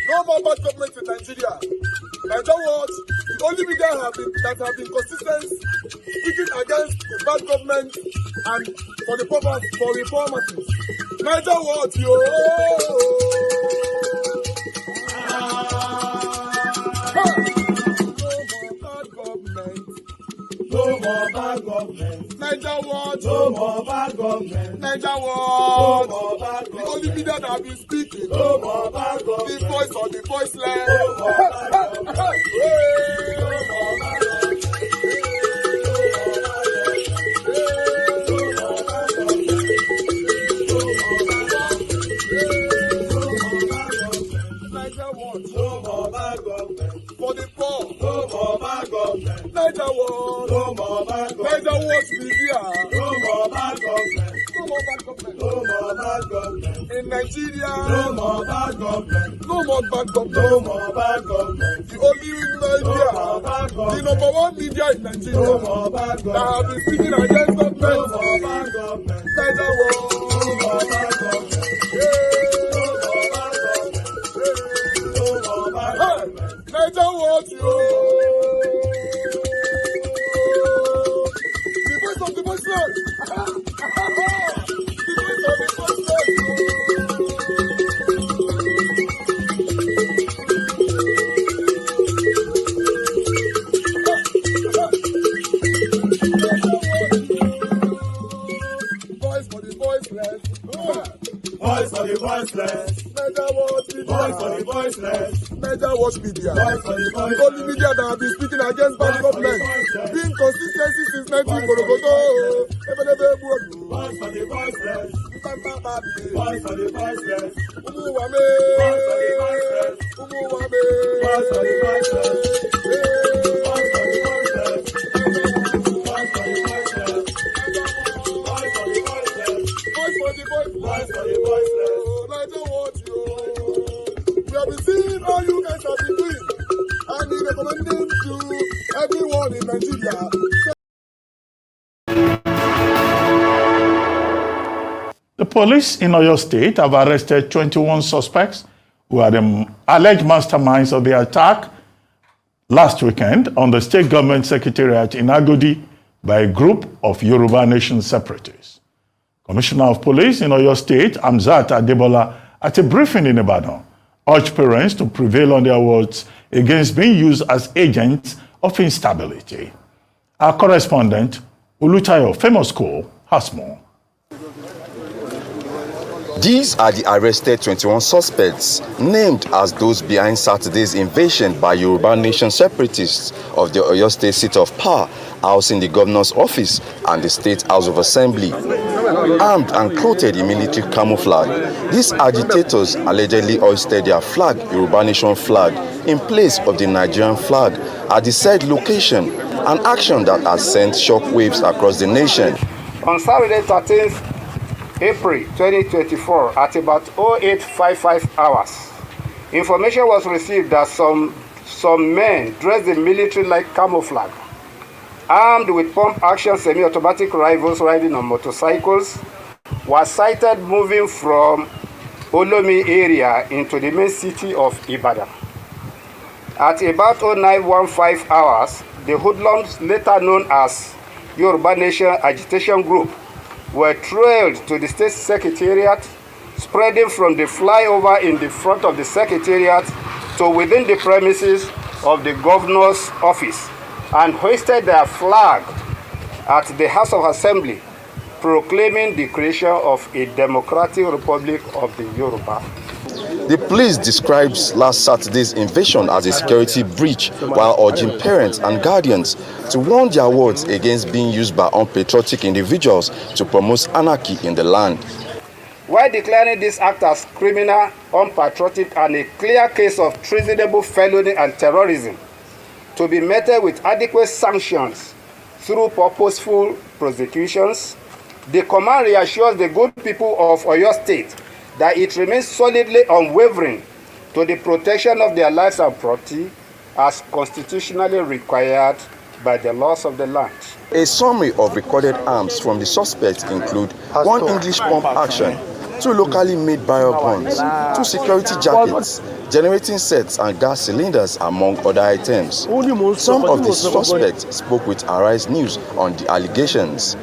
No more bad government in Nigeria. In other words, the only media that have been consistent speaking against the bad government and for the purpose for reformers. In other words, no more bad government. Niger what? No more bad government. Niger what? No more bad government. The only media that have been speaking. No more bad government. The voice of the voiceless. No more bad government. No more bad government. Niger what? No more bad government. For the poor. No more bad government. Niger what? No more bad government. Niger what be here? No more bad government. No more bad government. No more bad government. In Nigeria. No more bad government. No more bad government. No more bad government. The only media. No more bad government. The number one media in Nigeria. No more bad government. That have been speaking against government. No more bad government. Niger what? No more bad government. Niger what The voice of the voiceless. The voice of the voiceless. Voice for the voiceless. Voice for the voiceless. Niger what Voice for the voiceless. Niger watch media. The only media that have been speaking against bad government. Being consistency since 1944. Voice for the voiceless. Voice for the voiceless. Umuwame. Voice for the voiceless. Umuwame. Voice for the voiceless. Voice for the voiceless. Voice for the voiceless. Voice for the voiceless. Voice for the voiceless. Voice for the voiceless. Niger watch you. We have been seeing all you guys have been doing, and we recommending to everyone in Nigeria. The police in Oyo State have arrested 21 suspects who are the alleged masterminds of the attack last weekend on the state government secretariat in Agodi by a group of Yoruba Nation separatists. Commissioner of Police in Oyo State, Amzat Adebola, at a briefing in Ibadan, urged parents to prevail on their words against being used as agents of instability. Our correspondent, Ulutayo Famous Cole, has more. These are the arrested 21 suspects, named as those behind Saturday's invasion by Yoruba Nation separatists of the Oyo State seat of power, housing the governor's office and the State House of Assembly. Armed and clothed in military camouflage, these agitators allegedly hoisted their flag, Yoruba Nation flag, in place of the Nigerian flag at the said location, an action that has sent shockwaves across the nation. On Saturday 13th April 2024 at about 0855 hours, information was received that some men dressed in military-like camouflage, armed with pump-action semi-automatic rifles riding on motorcycles, were sighted moving from Olomi area into the main city of Ibadan. At about 0915 hours, the hoodlums, later known as Yoruba Nation Agitation Group, were trailed to the state secretariat, spreading from the flyover in the front of the secretariat to within the premises of the governor's office, and hoisted their flag at the House of Assembly, proclaiming the creation of a democratic republic of the Yoruba. The police describes last Saturday's invasion as a security breach while urging parents and guardians to warn their wards against being used by unpatriotic individuals to promote anarchy in the land. while declaring this act as criminal, unpatriotic, and a clear case of treasonable felony and terrorism, to be met with adequate sanctions through purposeful prosecutions. The command reassures the good people of Oyo State that it remains solidly unwavering to the protection of their lives and property as constitutionally required by the laws of the land. A summary of recorded arms from the suspects include one English pump action, 2 locally made barrel guns, 2 security jackets, generating sets and gas cylinders, among other items. Some of the suspects spoke with Arise News on the allegations.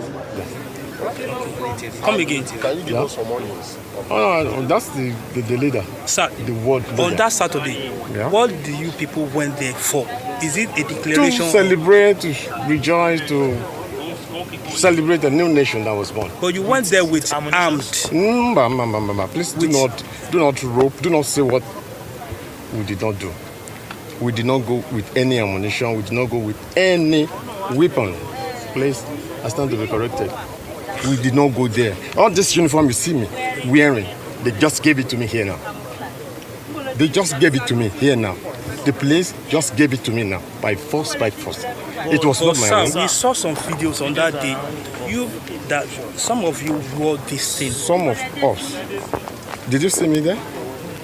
Come again. Can you give us some more news? Oh, that's the leader. Sir, the world leader. On that Saturday, what do you people went there for? Is it a declaration? To celebrate, to rejoice, to celebrate a new nation that was born. But you went there with armed. Please do not rope, do not say what we did not do. We did not go with any ammunition, we did not go with any weapon. Please, I stand to be corrected. We did not go there. All this uniform you see me wearing, they just gave it to me here now. They just gave it to me here now. The police just gave it to me now, by force, by force. It was not my own. We saw some videos on that day. That some of you wore this thing. Some of us. Did you see me there?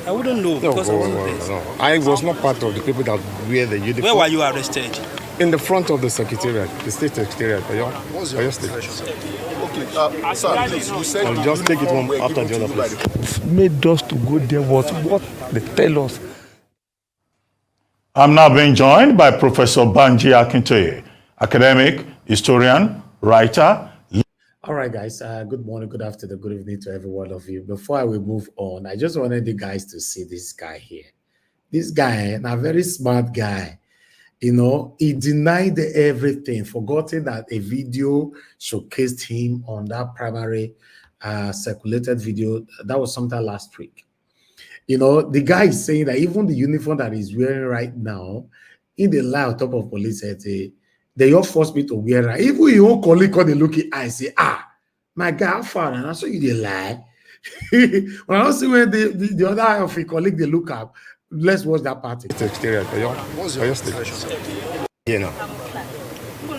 I wouldn't know because I wasn't there. No. I was not part of the people that wear the uniform. Where were you arrested? In the front of the secretariat, the state secretariat. Oyo State. Okay, sir, please, you said I'll just take it one after the other place. Made us to go there was what they tell us. I'm now being joined by Professor Banji Akintoye, academic, historian, writer. All right, guys. Good morning, good afternoon, good evening to every one of you. Before I will move on, I just wanted you guys to see this guy here. This guy, a very smart guy. You know, he denied everything, forgetting that a video showcased him on that primary circulated video. That was sometime last week. You know, the guy is saying that even the uniform that he's wearing right now, in the lie on top of police, they all forced me to wear it. Even your own colleague called the looking eye say, my guy, father, and I saw you they lie. When I don't see when the other eye of your colleague they look up, let's watch that party. What's your state? Yeah, now.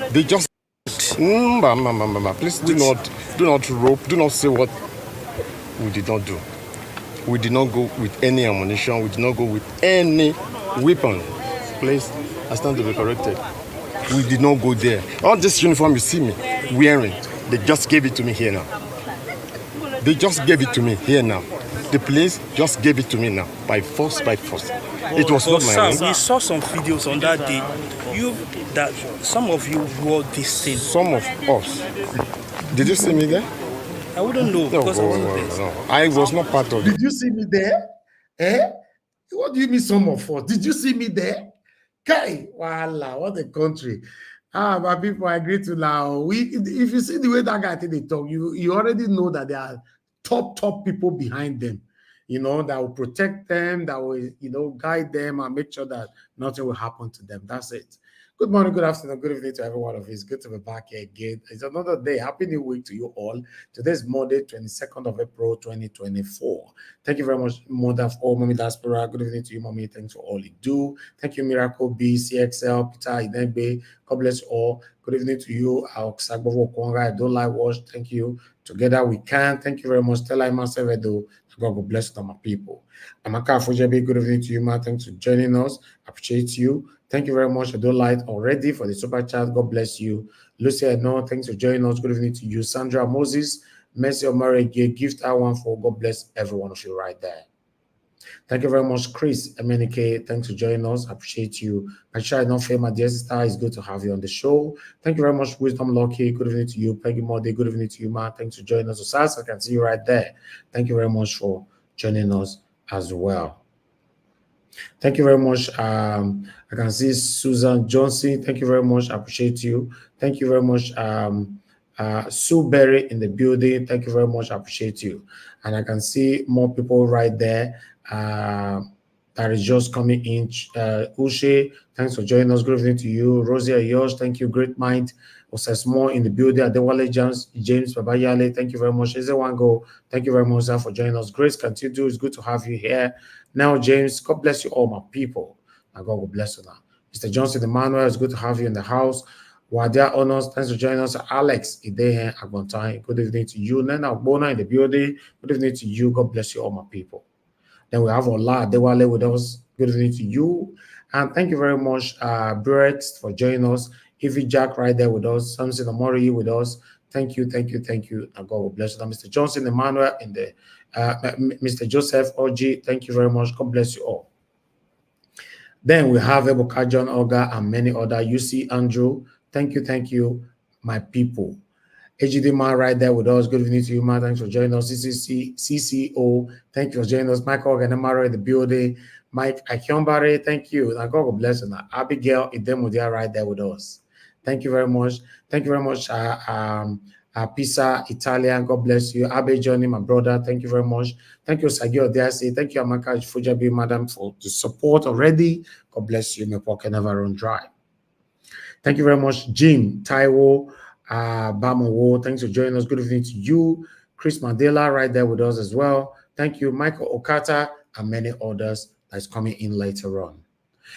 They just please do not rope, do not say what we did not do. We did not go with any ammunition, we did not go with any weapon. Please, I stand to be corrected. We did not go there. All this uniform you see me wearing, they just gave it to me here now. They just gave it to me here now. The police just gave it to me now, by force, by force. It was not my own. We saw some videos on that day. That some of you wore this thing. Some of us. Did you see me there? I wouldn't know because I wasn't there. No. I was not part of it. Did you see me there? What do you mean some of us? Did you see me there? Okay, voila, what a country. My people, I agree to now. If you see the way that guy they talk, you already know that there are top people behind them, you know, that will protect them, that will, you know, guide them and make sure that nothing will happen to them. That's it. Good morning, good afternoon, good evening to every one of you. It's good to be back here again. It's another day. Happy New Week to you all. Today is Monday, 22nd of April, 2024. Thank you very much, Mother, for all Mommy Diaspora. Good evening to you, Mommy. Thanks for all you do. Thank you, Miracle B, CXL, Peter Idembe. God bless you all. Good evening to you, Aoksagbovo Konga. I don't like watch. Thank you. Together we can. Thank you very much. Stella Imasevedo. God will bless you, my people. Amaka Fujabi, good evening to you, ma. Thanks for joining us. Appreciate you. Thank you very much. I don't like already for the super chat. God bless you. Lucy, I know. Thanks for joining us. Good evening to you. Sandra Moses, Mercy of Mary, gift I want for. God bless every one of you right there. Thank you very much, Chris MNK. Thanks for joining us. Appreciate you. Patricia, I know, my dear sister, it's good to have you on the show. Thank you very much, Wisdom Lucky. Good evening to you. Peggy Mode. Good evening to you, ma. Thanks for joining us. Osas, I can see you right there. Thank you very much for joining us as well. Thank you very much. I can see Susan Johnson. Thank you very much. I appreciate you. Thank you very much. Sue Berry in the building. Thank you very much. I appreciate you. And I can see more people right there. that is just coming in. Ushe, thanks for joining us. Good evening to you. Rosie Ayosh, thank you. Great mind. Osesmo in the building. Adewale James Babayale, thank you very much. Ezewango, thank you very much, sir, for joining us. Grace Continue, it's good to have you here. Now, James, God bless you all, my people. And God will bless you now. Mr. Johnson Emmanuel, it's good to have you in the house. Wadia Honors, thanks for joining us. Alex Idehe Agontai, good evening to you. Nena Bona in the building, good evening to you. God bless you all, my people. Then we have Ola Dewale with us. Good evening to you. And thank you very much, Brett, for joining us. Evie Jack right there with us. Samson Amori with us. Thank you, thank you, thank you. And God will bless you. Mr. Johnson Emmanuel in the Mr. Joseph Oji, thank you very much. God bless you all. Then we have Ebuka John Oga and many other. UC Andrew, thank you, my people. AGD Man right there with us. Good evening to you, man. Thanks for joining us. CCO, thank you for joining us. Michael Ganemaro in the building. Mike Akiombare, thank you. Now God will bless you. Now, Abigail Idemudia right there with us. Thank you very much. Thank you very much, Pisa Italian. God bless you. Abe Johnny, my brother. Thank you very much. Thank you, Sagio Diasi. Thank you, Amaka Fujabi, madam, for the support already. God bless you. My pocket never run dry. Thank you very much, Jim Taiwo. Bamo, thanks for joining us. Good evening to you. Chris Mandela right there with us as well. Thank you, Michael Okata, and many others that's coming in later on.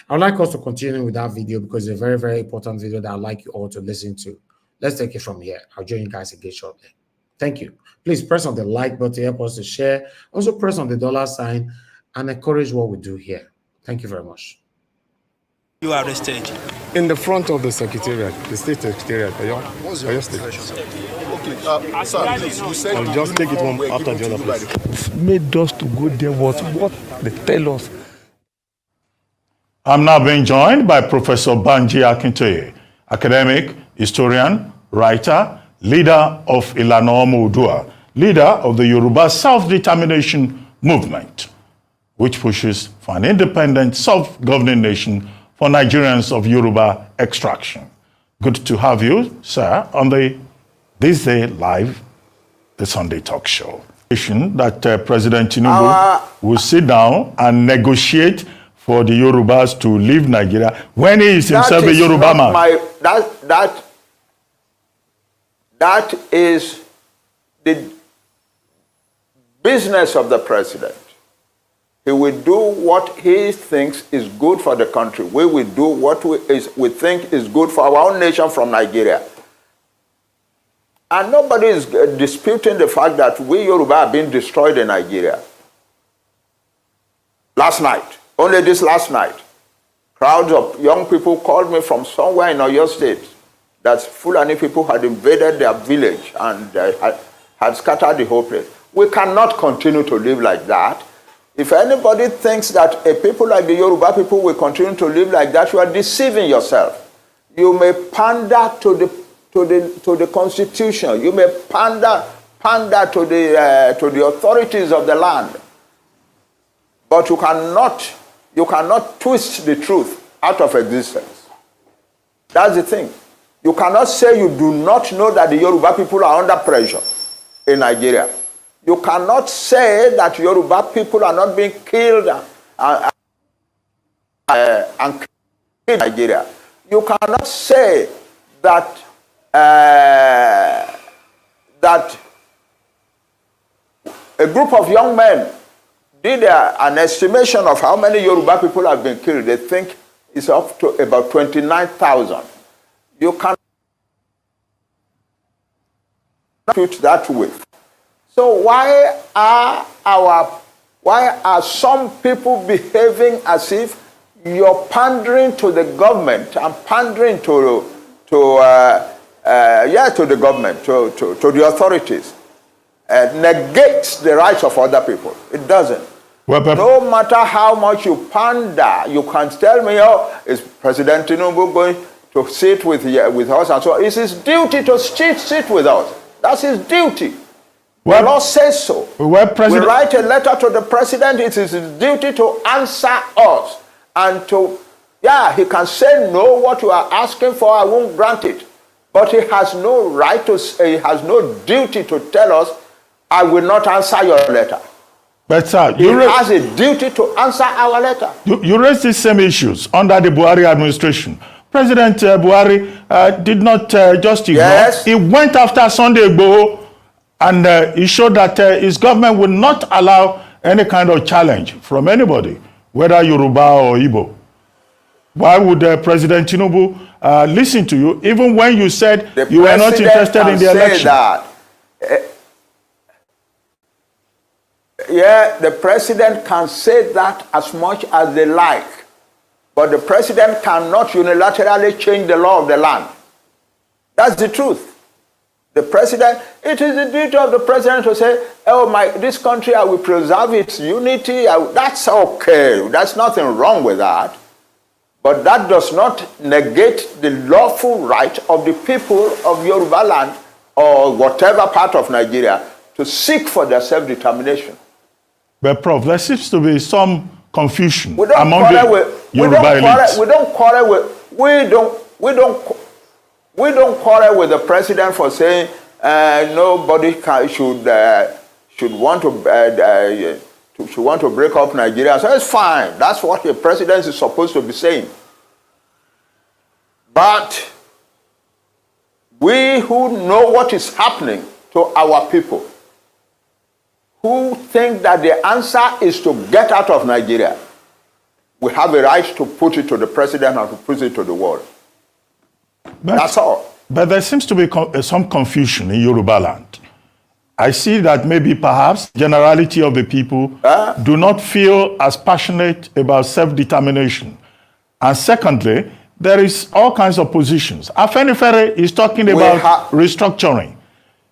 I would like us to continue with that video because it's a very, very important video that I'd like you all to listen to. Let's take it from here. I'll join you guys again shortly. Thank you. Please press on the like button, help us to share. Also press on the $sign and encourage what we do here. Thank you very much. You are arrested in the front of the secretariat, the state secretariat. What's your state? Okay, sir, please, you said I'll just take it one after the other place. Made us to go there was what they tell us. I'm now being joined by Professor Banji Akintoye, academic, historian, writer, leader of Ilana Omoodua, leader of the Yoruba Self-Determination Movement, which pushes for an independent, self-governing nation for Nigerians of Yoruba extraction. Good to have you, sir, on This Day Live, the Sunday talk show. That President Tinubu will sit down and negotiate for the Yorubas to leave Nigeria when he is himself a Yoruba man. That is the business of the president. He will do what he thinks is good for the country. We will do what we think is good for our own nation from Nigeria. And nobody is disputing the fact that we Yoruba are being destroyed in Nigeria. Last night, only this last night, crowds of young people called me from somewhere in Oyo State that Fulani people had invaded their village and had scattered the whole place. We cannot continue to live like that. If anybody thinks that a people like the Yoruba people will continue to live like that, you are deceiving yourself. You may pander to the constitution. You may pander to the authorities of the land, but you cannot twist the truth out of existence. That's the thing. You cannot say you do not know that the Yoruba people are under pressure in Nigeria. You cannot say that Yoruba people are not being killed and killed in Nigeria. You cannot say that that a group of young men did an estimation of how many Yoruba people have been killed. They think it's up to about 29,000. You cannot put that way. So why are some people behaving as if you're pandering to the government and pandering to the government, to the authorities? Negates the rights of other people. It doesn't. Well, no matter how much you pander, you can tell me, oh, is President Tinubu going to sit with us and so on? It's his duty to sit with us. That's his duty. Well, the law says so. We write a letter to the president. It is his duty to answer us. And he can say, no, what you are asking for, I won't grant it. But he has no right to say, he has no duty to tell us, I will not answer your letter. But sir, He has a duty to answer our letter. You raised these same issues under the Buhari administration. President Buhari did not just ignore. Yes. He went after Sunday Igboho, and he showed that his government would not allow any kind of challenge from anybody, whether Yoruba or Igbo. Why would President Tinubu listen to you, even when you said you were not interested in the election? That, yeah, the president can say that as much as they like, but the president cannot unilaterally change the law of the land. That's the truth. The president, it is the duty of the president to say, oh, this country, I will preserve its unity. That's okay. There's nothing wrong with that. But that does not negate the lawful right of the people of Yoruba land or whatever part of Nigeria to seek for their self-determination. But Prof, there seems to be some confusion We don't among quarrel the with, Yoruba elites. we don't quarrel with the president for saying nobody should want to break up Nigeria. So it's fine. That's what the president is supposed to be saying. But we who know what is happening to our people, who think that the answer is to get out of Nigeria, we have a right to put it to the president and to put it to the world. That's all. But there seems to be some confusion in Yoruba land. I see that maybe perhaps generality of the people do not feel as passionate about self-determination. And secondly, there is all kinds of positions. Afenifere is talking about restructuring.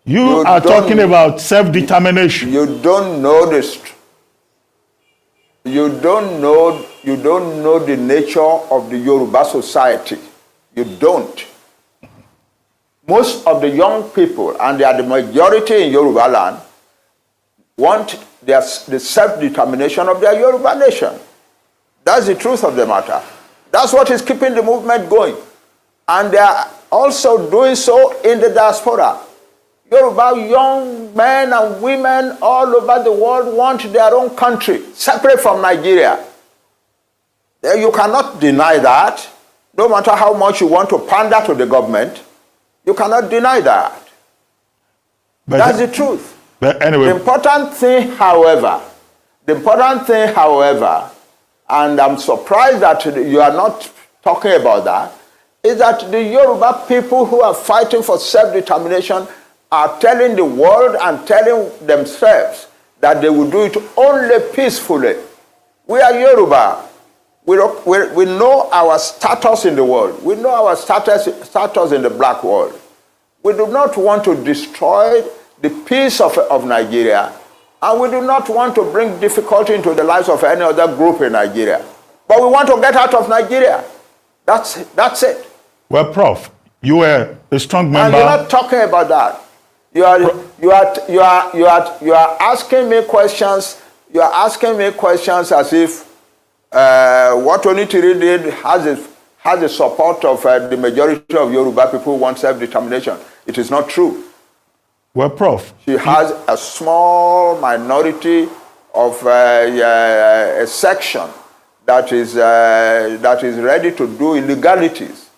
You are talking about self-determination. You don't know this. You don't know the nature of the Yoruba society. You don't. Most of the young people, and they are the majority in Yoruba land, want the self-determination of their Yoruba nation. That's the truth of the matter. That's what is keeping the movement going. And they are also doing so in the diaspora. Yoruba young men and women all over the world want their own country, separate from Nigeria. You cannot deny that. No matter how much you want to pander to the government, you cannot deny that. But that's the truth. But anyway, the important thing, however, and I'm surprised that you are not talking about that, is that the Yoruba people who are fighting for self-determination are telling the world and telling themselves that they will do it only peacefully. We are Yoruba. We know our status in the world. We know our status in the black world. We do not want to destroy the peace of Nigeria, and we do not want to bring difficulty into the lives of any other group in Nigeria. But we want to get out of Nigeria. That's it. Well, Prof, you were a strong member. And you're not talking about that. You are asking me questions. You are asking me questions as if what Onitiri did has the support of the majority of Yoruba people who want self-determination. It is not true. Well, Prof, she has a small minority of a section that is ready to do illegalities.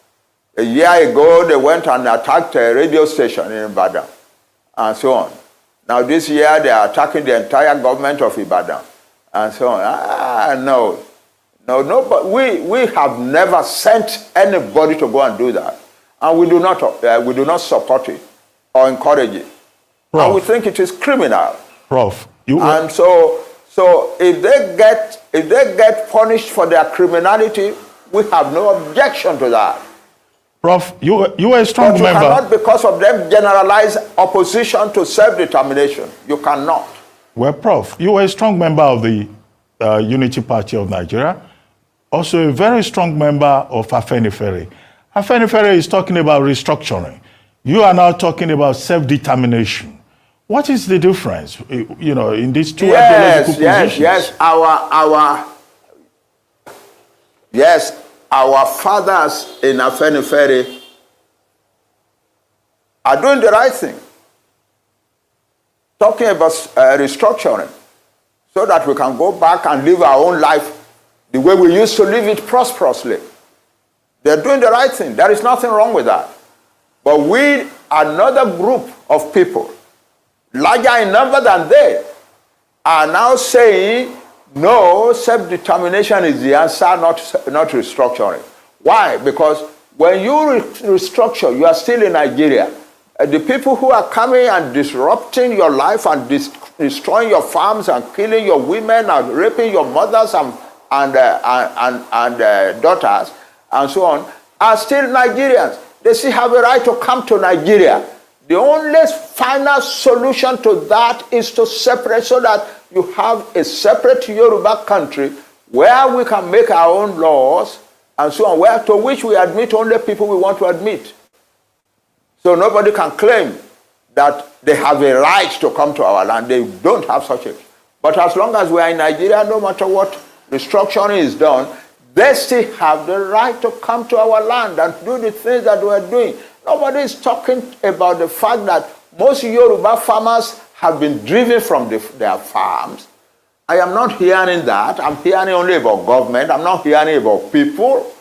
A year ago, they went and attacked a radio station in Ibadan, and so on. Now this year, they are attacking the entire government of Ibadan, and so on. No, but we have never sent anybody to go and do that, and we do not support it or encourage it. Prof, and we think it is criminal. Prof, and so if they get punished for their criminality, we have no objection to that. Prof, you are a strong member. But you cannot, because of them, generalize opposition to self-determination. You cannot. Well, Prof, you are a strong member of the Unity Party of Nigeria, also a very strong member of Afenifere. Afenifere is talking about restructuring. You are now talking about self-determination. What is the difference, in these two ideological positions? Our fathers in Afenifere are doing the right thing, talking about restructuring. so that we can go back and live our own life the way we used to live it prosperously. They're doing the right thing. There is nothing wrong with that. But we, another group of people, larger in number than they, are now saying, no, self-determination is the answer, not restructuring. Why? Because when you restructure, you are still in Nigeria. The people who are coming and disrupting your life and destroying your farms and killing your women and raping your mothers and daughters and so on are still Nigerians. They still have a right to come to Nigeria. The only final solution to that is to separate, so that you have a separate Yoruba country where we can make our own laws and so on, where to which we admit only people we want to admit. So nobody can claim that they have a right to come to our land. They don't have such a. But as long as we are in Nigeria, no matter what restructuring is done, they still have the right to come to our land and do the things that we are doing. Nobody is talking about the fact that most Yoruba farmers have been driven from their farms. I am not hearing that. I'm hearing only about government. I'm not hearing about people.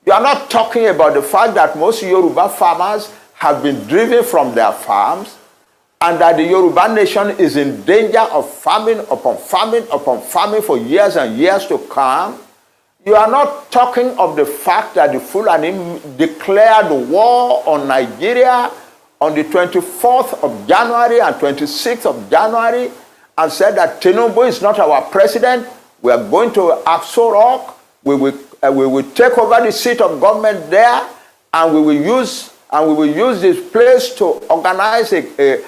You are not talking about the fact that most Yoruba farmers have been driven from their farms, and that the Yoruba nation is in danger of famine upon famine upon famine for years and years to come. You are not talking of the fact that the Fulani declared war on Nigeria on the 24th of January and 26th of January and said that Tinubu is not our president. We are going to Aso Rock. We will take over the seat of government there, and we will use this place to organize the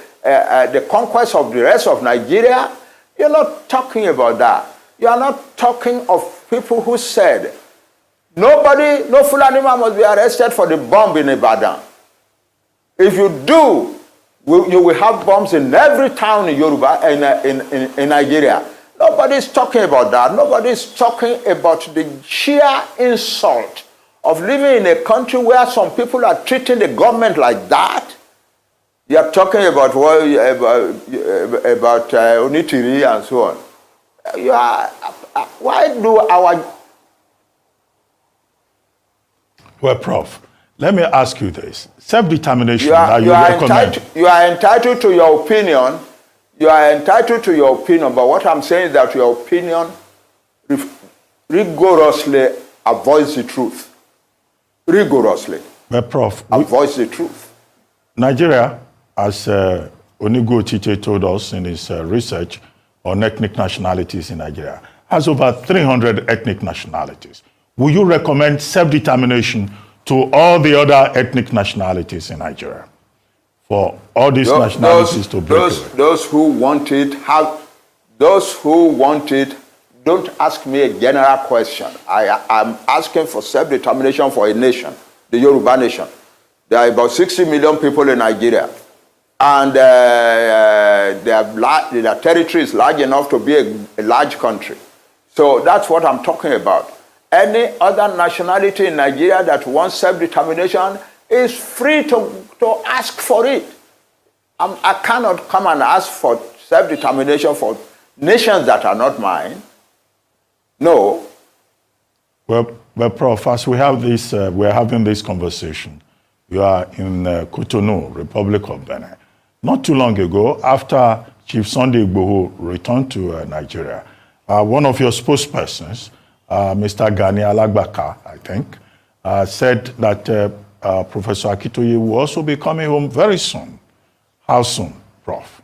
conquest of the rest of Nigeria. You're not talking about that. You are not talking of people who said, no Fulani man must be arrested for the bomb in Ibadan. If you do, you will have bombs in every town in Yoruba, in Nigeria. Nobody is talking about that. Nobody is talking about the sheer insult of living in a country where some people are treating the government like that. You are talking about Onitiri and so on. Why do our... Well, Prof, let me ask you this. Self-determination, you are entitled to your opinion. You are entitled to your opinion, but what I'm saying is that your opinion rigorously avoids the truth. Rigorously. But Prof, avoids the truth. Nigeria, as Onigo Chiche told us in his research on ethnic nationalities in Nigeria, has over 300 ethnic nationalities. Will you recommend self-determination to all the other ethnic nationalities in Nigeria? For all these nationalities to break away? Those who want it, don't ask me a general question. I'm asking for self-determination for a nation, the Yoruba nation. There are about 60 million people in Nigeria. And their territory is large enough to be a large country. So that's what I'm talking about. Any other nationality in Nigeria that wants self-determination is free to ask for it. I cannot come and ask for self-determination for nations that are not mine. No. Well, Prof, as we have this, we're having this conversation. You are in Cotonou, Republic of Benin. Not too long ago, after Chief Sunday Igboho returned to Nigeria, one of your spokespersons, Mr. Gani Alagbaka, I think, said that Professor Akitoye will also be coming home very soon. How soon, Prof?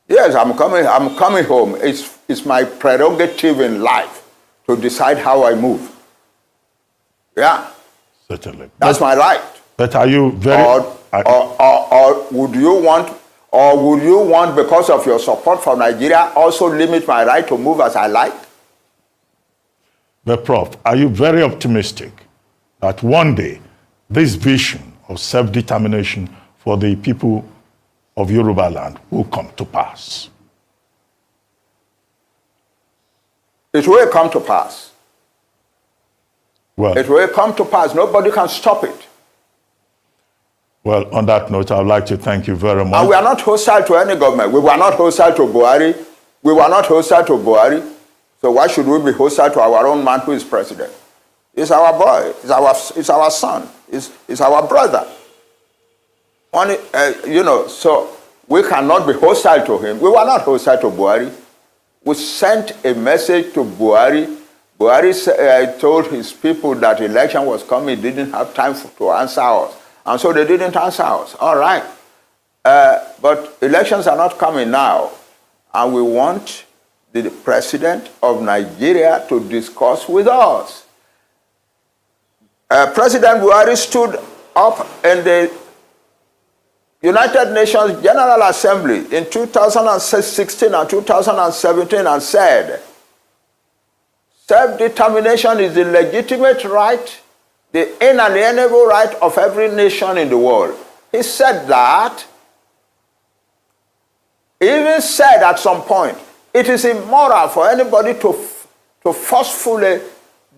Yes, I'm coming home. It's my prerogative in life to decide how I move. Yeah. Certainly. That's my right. But are you very... Or would you want, because of your support for Nigeria, also limit my right to move as I like? But Prof, are you very optimistic that one day this vision of self-determination for the people of Yoruba land will come to pass? It will come to pass. Well, it will come to pass. Nobody can stop it. Well, on that note, I would like to thank you very much. And we are not hostile to any government. We were not hostile to Buhari. We were not hostile to Buhari, so why should we be hostile to our own man who is president? He's our boy, it's our son, it's our brother. So we cannot be hostile to him. We were not hostile to Buhari. We sent a message to Buhari. Buhari told his people that election was coming, didn't have time to answer us. And so they didn't answer us. All right. But elections are not coming now. And we want the president of Nigeria to discuss with us. President Buhari stood up in the United Nations General Assembly in 2016 and 2017 and said, self-determination is the legitimate right, the inalienable right of every nation in the world. He said that. He even said at some point, it is immoral for anybody to forcefully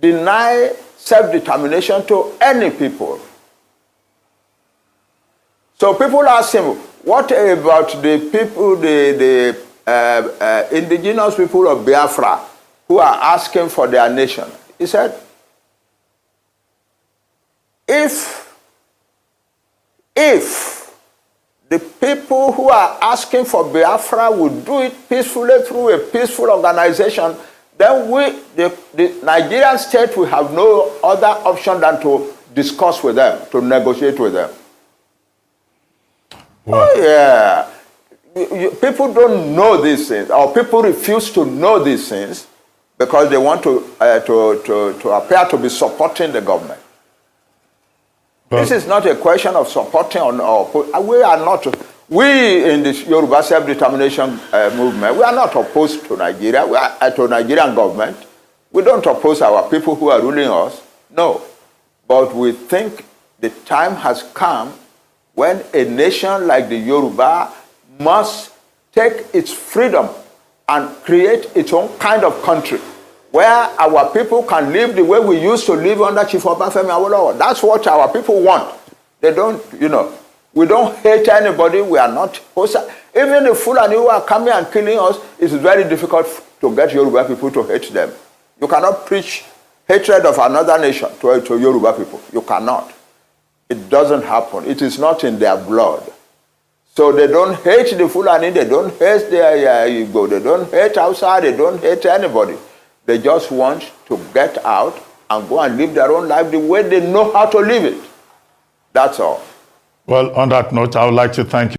deny self-determination to any people. So people ask him, what about the people, the indigenous people of Biafra who are asking for their nation? He said, if the people who are asking for Biafra would do it peacefully through a peaceful organization, then the Nigerian state will have no other option than to discuss with them, to negotiate with them. Wow. Oh, yeah. People don't know these things, or people refuse to know these things because they want to appear to be supporting the government. Well, this is not a question of supporting we are not. We in this Yoruba self-determination movement, we are not opposed to Nigeria. We are to Nigerian government. We don't oppose our people who are ruling us. No, but we think the time has come when a nation like the Yoruba must take its freedom and create its own kind of country where our people can live the way we used to live under Chief Obafemi Awolowo. That's what our people want. They don't, we don't hate anybody. We are not hostile. Even the Fulani who are coming and killing us, it's very difficult to get Yoruba people to hate them. You cannot preach hatred of another nation to Yoruba people. You cannot. It doesn't happen. It is not in their blood. So they don't hate the Fulani, they don't hate their Igbo, they don't hate outside, they don't hate anybody. They just want to get out and go and live their own life the way they know how to live it. That's all. Well, on that note, I would like to thank you.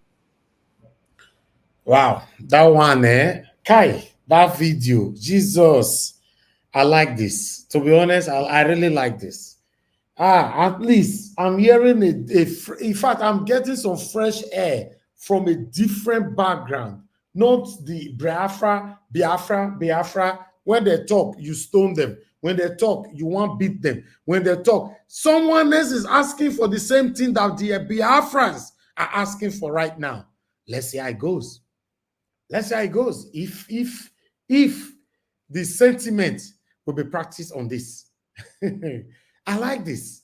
Wow, that one, Kai, that video, Jesus, I like this. To be honest, I really like this. At least I'm hearing in fact, I'm getting some fresh air from a different background, not the Biafra. When they talk, you stone them. When they talk, you want beat them. When they talk, someone else is asking for the same thing that the Biafrans are asking for right now. Let's see how it goes. Let's see how it goes. If the sentiment will be practiced on this. I like this.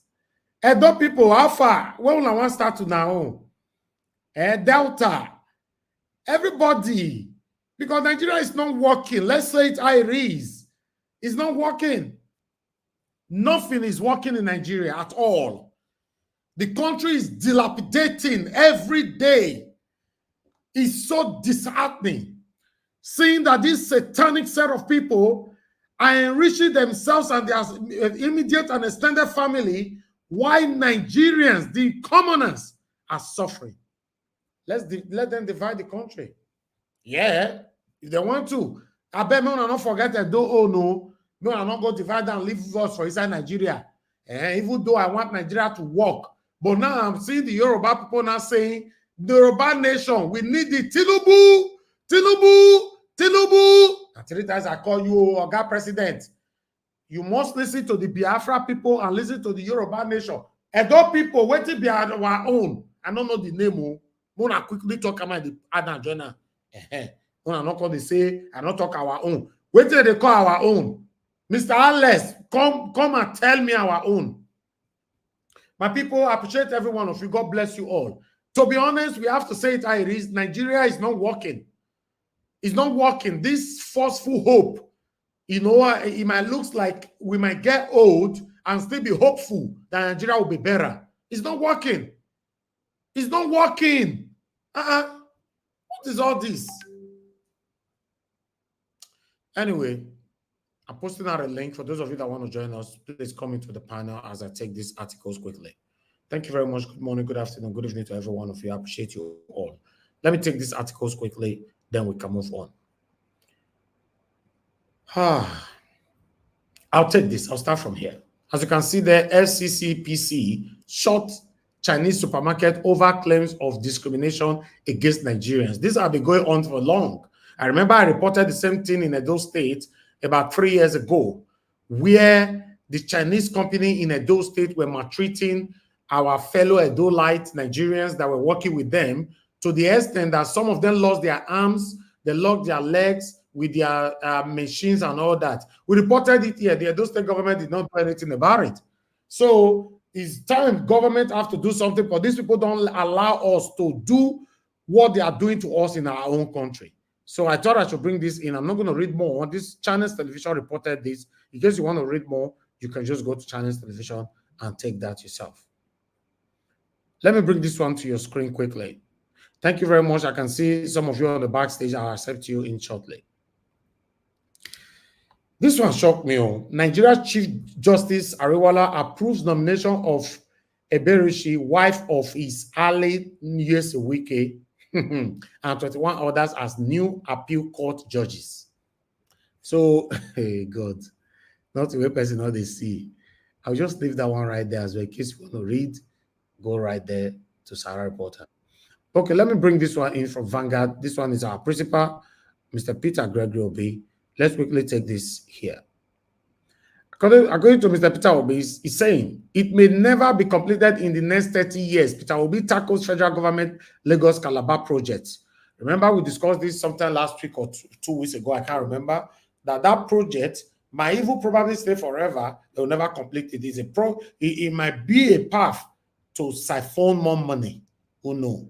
Edo people, how far? When I want to start to now? Delta. Everybody. Because Nigeria is not working. Let's say it how it is. It's not working. Nothing is working in Nigeria at all. The country is dilapidating every day. It's so disheartening. Seeing that this satanic set of people are enriching themselves and their immediate and extended family, while Nigerians, the commoners, are suffering. Let them divide the country. Yeah, if they want to. I bet me not forget that no, I'm not going to divide and leave us for inside Nigeria. Even though I want Nigeria to work. But now I'm seeing the Yoruba people now saying, the Yoruba nation, we need the Tinubu. And 3 times I call you Oga President. You must listen to the Biafra people and listen to the Yoruba nation. Edo people, wait till be our own. I don't know the name. I'm going to quickly talk about the Adnan Jonah. I'm not going to say, I don't talk our own. Wait till they call our own. Mr. Alex, come and tell me our own. My people, I appreciate every one of you. God bless you all. To be honest, we have to say it how it is. Nigeria is not working. It's not working. This forceful hope, you know, it might look like we might get old and still be hopeful that Nigeria will be better. It's not working. It's not working. What is all this? Anyway, I'm posting out a link for those of you that want to join us. Please come into the panel as I take these articles quickly. Thank you very much. Good morning, good afternoon, good evening to every one of you. I appreciate you all. Let me take these articles quickly, then we can move on. I'll take this. I'll start from here. As you can see there, FCCPC shot Chinese supermarket over claims of discrimination against Nigerians. These have been going on for long. I remember I reported the same thing in Edo State about 3 years ago, where the Chinese company in Edo State were maltreating our fellow Edo-lite Nigerians that were working with them, to the extent that some of them lost their arms, they lost their legs with their machines and all that. We reported it here. The Edo State government did not do anything about it. So it's time government have to do something, but these people don't allow us to do what they are doing to us in our own country. So I thought I should bring this in. I'm not going to read more. This Channels Television reported this. In case you want to read more, you can just go to Channels Television and take that yourself. Let me bring this one to your screen quickly. Thank you very much. I can see some of you on the backstage. I'll accept you in shortly. This one shocked me. Nigeria's Chief Justice Ariwala approves nomination of Eberishi, wife of his ally Nyesewike, and 21 others as new appeal court judges. So, hey God, not the way person all they see. I'll just leave that one right there as well. In case you want to read, go right there to Sarah Reporter. Okay, let me bring this one in from Vanguard. This one is our principal, Mr. Peter Gregory Obi. Let's quickly take this here. According to Mr. Peter Obi, he's saying it may never be completed in the next 30 years. Peter Obi tackles federal government Lagos-Calabar project. Remember, we discussed this sometime last week or 2 weeks ago. I can't remember that project might even probably stay forever. They'll never complete it. It might be a path to siphon more money. Who knows?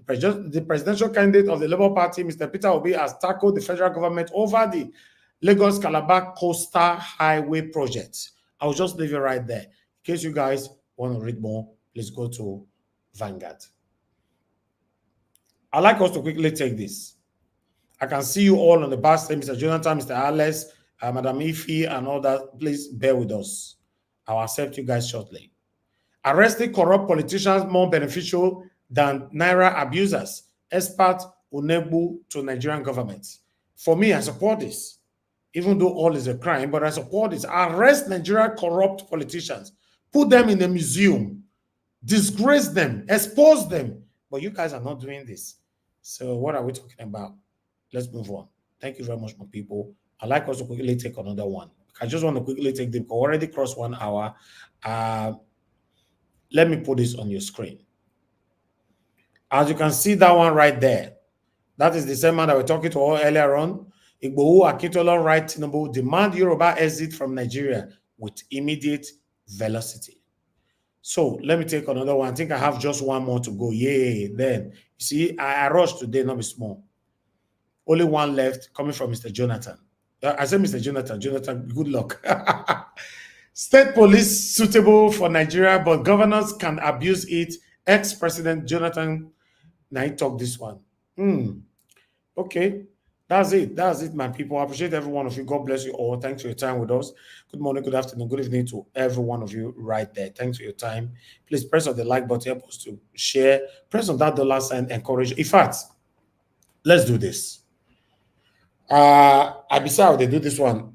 The presidential candidate of the Labour Party, Mr. Peter Obi, has tackled the federal government over the Lagos-Calabar Coastal Highway project. I'll just leave it right there. In case you guys want to read more, please go to Vanguard. I'd like us to quickly take this. I can see you all on the back stage, Mr. Jonathan, Mr. Alex, Madam Ife, and all that. Please bear with us. I'll accept you guys shortly. Arresting corrupt politicians more beneficial than Naira abusers. Expert Unebu to Nigerian government. For me, I support this. Even though all is a crime, but I support this. Arrest Nigerian corrupt politicians. Put them in a museum. Disgrace them. Expose them. But you guys are not doing this. So what are we talking about? Let's move on. Thank you very much, my people. I'd like us to quickly take another one. I just want to quickly take them. We already crossed 1 hour. Let me put this on your screen. As you can see that one right there, that is the same man that we're talking to all earlier on. Igbohu Akintola right Tinubu demand Yoruba exit from Nigeria with immediate velocity. So let me take another one. I think I have just one more to go. Yay. Then, you see, I rushed today, not be small. Only one left coming from Mr. Jonathan. I said Mr. Jonathan. Jonathan, good luck. State police suitable for Nigeria, but governors can abuse it. Ex-President Jonathan, now he talk this one. Okay. That's it, my people. I appreciate every one of you. God bless you all. Thanks for your time with us. Good morning, good afternoon, good evening to every one of you right there. Thanks for your time. Please press on the like button, help us to share. Press on that $sign, encourage. In fact, let's do this. I decided they do this one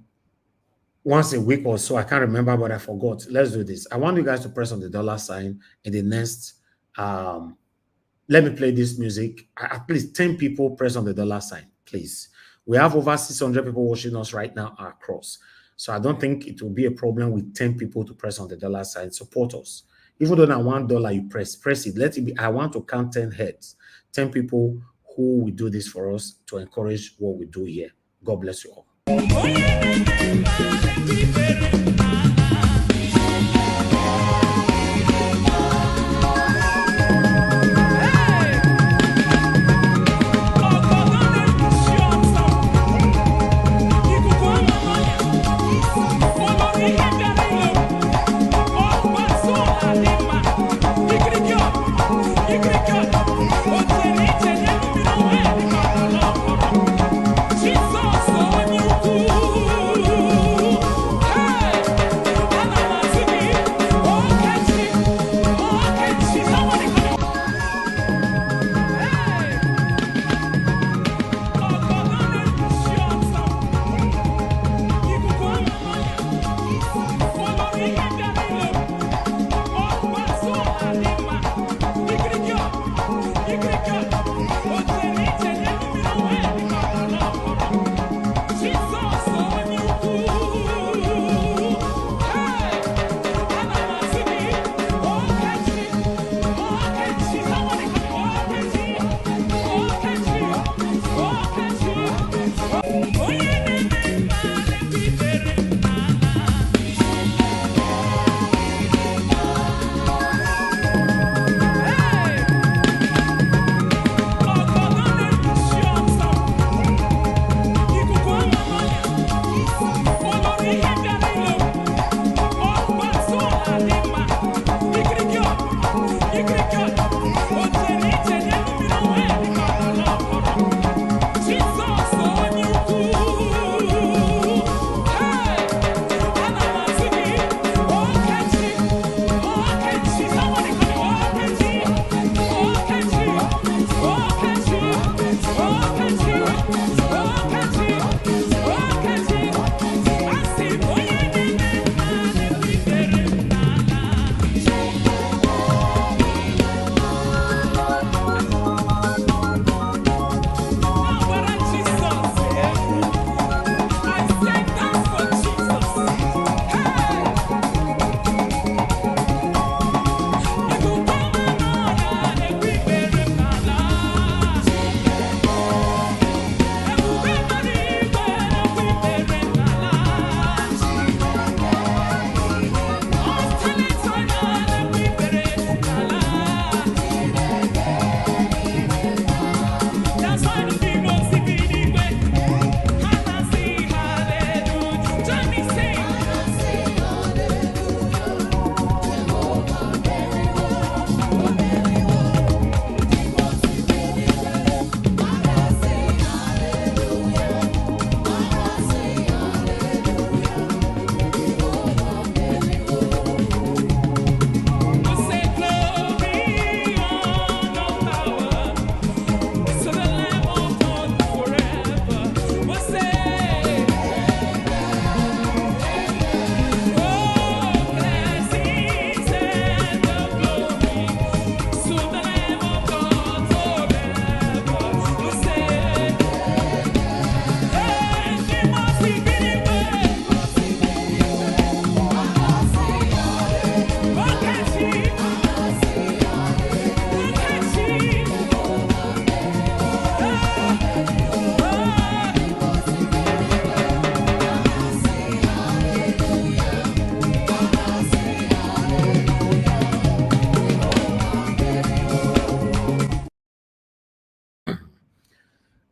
once a week or so. I can't remember, but I forgot. Let's do this. I want you guys to press on the $sign in the next. Let me play this music. At least 10 people press on the $sign. Please. We have over 600 people watching us right now across. So I don't think it will be a problem with 10 people to press on the $sign. Support us. Even though now $1 you press it. Let it be. I want to count 10 heads. 10 people who will do this for us to encourage what we do here. God bless you all.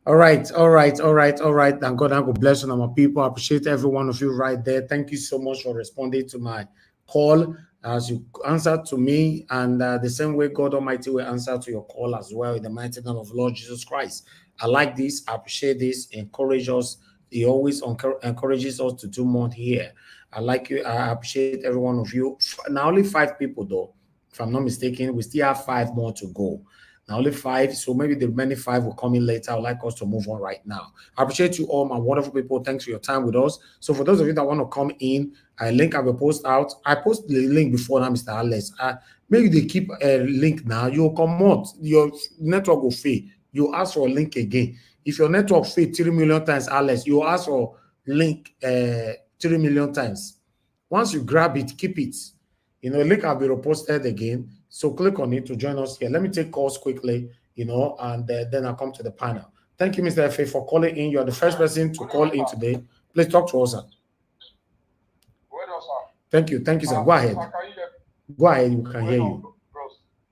All right, all right, all right, all right. Thank God, thank God bless you, my people. I appreciate every one of you right there. Thank you so much for responding to my call as you answered to me, and the same way God Almighty will answer to your call as well in the mighty name of Lord Jesus Christ. I like this. I appreciate this. Encourage us. He always encourages us to do more here. I like you. I appreciate every one of you. Now only 5 people though, if I'm not mistaken. We still have 5 more to go. Now only 5, so maybe the remaining 5 will come in later. I'd like us to move on right now. I appreciate you all, my wonderful people. Thanks for your time with us. So for those of you that want to come in, I link I will post out. I post the link before now, Mr. Alex. Maybe they keep a link now. You'll come out, your network will fail. You ask for a link again. If your network fail 3 million times, Alex, you ask for link 3 million times. Once you grab it, keep it. You know, link will be reposted again. So click on it to join us here. Let me take calls quickly, and then I'll come to the panel. Thank you, Mr. FA, for calling in. You're the first person to call in today. Please talk to us, sir. Well, sir. Thank you, sir. Go ahead. Go ahead, we can hear you.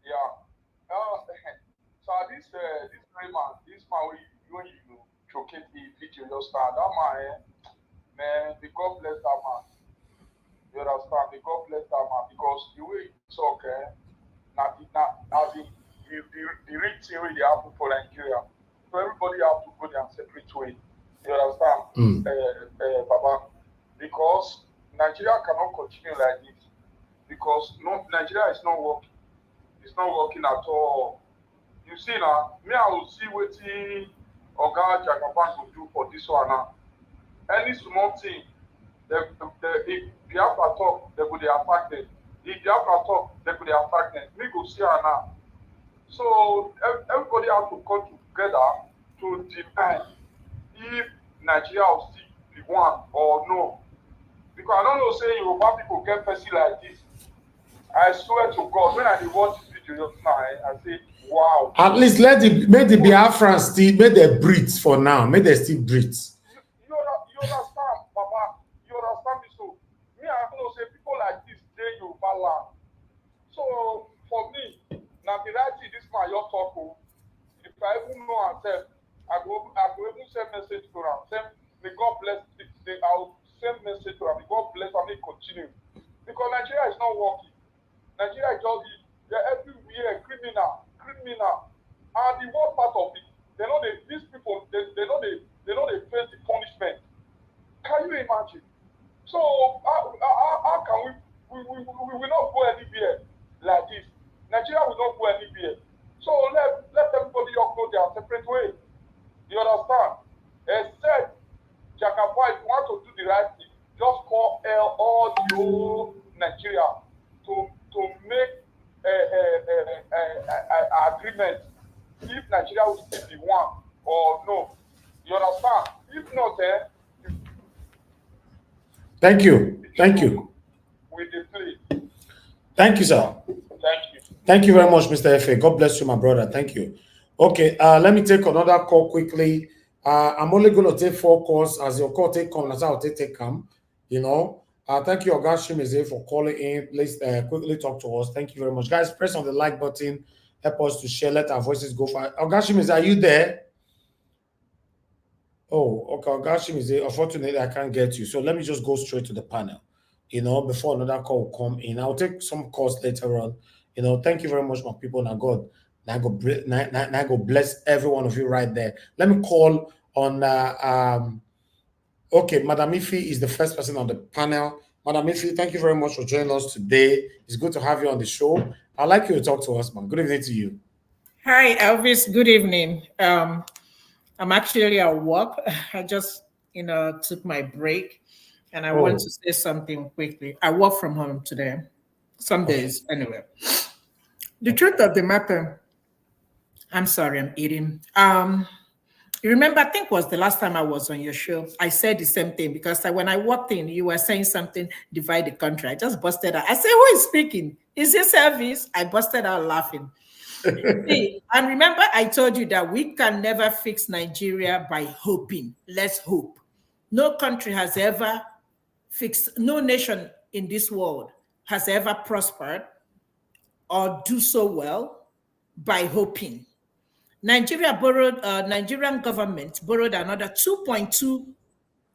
Yeah. So this man, when you showcase the video, your star, that man, the God bless that man. You understand? The God bless that man because the way he talk, now the real thing really happen for Nigeria. So everybody have to go their separate way. You understand, Baba? Because Nigeria cannot continue like this. Because Nigeria is not working. It's not working at all. You see now, me I will see what Oga Jagaban will do for this one now. Any small thing, if Biafra talk, they would attack them. If Biafra talk, they would attack them. Me go see her now. So everybody has to come together to demand if Nigeria will still be one or no. Because I don't know, say Yoruba people get person like this. I swear to God, when I watch this video just now, I say, wow. At least make the Biafrans still, make them breathe for now. Make them still breathe. You understand, Papa? You understand me? So, me, I know, say people like this, they Yoruba land. So, for me, now the right thing, this man, your talk, if I even know myself, I go even send message to him. May God bless. I'll send message to him. May God bless and may continue. Because Nigeria is not working. Nigeria is just everywhere criminal. And the worst part of it, these people they face the punishment. Can you imagine? So how can we will not go anywhere like this? Nigeria will not go anywhere. So let everybody all go their separate way. You understand? Except Jagabai, if you want to do the right thing, just call all the whole Nigeria to make agreement if Nigeria will still be one or no. You understand? If not, Thank you. With the play. Thank you, sir. Thank you. Thank you very much, Mr. FA. God bless you, my brother. Thank you. Okay, let me take another call quickly. I'm only going to take 4 calls. As your call take come, that's how I'll take come. Thank you, Oga Shimize, for calling in. Please quickly talk to us. Thank you very much. Guys, press on the like button. Help us to share. Let our voices go far. Oga Shimize, are you there? Oh, okay. Oga Shimize, unfortunately, I can't get you. So let me just go straight to the panel, before another call will come in. I'll take some calls later on. Thank you very much, my people. Now, God, now go bless every one of you right there. Let me call on okay, Madam Ifi is the first person on the panel. Madam Ifi, thank you very much for joining us today. It's good to have you on the show. I'd like you to talk to us, man. Good evening to you. Hi, Elvis. Good evening. I'm actually at work. I just, took my break, and I want to say something quickly. I work from home today, some days anyway. The truth of the matter, I'm sorry, I'm eating. You remember, I think was the last time I was on your show, I said the same thing because when I walked in, you were saying something, divide the country. I just busted out. I said, who is speaking? Is this Elvis? I busted out laughing. See, and remember, I told you that we can never fix Nigeria by hoping. Let's hope. No country has ever fixed, no nation in this world has ever prospered or do so well by hoping. Nigerian government borrowed another 2.2,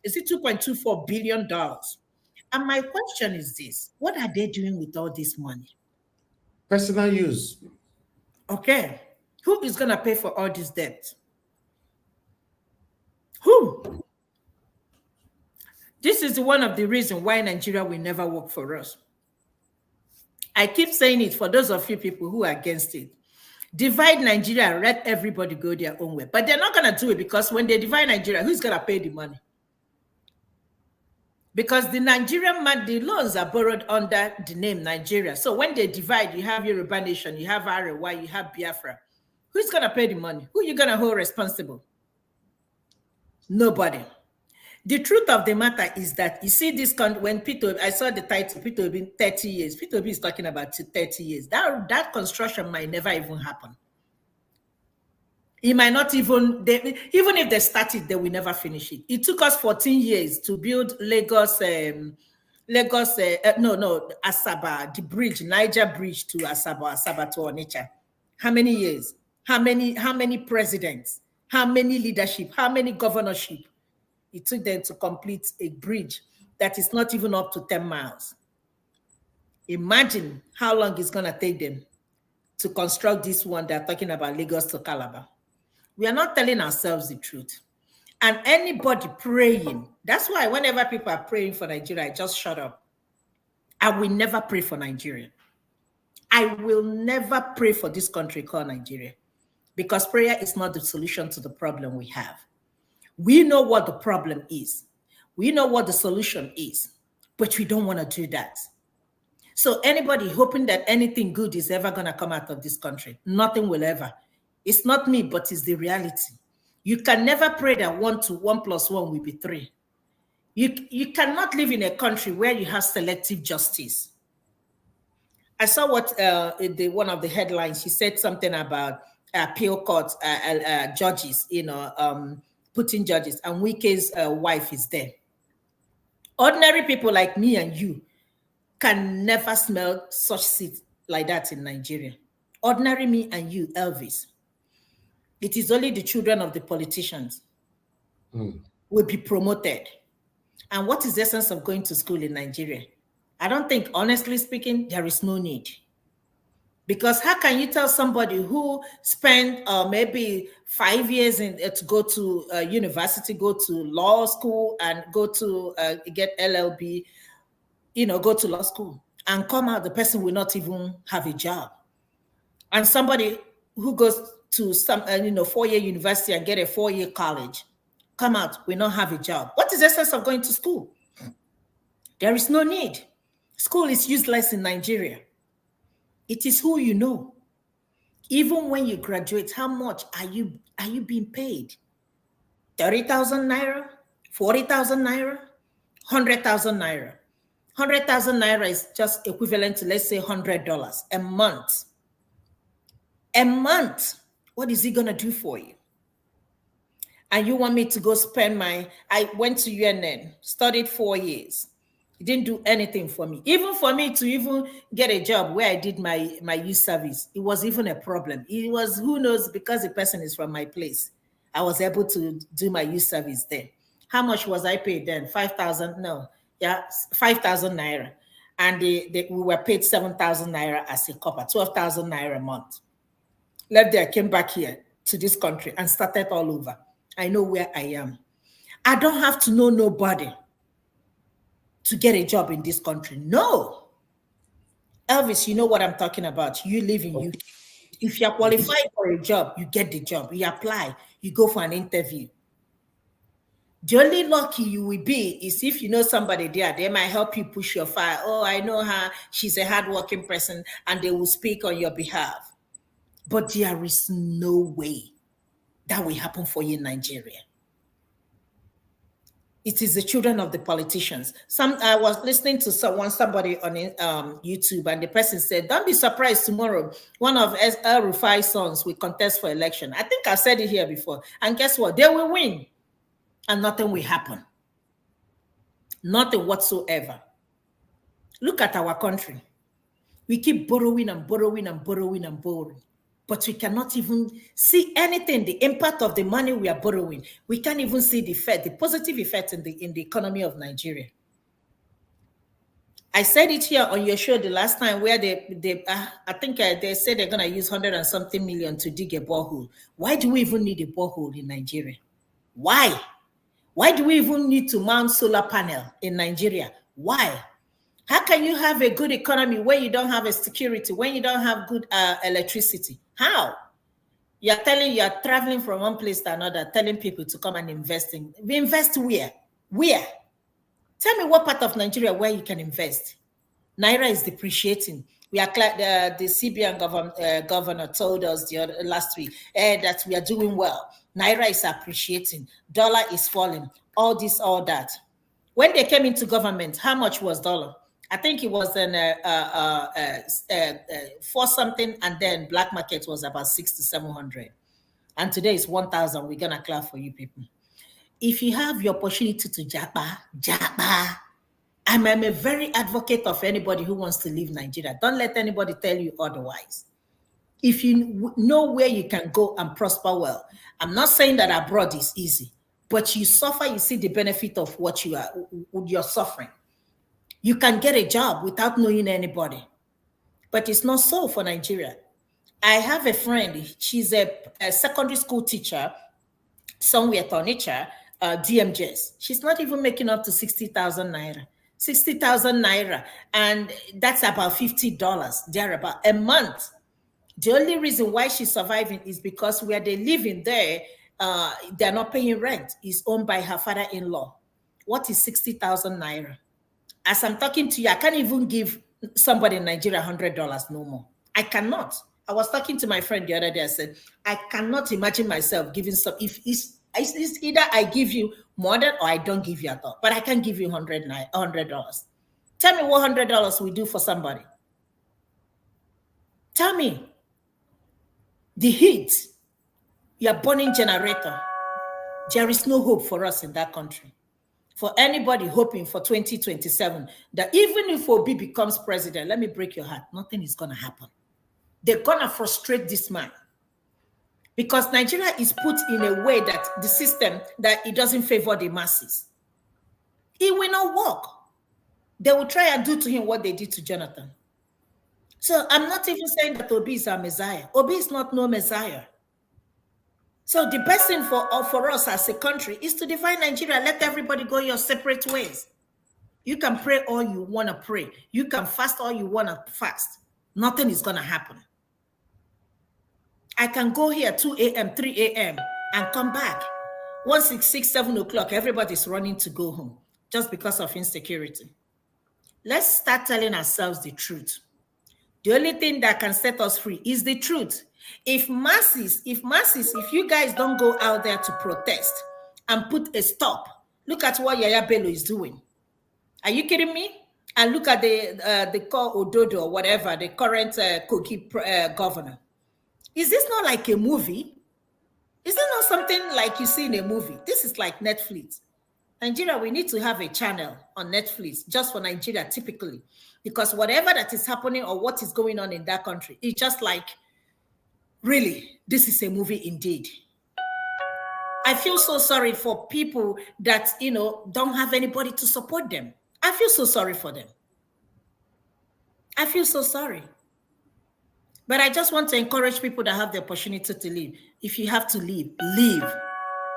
is it $2.24 billion? And my question is this: what are they doing with all this money? Personal use. Okay, who is going to pay for all this debt? Who? This is one of the reasons why Nigeria will never work for us. I keep saying it for those of you people who are against it. Divide Nigeria and let everybody go their own way. But they're not going to do it, because when they divide Nigeria, who's going to pay the money? Because the Nigerian the loans are borrowed under the name Nigeria. So when they divide, you have Yoruba Nation, you have Arewa, you have Biafra. Who's going to pay the money? Who are you going to hold responsible? Nobody. The truth of the matter is that, you see this, when Peter, I saw the title, Peter Obi 30 years. Peter Obi is talking about 30 years. That construction might never even happen. It might not even, even if they start it, they will never finish it. It took us 14 years to build Asaba, the bridge, Niger Bridge to Asaba to Onitsha. How many years? How many presidents? How many leadership? How many governorship? It took them to complete a bridge that is not even up to 10 miles. Imagine how long it's going to take them to construct this one they're talking about, Lagos to Calabar. We are not telling ourselves the truth. And anybody praying, that's why whenever people are praying for Nigeria, I just shut up. I will never pray for Nigeria. I will never pray for this country called Nigeria, because prayer is not the solution to the problem we have. We know what the problem is. We know what the solution is, but we don't want to do that. So anybody hoping that anything good is ever going to come out of this country, nothing will ever. It's not me, but it's the reality. You can never pray that 1 + 1 + 1 will be 3. You cannot live in a country where you have selective justice. I saw what one of the headlines, she said something about appeal courts, judges, putting judges, and Wike's wife is there. Ordinary people like me and you can never smell such seat like that in Nigeria. Ordinary me and you, Elvis. It is only the children of the politicians will be promoted. And what is the essence of going to school in Nigeria? I don't think, honestly speaking, there is no need. Because how can you tell somebody who spent maybe 5 years to go to university, go to law school, and go to get LLB, go to law school, and come out, the person will not even have a job. And somebody who goes to some 4-year university and get a 4-year college, come out, will not have a job. What is the essence of going to school? There is no need. School is useless in Nigeria. It is who you know. Even when you graduate, how much are you being paid? 30,000 naira, 40,000 naira, 100,000 naira. 100,000 naira is just equivalent to, let's say, $100 a month. A month. What is he gonna do for you? And you want me to go spend I went to UNN, studied 4 years. It didn't do anything for me. Even for me to even get a job where I did my youth service, it was even a problem. It was, who knows, because the person is from my place. I was able to do my youth service there. How much was I paid then? 5,000? No. Yeah, 5,000 naira. And we were paid 7,000 naira as a copper, 12,000 naira a month. Left there, came back here to this country and started all over. I know where I am. I don't have to know nobody to get a job in this country. No. Elvis, you know what I'm talking about. You live in you. If you're qualified for a job, you get the job. You apply, you go for an interview. The only lucky you will be is if you know somebody there, they might help you push your file. Oh, I know her. She's a hardworking person, and they will speak on your behalf. But there is no way that will happen for you in Nigeria. It is the children of the politicians. I was listening to somebody on YouTube, and the person said, don't be surprised tomorrow, one of El Rufai's sons will contest for election. I think I've said it here before. And guess what? They will win. And nothing will happen. Nothing whatsoever. Look at our country. We keep borrowing and borrowing and borrowing and borrowing. but we cannot even see anything, the impact of the money we are borrowing. We can't even see the effect, the positive effect in the economy of Nigeria. I said it here on your show the last time where I think they said they're going to use 100 and something million to dig a borehole. Why do we even need a borehole in Nigeria? Why? Why do we even need to mount solar panel in Nigeria? Why? How can you have a good economy when you don't have a security, when you don't have good electricity? How? You're traveling from one place to another, telling people to come and invest in. We invest where? Where? Tell me what part of Nigeria where you can invest. Naira is depreciating. We are the CBN governor told us last week that we are doing well. Naira is appreciating. Dollar is falling. All this, all that. When they came into government, how much was dollar? I think it was an 4 something, and then black market was about 600 to 700. And today it's 1,000. We're gonna clap for you people. If you have your opportunity to japa. I'm a very advocate of anybody who wants to leave Nigeria. Don't let anybody tell you otherwise. If you know where you can go and prosper well, I'm not saying that abroad is easy, but you suffer, you see the benefit of what you're suffering. You can get a job without knowing anybody, but it's not so for Nigeria. I have a friend, she's a secondary school teacher, somewhere Onitsha, DMJs. She's not even making up to 60,000 naira. 60,000 naira, and that's about $50 thereabout a month. The only reason why she's surviving is because where they live in there, they're not paying rent. It's owned by her father-in-law. What is 60,000 naira? As I'm talking to you, I can't even give somebody in Nigeria $100 no more. I cannot. I was talking to my friend the other day. I said, I cannot imagine myself giving some. If it's either I give you more than or I don't give you at all. But I can give you $100. Tell me what $100 will do for somebody. Tell me. The heat, you're burning generator. There is no hope for us in that country. For anybody hoping for 2027, that even if Obi becomes president, let me break your heart, nothing is going to happen. They're going to frustrate this man. Because Nigeria is put in a way that the system, that it doesn't favor the masses. It will not work. They will try and do to him what they did to Jonathan. So I'm not even saying that Obi is a Messiah. Obi is not no Messiah. So the best thing for us as a country is to divide Nigeria. Let everybody go your separate ways. You can pray all you want to pray. You can fast all you want to fast. Nothing is going to happen. I can go here 2 a.m., 3 a.m. and come back. Once it's 6, 7 o'clock, everybody's running to go home just because of insecurity. Let's start telling ourselves the truth. The only thing that can set us free is the truth. If you guys don't go out there to protest and put a stop, look at what Yaya Bello is doing. Are you kidding me? And look at the call Ododo or whatever, the current Kogi governor. Is this not like a movie? Is it not something like you see in a movie? This is like Netflix. Nigeria, we need to have a channel on Netflix just for Nigeria, typically. Because whatever that is happening or what is going on in that country, it's just like, really, this is a movie indeed. I feel so sorry for people that, don't have anybody to support them. I feel so sorry for them. I feel so sorry. But I just want to encourage people that have the opportunity to leave. If you have to leave, leave.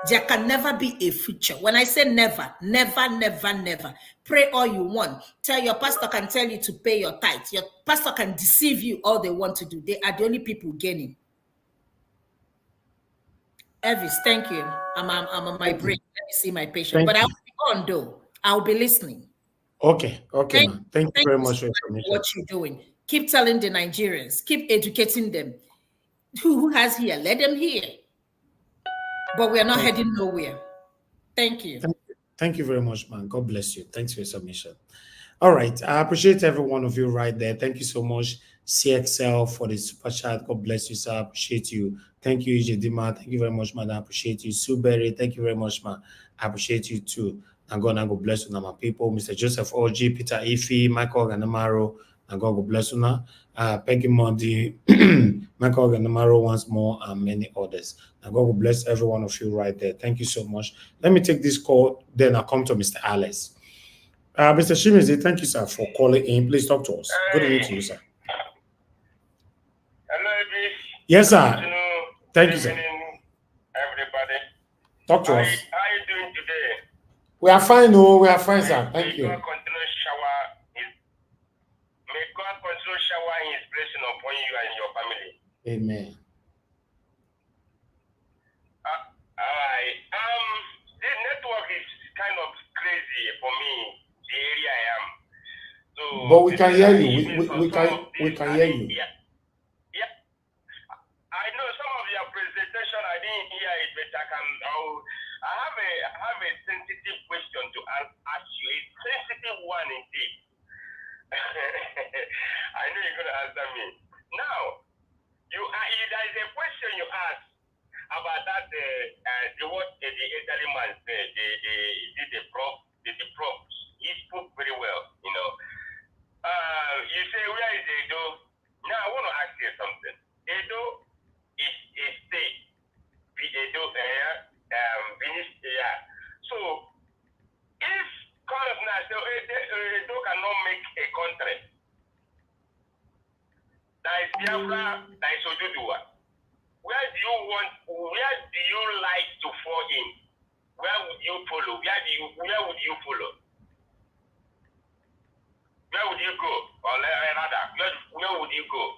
There can never be a future. When I say never, never, never, never. Pray all you want. Your pastor can tell you to pay your tithes. Your pastor can deceive you all they want to do. They are the only people gaining. Elvis, thank you. I'm on my break. Let me see my patient. But I'll be on though. I'll be listening. Okay, man. Thank you very much for what you're doing. Keep telling the Nigerians. Keep educating them. Who has here? Let them hear. But we are not heading nowhere. Thank you. Thank you very much, man. God bless you. Thanks for your submission. All right. I appreciate every one of you right there. Thank you so much, CXL, for the super chat. God bless you, sir. I appreciate you. Thank you, Jedima. Thank you very much, man. I appreciate you. Suberry, thank you very much, man. I appreciate you too. And God bless you, my people. Mr. Joseph OG, Peter Ife, Michael Ganamaro, and God will bless you now. Peggy Mondi, Michael Ganamaro once more, and many others. And God will bless every one of you right there. Thank you so much. Let me take this call, then I'll come to Mr. Alice. Mr. Shimizi, thank you, sir, for calling in. Please talk to us. Good evening to you, sir. Hello, Idris. Yes, sir. Thank you, sir. Everybody. Talk to us. How are you doing today? We are fine, oh, we are fine, sir. Thank you. May God continue showering His blessing upon you and your family. Amen. All right. The network is kind of crazy for me, the area I am. So, but we can hear you. We can hear you. Yeah. I know some of your presentation, I didn't hear it, but I have a sensitive question to ask you. A sensitive one indeed. I know you're going to answer me. Now, there is a question you asked about that what the elderly man said, the prof. He spoke very well, you know. You say, where is Edo? Now, I want to ask you something. Edo is a state. Edo, so, if Congress now say Edo cannot make a country, that is Biafra, that is Oduduwa, where do you like to fall in? Where would you follow? Where would you follow? Where would you go? Or rather, where would you go?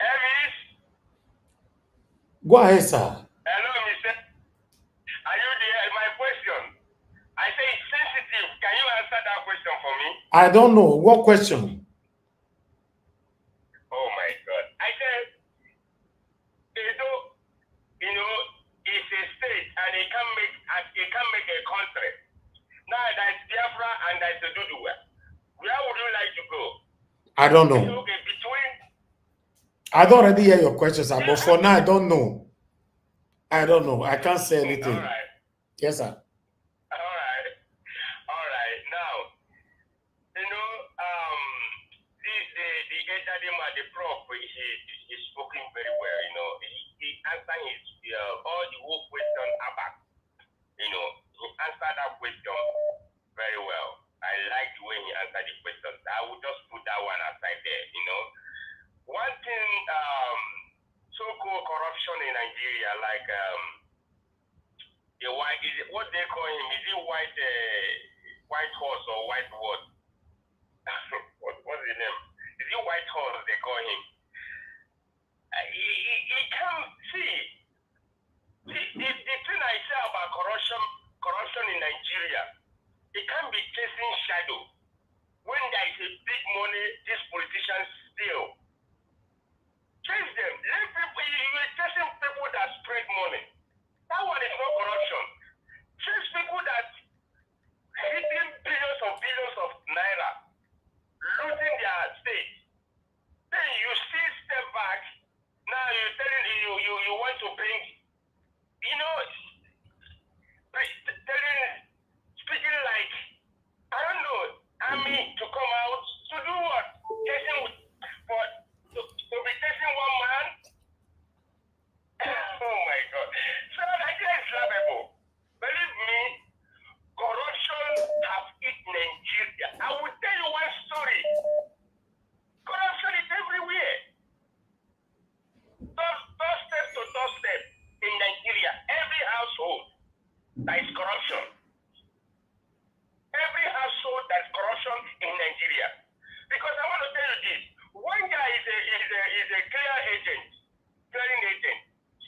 Elvis? Go ahead, sir. Hello, Mr. Are you there? My question. I say it's sensitive. Can you answer that question for me? I don't know. What question? Oh my God. I said, Edo, you know, it's a state and it can make a country. Now there's Biafra and there's Oduduwa. Where would you like to go? I don't know. Okay, between. I don't already hear your questions, sir, but for now, I don't know. I don't know. I can't say anything. All right. Yes, sir. All right. Now, you know, the elderly man, the prof, he spoken very well. You know, he answered all the whole question about. You know, he answered that question very well. I like the way he answered the question. I would just put that one aside there. You know, one thing, so-called corruption in Nigeria, like the white, what they call him? Is it white horse or white what? What's his name? Is it white horse they call him? He can see. The thing I say about corruption in Nigeria, it can be chasing shadow. When there is a big money, these politicians steal. Chase them. Let people, you're chasing people that spread money. That one is not corruption. Chase people that hitting billions of naira, losing their state. Then you still step back. Now you're telling you want to bring, you know, speaking like, I don't know, army to come out to do what? To be chasing one man? Oh my God. So Nigeria is laughable. Believe me, corruption has eaten Nigeria. I will tell you one story. Corruption is everywhere. Doorstep to doorstep in Nigeria. Every household, there is corruption. Every household, there is corruption in Nigeria. Because I want to tell you this. One guy is a clearing agent.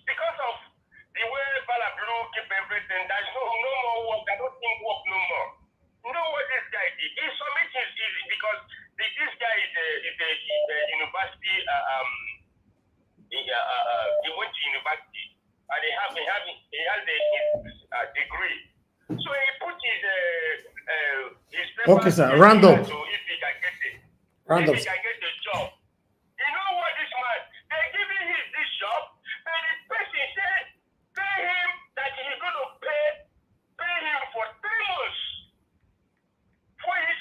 Because of the way Bala Blue keep everything, there's no more work. I don't think work no more. You know what this guy did? His summit is easy because this guy is a university. He went to university and he has a degree. So he put his paper. Okay, sir. Round up. So if he can get it. Round up. If he can get the job. You know what this man, they're giving him this job, and the person said, pay him that he's going to pay him for 3 months for his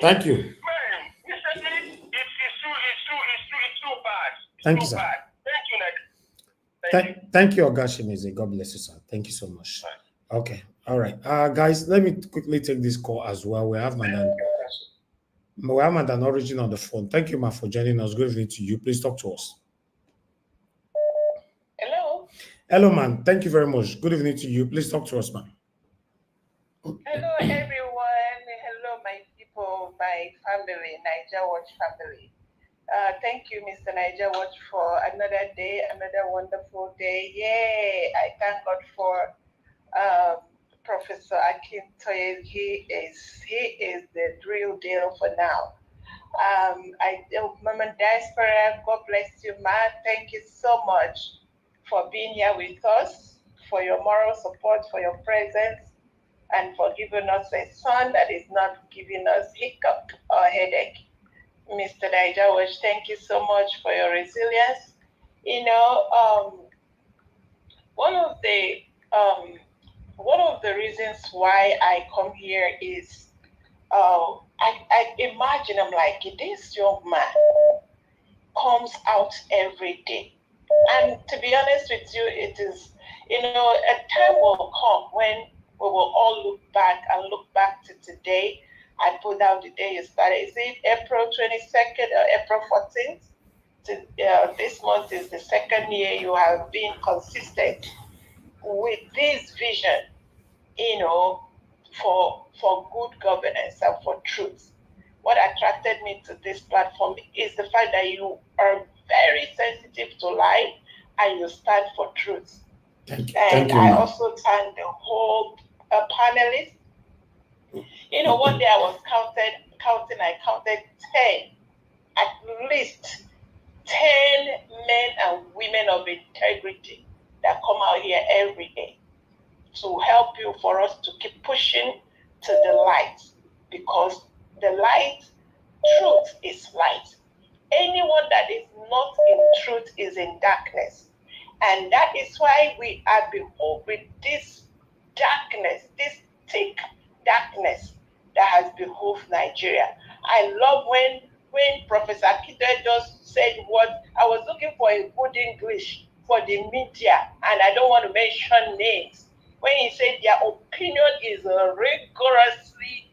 Thank you. Man, Mr. Lee, it's too bad. It's Thank too you, sir. bad. Thank you, Ned. Thank you, Ogashimize. God bless you, sir. Thank you so much. Okay. All right. Guys, let me quickly take this call as well. We have Madam Origin on the phone. Thank you, ma, for joining us. Good evening to you. Please talk to us. Hello. Hello, man. Thank you very much. Good evening to you. Please talk to us, man. Hello, everyone. Hello, my people, my family, Niger Watch family. Thank you, Mr. Niger Watch, for another day, another wonderful day. Yay! I thank God for Professor Akintoye. He is the real deal for now. Mama Diaspora, God bless you, ma. Thank you so much for being here with us, for your moral support, for your presence, and for giving us a son that is not giving us hiccup or headache. Mr. Daijawaj, thank you so much for your resilience. You know, one of the reasons why I come here is I imagine I'm like, this young man comes out every day. And to be honest with you, it is, a time will come when we will all look back to today. I put down the day you started. Is it April 22nd or April 14th? This month is the second year you have been consistent with this vision, for good governance and for truth. What attracted me to this platform is the fact that you are very sensitive to life and you stand for truth. Thank you, I ma'am. also thank the whole panelists. One day I was I counted 10, at least 10 men and women of integrity that come out here every day to help you, for us to keep pushing to the light, because the light, truth is light. Anyone that is not in truth is in darkness. And that is why we are behold with this darkness, this thick darkness that has behoved Nigeria. I love when Professor Akito just said what I was looking for, a good English for the media, and I don't want to mention names. When he said their opinion is rigorously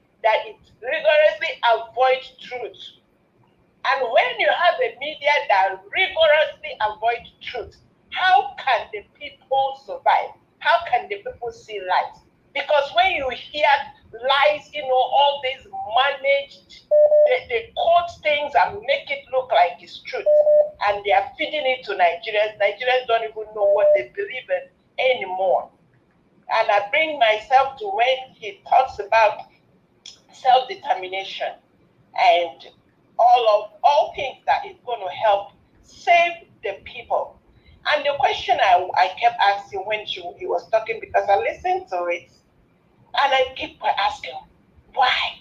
avoids truth. And when you have a media that rigorously avoids truth, how can the people survive? How can the people see light? Because when you hear lies, all these managed, they quote things and make it look like it's truth. And they are feeding it to Nigerians. Nigerians don't even know what they believe in anymore. And I bring myself to when he talks about self-determination and all things that is going to help save the people. And the question I kept asking when he was talking, because I listened to it, and I keep asking, why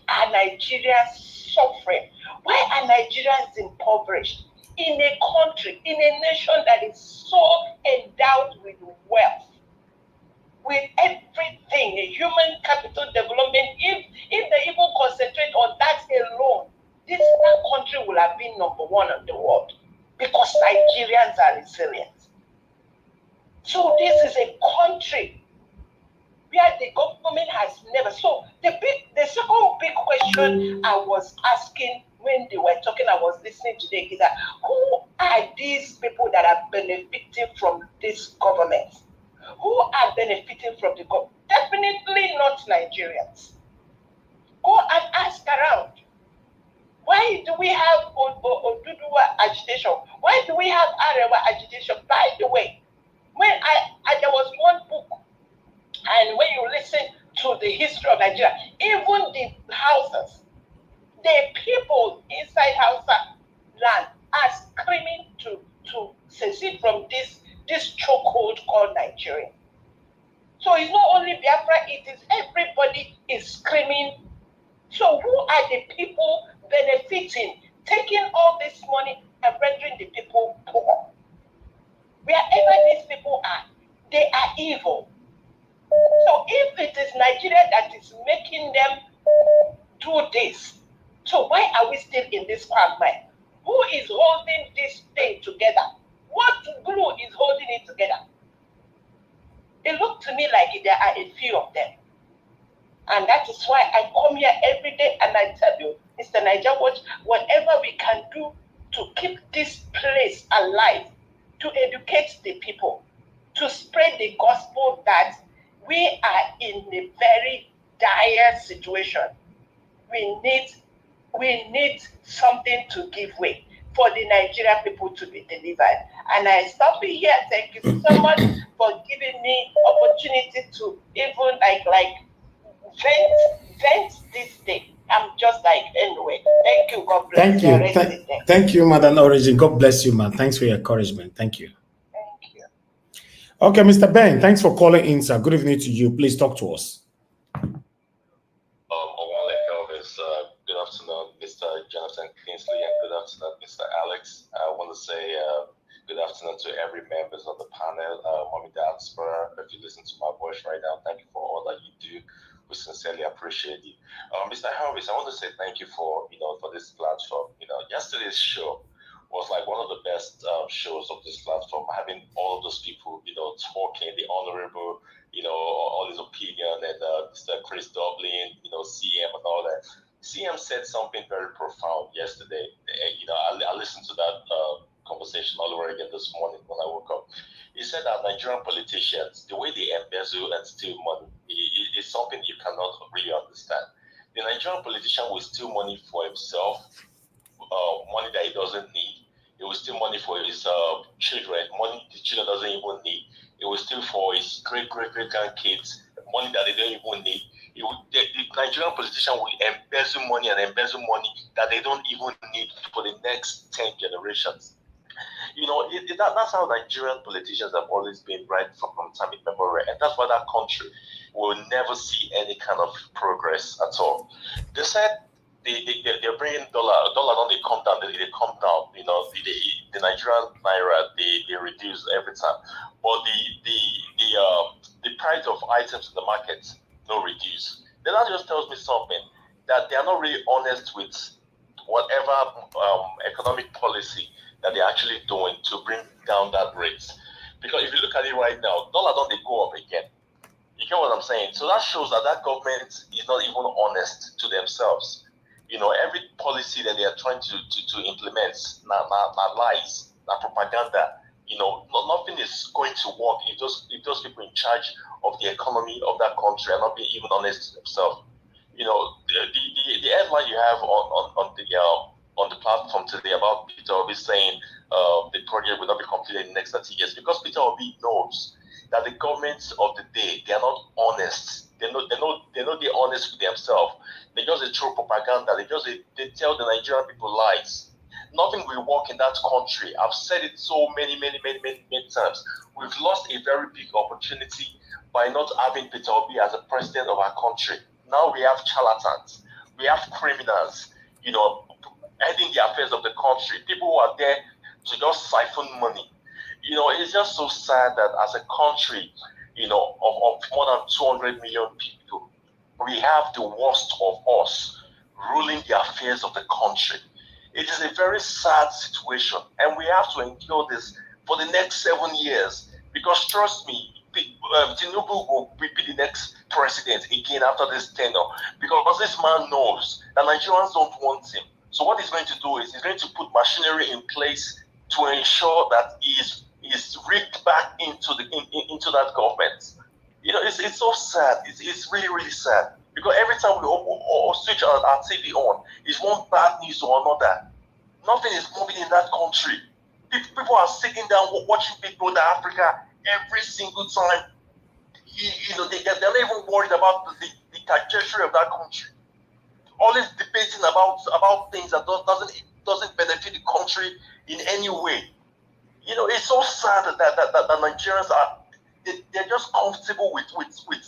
are Nigerians suffering? Why are Nigerians impoverished in a country, in a nation that is so endowed with wealth, with everything, human capital development? If they even concentrate on that alone, this country will have been number one in the world, because Nigerians are resilient. So this is a country where the government has never. So the second big question I was asking when they were talking, I was listening today, is that who are these people that are benefiting from this government? Who are benefiting from the government? Definitely not Nigerians. Go and ask around. Why do we have Oduduwa agitation? Why do we have Arewa agitation? By the way, when there was one book, and when you listen to the history of Nigeria, even the houses, the people inside Hausa land are screaming to secede from this chokehold called Nigeria. So it's not only Biafra, it is everybody is screaming. So who are the people benefiting, taking all this money and rendering the people poor? Wherever these people are, they are evil. So if it is Nigeria that is making them do this. So why are we still in this quagmire? Who is holding this thing together? What glue is holding it together? It looked to me like there are a few of them. And that is why I come here every day and I tell you, Mr. Niger Watch, whatever we can do to keep this place alive, to educate the people, to spread the gospel that we are in a very dire situation. We need something to give way for the Nigerian people to be delivered. And I stop it here. Thank you so much for giving me opportunity to even vent this day. I'm just like, anyway, thank you, God bless Thank you. you. Thank you, Madam Origin. God bless you, man. Thanks for your encouragement. Thank you. Thank you. Okay, Mr. Ben, thanks for calling in, sir. Good evening to you. Please talk to us. Good afternoon, Mr. Jonathan Kingsley, and good afternoon, Mr. Alex. I want to say good afternoon to every members of the panel. Mommy Diaspora, if you listen to my voice right now, thank you for all that you do. We sincerely appreciate you. Mr. Harris, I want to say thank you for this platform. Yesterday's show was like one of the best shows of this platform, having all of those people, talking, the honorable, all his opinion, and Mr. Chris Dublin, CM and all that. CM said something very profound yesterday. I listened to that conversation all over again this morning when I woke up. He said that Nigerian politicians, the way they embezzle and steal money, is something you cannot really understand. The Nigerian politician will steal money for himself, money that he doesn't need. He will steal money for his children, money the children doesn't even need. He will steal for his great-great-great-grandkids, money that they don't even need. The Nigerian politician will embezzle money that they don't even need for the next 10 generations. That's how Nigerian politicians have always been, right from time immemorial, and that's why that country will never see any kind of progress at all. They said they're bringing dollar don't they come down, they come down. The Nigerian naira they reduce every time, but the price of items in the market no reduce. Then that just tells me something, that they are not really honest with whatever economic policy that they're actually doing to bring down that rate. Because if you look at it right now, dollar don't they go up again. You get what I'm saying? So that shows that government is not even honest to themselves. Every policy that they are trying to implement, not lies, not propaganda. Nothing is going to work if those people in charge of the economy of that country are not being even honest to themselves. The headline you have on the platform today about Peter Obi saying the project will not be completed in the next 30 years, because Peter Obi knows that the governments of the day, they are not honest. They're not honest with themselves. They just throw propaganda. They tell the Nigerian people lies. Nothing will work in that country. I've said it so many times. We've lost a very big opportunity by not having Peter Obi as a president of our country. Now we have charlatans. We have criminals, heading the affairs of the country. People who are there to just siphon money. It's just so sad that as a country, of more than 200 million people, we have the worst of us ruling the affairs of the country. It is a very sad situation, and we have to endure this for the next 7 years, because trust me, Tinubu will be the next president again after this tenure, because this man knows that Nigerians don't want him. So what he's going to do is he's going to put machinery in place to ensure that he's rigged back into that government. It's so sad. It's really sad, because every time we switch our TV on, it's one bad news or another. Nothing is moving in that country. People are sitting down watching Big Brother Africa every single time. They're not even worried about the trajectory of that country. Always debating about things that doesn't benefit the country in any way. It's so sad that Nigerians they're just comfortable with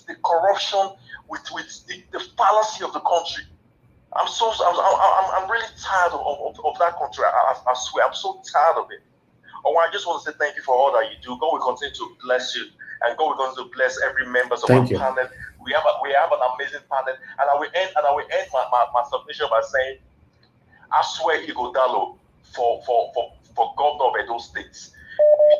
the corruption, with the fallacy of the country. I'm really tired of that country. I swear, I'm so tired of it. I just want to say thank you for all that you do. God will continue to bless you, and God will continue to bless every member of our panel. We have an amazing panel, and I will end my submission by saying, I swear Igodalo for governor of Edo State.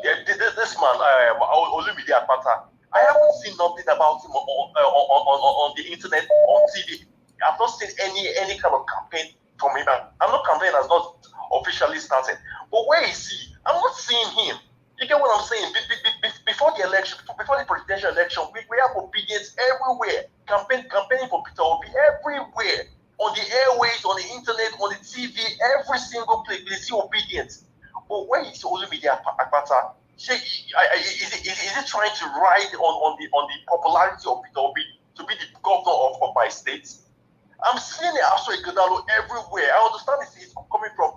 This man, Olumide Akpata, I haven't seen nothing about him on the internet, on TV. I've not seen any kind of campaign from him. I'm not campaign has not officially started. But where is he? I'm not seeing him. You get what I'm saying? Before the election, before the presidential election, we have obedience everywhere. Campaigning for Peter Obi everywhere. On the airways, on the internet, on the TV, every single place, they see obedience. But where is Olumide Akpata? Is he trying to ride on the popularity of Peter Obi to be the governor of my state? I'm seeing it also Igodalo everywhere. I understand it's coming from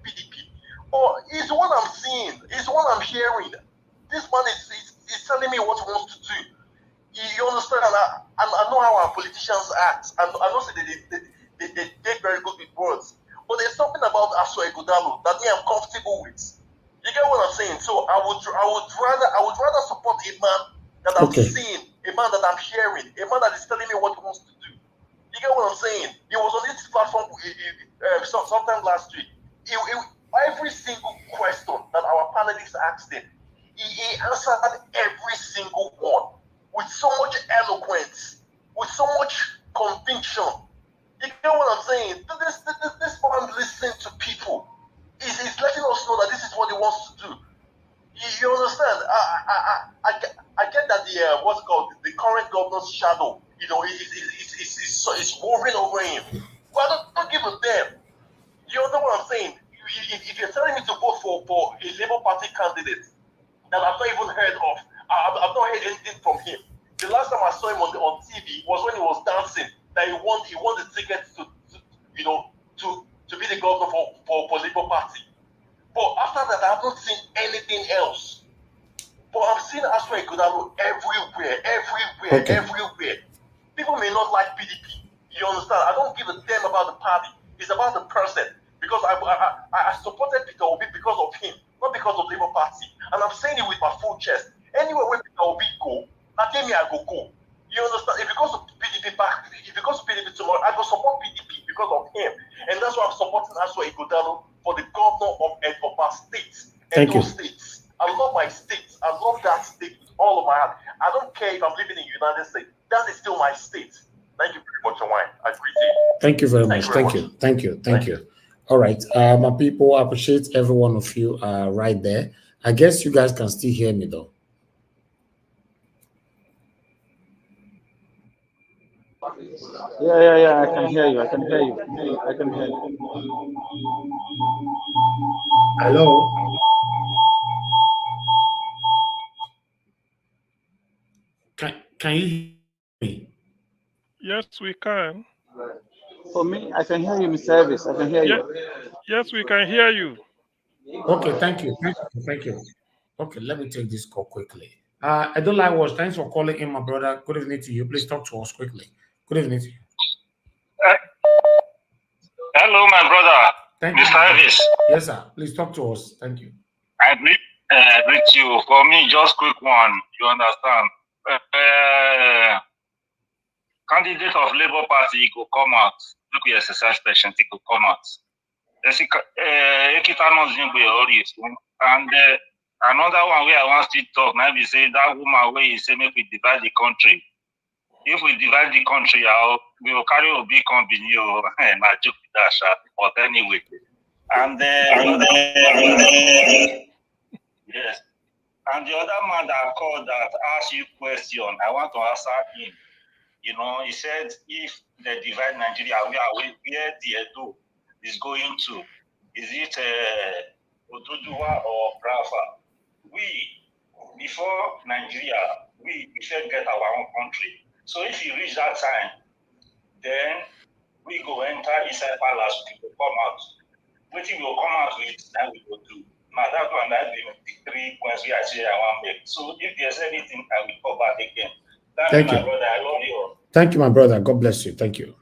PDP. But it's the one I'm seeing. It's the one I'm hearing. This man is telling me what he wants to do. You understand? And I know how our politicians act. And I know they take very good with words. But there's something about Aso Igodalo that I'm comfortable with. You get what I'm saying? So I would rather support a man that I'm seeing, a man that I'm hearing, a man that is telling me what he wants to do. You get what I'm saying? He was on this platform sometime last week. Every single question that our panelists asked him, he answered every single one with so much eloquence, with so much conviction. You get what I'm saying? This man listening to people. He's letting us know that this is what he wants to do. You understand? I get that the current governor's shadow, is moving over him. But I don't give a damn. You know what I'm saying? If you're telling me to vote for a Labour Party candidate that I've not even heard of, I've not heard anything from him. The last time I saw him on TV was when he was dancing. That he won the ticket to be the governor for Labour Party. But after that, I haven't seen anything else. But I'm seeing Aso Igodalo everywhere. People may not like PDP. You understand? I don't give a damn about the party. It's about the person. Because I supported Peter Obi because of him, not because of Labour Party. And I'm saying it with my full chest. Anywhere where Peter Obi go, Natemi I go. You understand? If it goes to PDP tomorrow, I go support PDP because of him. And that's why I'm supporting Aso Igodalo for the governor of Edo State. Thank you. States. I love my state. I love that state with all of my heart. I don't care if I'm living in the United States. That is still my state. Thank you very much, Wine. I appreciate it. Thank you very much. Thank you. All right, my people, I appreciate every one of you right there. I guess you guys can still hear me though. Yeah, I can hear you. Hello? Can you hear me? Yes, we can. For me, I can hear you, Mr. Elvis. I can hear you. Yes, we can hear you. Okay, thank you. Okay, let me take this call quickly. I don't like watch. Thanks for calling in, my brother. Good evening to you. Please talk to us quickly. Good evening to you. Hello, my brother. Thank you, Mr. Elvis. Yes, sir. Please talk to us. Thank you. I greet you. For me, just quick one. You understand? Candidate of Labour Party could come out. Look, we exercise patience. He could come out. And another one where I want to talk now, we say that woman where he say make we divide the country. If we divide the country out, we will carry a big company and I joke with that, but anyway. And yes. And the other man that called that asked you question, I want to answer him. You know, he said if they divide Nigeria, where the Edo is going to, is it Oduduwa or Brafa? We, before Nigeria, we should get our own country. So if you reach that time, then we go enter inside palace, we will come out. What we will come out with, then we will do. Now that one, that's the 3 points we actually I want to make. So if there's anything, I will come back again. Thank you, my brother. I love you. Thank you, my brother. God bless you. Thank you.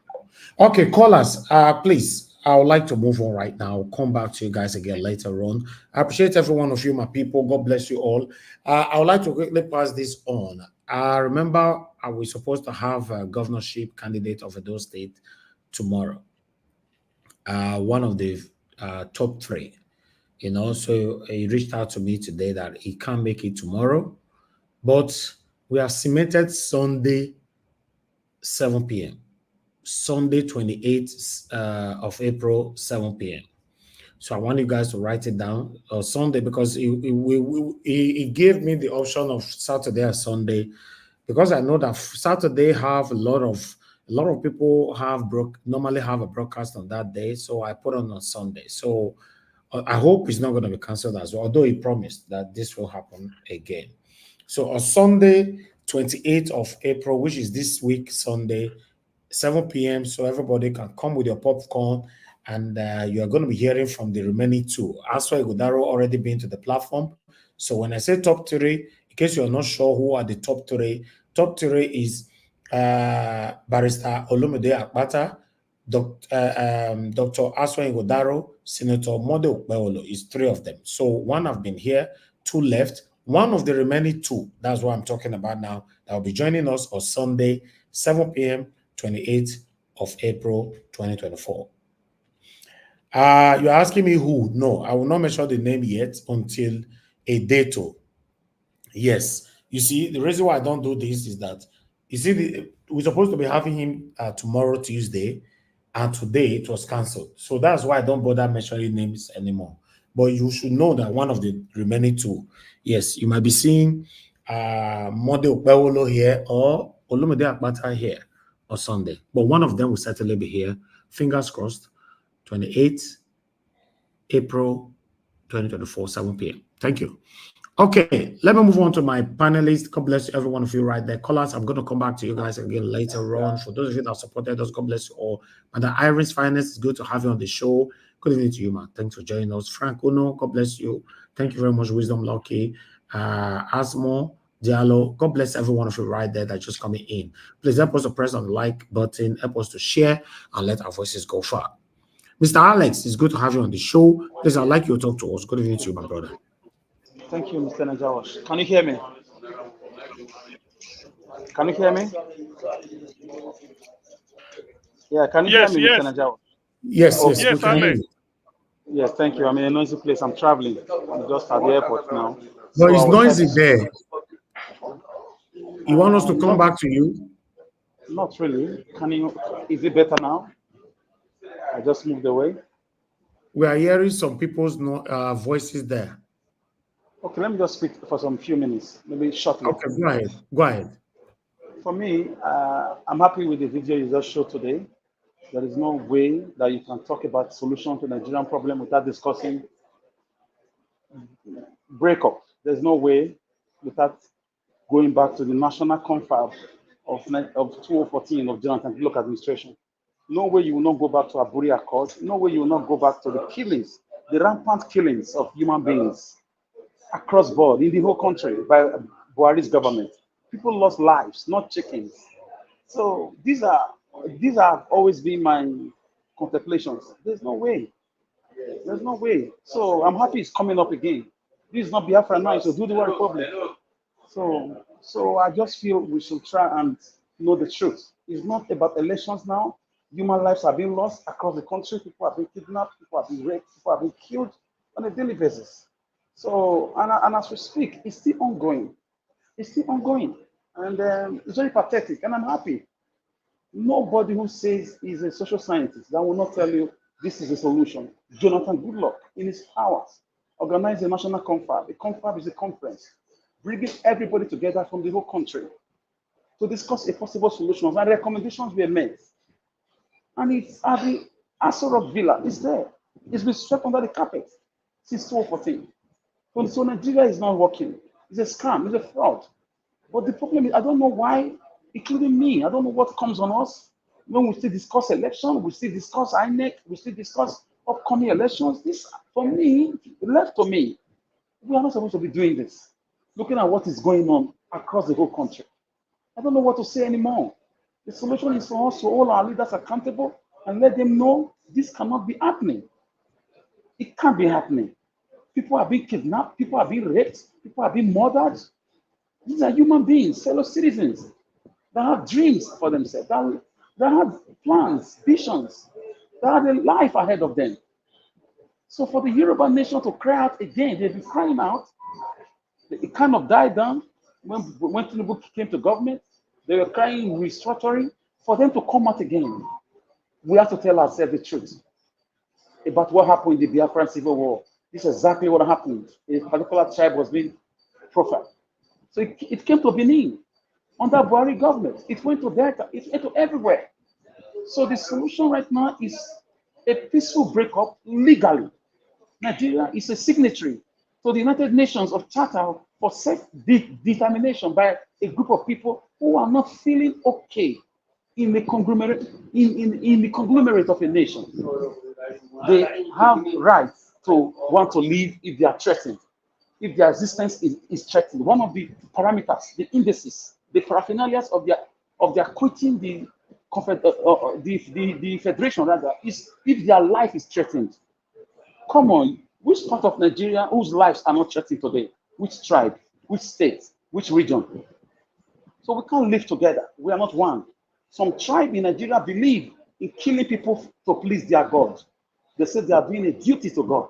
Okay, callers, please. I would like to move on right now. I'll come back to you guys again later on. I appreciate every one of you, my people. God bless you all. I would like to quickly pass this on. Remember we're supposed to have a governorship candidate of Edo State tomorrow. One of the top three, you know. So he reached out to me today that he can't make it tomorrow, but we have cemented Sunday, 7 p.m. Sunday, 28th of April, 7 p.m. So I want you guys to write it down Sunday, because he gave me the option of Saturday or Sunday, because I know that Saturday have a lot of people normally have a broadcast on that day. So I put on Sunday. So I hope it's not going to be canceled as well, although he promised that this will happen again. So on Sunday, 28th of April, which is this week, Sunday, 7 p.m. So everybody can come with your popcorn, and you are going to be hearing from the remaining two. Aswa Godaro already been to the platform. So when I say top three, in case you're not sure who are the top three is Barrister Olumide Akpata, Dr. Aswa Godaro, Senator Mode Okpeolo. Is three of them. So one have been here, two left. One of the remaining two, that's what I'm talking about now, that will be joining us on Sunday, 7 p.m., 28th of April, 2024. You're asking me who? No, I will not mention the name yet until a date. Yes. You see, the reason why I don't do this is that, you see, we're supposed to be having him tomorrow, Tuesday, and today it was cancelled. So that's why I don't bother mentioning names anymore. But you should know that one of the remaining two, yes, you might be seeing Mode Okpeolo here or Olumide Akpata here on Sunday. But one of them will certainly be here. Fingers crossed, 28th April 2024, 7 p.m. Thank you. Okay, let me move on to my panelists. God bless every one of you right there. Callers, I'm going to come back to you guys again later on. For those of you that supported us, God bless you all. Madam Iris Finance, it's good to have you on the show. Good evening to you, man. Thanks for joining us. Frank Uno, God bless you. Thank you very much, Wisdom Lucky. Asmo, Diallo, God bless every one of you right there that's just coming in. Please help us to press on the like button, help us to share, and let our voices go far. Mr. Alex, it's good to have you on the show. Please, I'd like you to talk to us. Good evening to you, my brother. Thank you, Mr. Najawash. Can you hear me? Can you hear me? Yeah, can you hear me, Mr. Najawash? Yes, okay. Yes, Alex. Yes, thank you. I'm in a noisy place. I'm traveling. I'm just at the airport now. No, it's noisy there. You want us to come back to you? Not really. Can you? Is it better now? I just moved away. We are hearing some people's voices there. Okay, let me just speak for some few minutes, maybe shortly. Okay, go ahead. Go ahead. For me, I'm happy with the video you just showed today. There is no way that you can talk about solution to the Nigerian problem without discussing breakup. There's no way without going back to the national confab of 2014 of Jonathan Goodluck administration. No way you will not go back to Aburi Accord. No way you will not go back to the killings, the rampant killings of human beings across board in the whole country by Buhari's government. People lost lives, not chickens. So these have always been my contemplations. There's no way. There's no way. So I'm happy it's coming up again. This is not Biafra now, so do the World Republic. So I just feel we should try and know the truth. It's not about elections now. Human lives are being lost across the country. People have been kidnapped. People have been raped. People have been killed on a daily basis. So, and as we speak, it's still ongoing. It's still ongoing. And it's very pathetic. And I'm happy. Nobody who says he's a social scientist that will not tell you this is a solution. Jonathan Goodluck, in his powers, organized a national confab. A confab is a conference, bringing everybody together from the whole country to discuss a possible solution. And recommendations were made. And it's at the Aso Rock Villa. It's there. It's been swept under the carpet since 2014. So Nigeria is not working. It's a scam. It's a fraud. But the problem is, I don't know why, including me, I don't know what comes on us when we still discuss election, we still discuss INEC, we still discuss upcoming elections. This, for me, left to me, we are not supposed to be doing this. Looking at what is going on across the whole country. I don't know what to say anymore. The solution is for us to hold our leaders accountable and let them know this cannot be happening. It can't be happening. People are being kidnapped, people are being raped, people are being murdered. These are human beings, fellow citizens, that had dreams for themselves, that had plans, visions, that had a life ahead of them. So for the Yoruba nation to cry out again, they've been crying out. It kind of died down when Tinubu came to government. They were crying restructuring. For them to come out again, we have to tell ourselves the truth about what happened in the Biafran Civil War. This is exactly what happened. A particular tribe was being profiled. So it came to Benin under Buhari government. It went to Delta. It went to everywhere. So the solution right now is a peaceful breakup legally. Nigeria is a signatory to the United Nations of Charter for self-determination by a group of people who are not feeling okay in the conglomerate of a nation. They have rights to want to live if they are threatened, if their existence is threatened. One of the parameters, the indices, the paraphernalia of their quitting the federation rather is if their life is threatened. Come on, which part of Nigeria whose lives are not threatened today? Which tribe? Which state? Which region? So we can't live together. We are not one. Some tribe in Nigeria believe in killing people to please their God. They say they are doing a duty to God.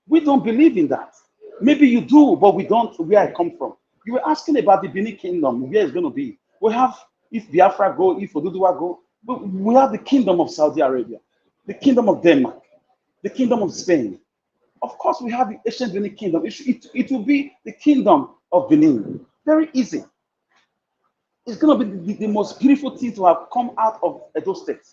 We don't believe in that. Maybe you do, but we don't where I come from. You were asking about the Benin Kingdom, where it's going to be. We have, if Biafra go, if Oduduwa go, we have the Kingdom of Saudi Arabia, the Kingdom of Denmark, the Kingdom of Spain. Of course, we have the ancient Benin Kingdom. It will be the Kingdom of Benin. Very easy. It's going to be the most beautiful thing to have come out of Edo State,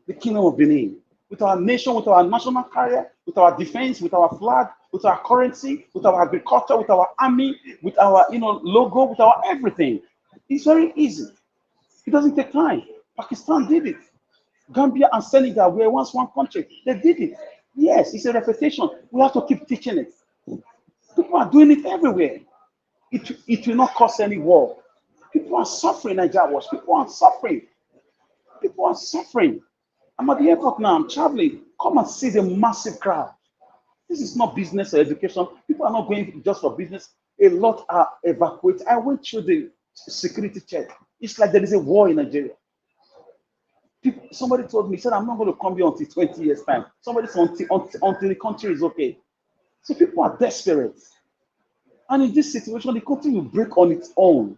the Kingdom of Benin. With our nation, with our national carrier, with our defense, with our flag, with our currency, with our agriculture, with our army, with our logo, with our everything. It's very easy. It doesn't take time. Pakistan did it. Gambia and Senegal were once one country. They did it. Yes, it's a reputation. We have to keep teaching it. People are doing it everywhere. It will not cause any war. People are suffering, Nigeria. People are suffering. People are suffering. I'm at the airport now. I'm traveling. Come and see the massive crowd. This is not business or education. People are not going just for business. A lot are evacuated. I went through the security check. It's like there is a war in Nigeria. Somebody told me, said, I'm not going to come here until 20 years' time. Somebody said, until the country is okay. So people are desperate. And in this situation, the country will break on its own.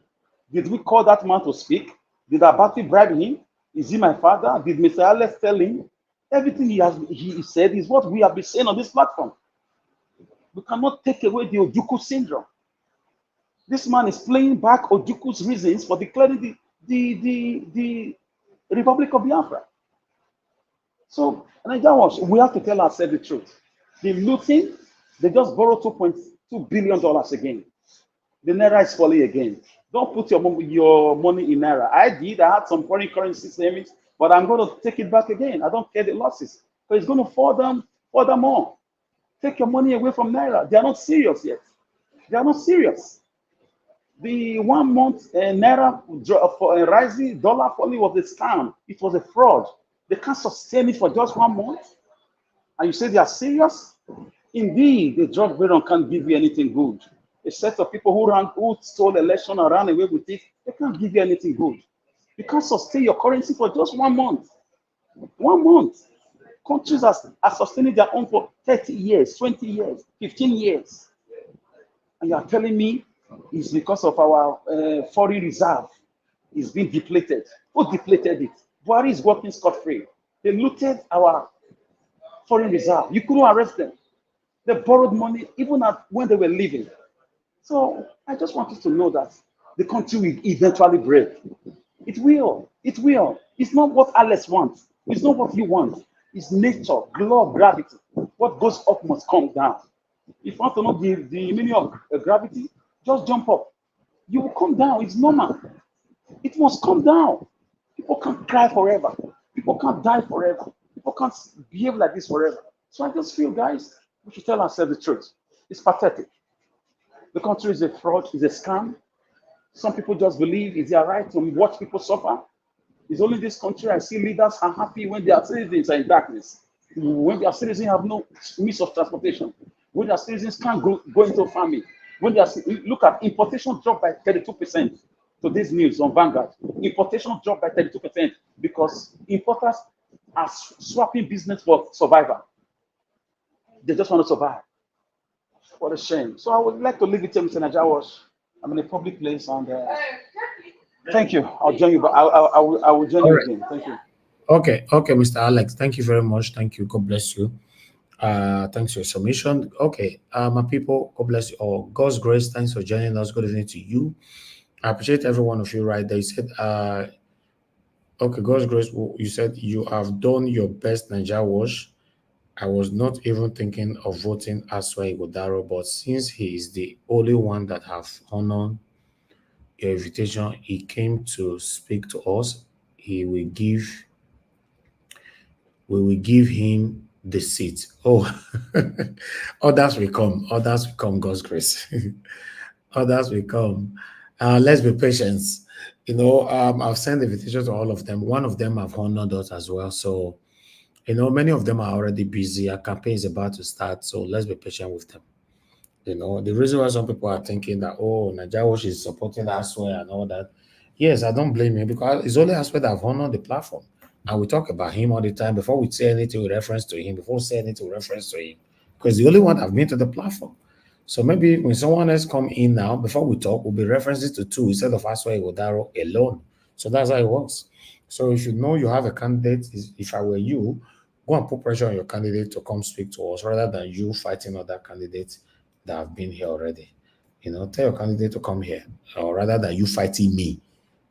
Did we call that man to speak? Did Abati bribe him? Is he my father? Did Mr. Alex tell him? Everything he said is what we have been saying on this platform. We cannot take away the Ojukwu syndrome. This man is playing back Ojukwu's reasons for declaring the Republic of Biafra. So, Nigerians, we have to tell ourselves the truth. The looting, they just borrowed $2.2 billion again. The Naira is falling again. Don't put your money in Naira. I had some foreign currency savings, but I'm going to take it back again. I don't care the losses. So it's going to fall down furthermore. Take your money away from Naira. They are not serious yet. They are not serious. The 1 month Naira rising, dollar falling was a scam. It was a fraud. They can't sustain it for just 1 month. And you say they are serious? Indeed, the drug baron can't give you anything good. A set of people who stole election and ran away with it, they can't give you anything good. You can't sustain your currency for just 1 month. 1 month. Countries are sustaining their own for 30 years, 20 years, 15 years. And you are telling me it's because of our foreign reserve is being depleted. Who depleted it? Buhari is working scot-free. They looted our foreign reserve. You couldn't arrest them. They borrowed money even when they were leaving. So I just want you to know that the country will eventually break. It will. It will. It's not what Alex wants. It's not what you want. It's nature, law of gravity. What goes up must come down. If you want to know the meaning of gravity, just jump up. You will come down. It's normal. It must come down. People can't cry forever. People can't die forever. People can't behave like this forever. So I just feel, guys, we should tell ourselves the truth. It's pathetic. The country is a fraud, is a scam. Some people just believe it's their right to watch people suffer. It's only this country I see leaders are happy when their citizens are in darkness. When their citizens have no means of transportation. When their citizens can't go into farming. When they look at importation dropped by 32%. to this news on Vanguard. Importation dropped by 32% because importers are swapping business for survival. They just want to survive. What a shame. So I would like to leave it to Mr. Najawash. I'm in a public place, and thank you. I'll join you, but I will join you again. Thank you. Okay, Mr. Alex. Thank you very much. Thank you. God bless you. Thanks for your submission. Okay, my people, God bless you all. God's grace, thanks for joining us. Good evening to you. I appreciate every one of you right there. You said, okay, God's grace, you said you have done your best, Najawash. I was not even thinking of voting Aswa Igodaro, but since he is the only one that have honored your invitation, he came to speak to us. We will give him the seat. Oh, others will come. Others will come, God's grace. Others will come. Let's be patient. I've sent invitations to all of them. One of them have honored us as well. So, many of them are already busy. Our campaign is about to start. So let's be patient with them. The reason why some people are thinking that, oh, Najawash is supporting Aswe and all that. Yes, I don't blame him because it's only Aswe that have honored the platform. And we talk about him all the time before we say anything with reference to him, because the only one that have been to the platform. So maybe when someone else come in now, before we talk, we'll be references to two instead of Aswe Igodaro alone. So that's how it works. So if you know you have a candidate, if I were you, go and put pressure on your candidate to come speak to us rather than you fighting other candidates that have been here already. Tell your candidate to come here, or rather than you fighting me.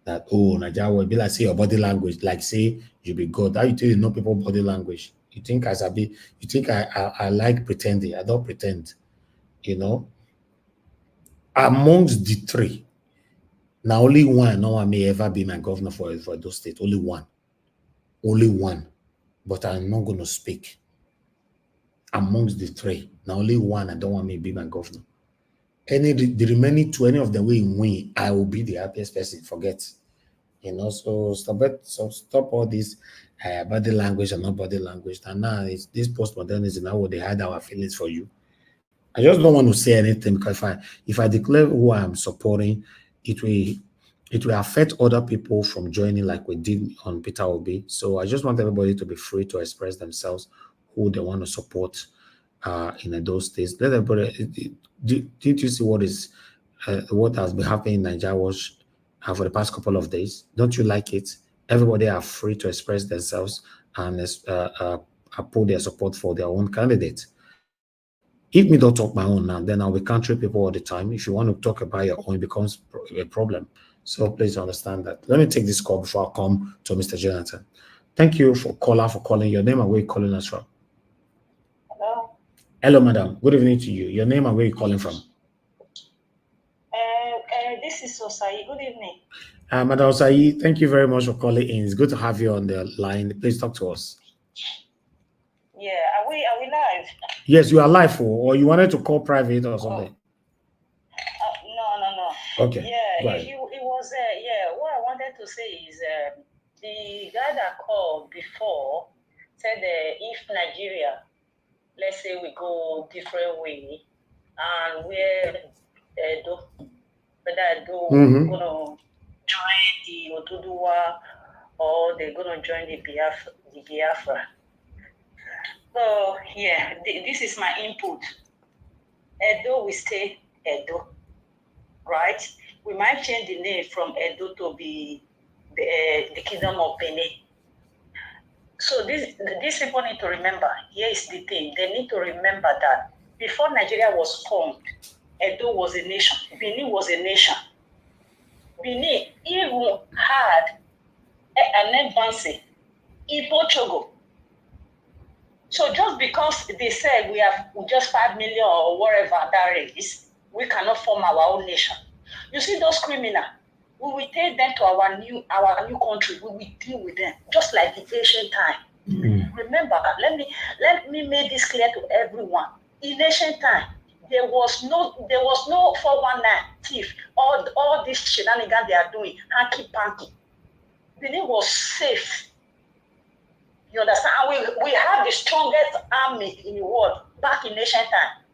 That, oh, Najawa, be like say your body language, like say you be God. How you tell you know people body language? You think I like pretending? I don't pretend. Amongst the three, now only one, no one may ever be my governor for those states. Only one. But I'm not going to speak. Amongst the three, now only one, I don't want me to be my governor. The remaining two, any of them will win, I will be the happiest person. Forget. So stop all this body language and not body language. And now it's this postmodernism, now they hide our feelings for you. I just don't want to say anything because if I declare who I'm supporting, it will affect other people from joining like we did on Peter Obi. So I just want everybody to be free to express themselves who they want to support in those states. Let everybody. Did you see what has been happening in Nigeria for the past couple of days? Don't you like it? Everybody are free to express themselves and put their support for their own candidate. If me don't talk my own now, then I'll be countering people all the time. If you want to talk about your own, it becomes a problem. So please understand that. Let me take this call before I come to Mr. Jonathan. Thank you for calling. Your name and where you're calling us from. Hello. Hello, madam. Good evening to you. Your name and where you're calling from. This is Osai. Good evening. Madam Osai, thank you very much for calling in. It's good to have you on the line. Please talk to us. Yeah, are we live? Yes, you are live, or you wanted to call private or something? No. Okay. Yeah, it was. What I wanted to say is the guy that called before said if Nigeria, let's say we go different way, and whether gonna join the Oduduwa or they're gonna join the Biafra. So yeah, this is my input. Edo will stay Edo, right? We might change the name from Edo to be the Kingdom of Benin. So these people need to remember. Here is the thing: they need to remember that before Nigeria was formed, Edo was a nation. Benin was a nation. Benin even had an embassy in Portugal. So just because they said we have just 5 million or whatever that is, we cannot form our own nation. You see those criminals, we will take them to our new country. We will deal with them just like the ancient time. Remember, let me make this clear to everyone. In ancient time, there was no 419 thief. All this shenanigans they are doing, hanky panky. Benin was safe. You understand? And we have the strongest army in the world back in ancient time.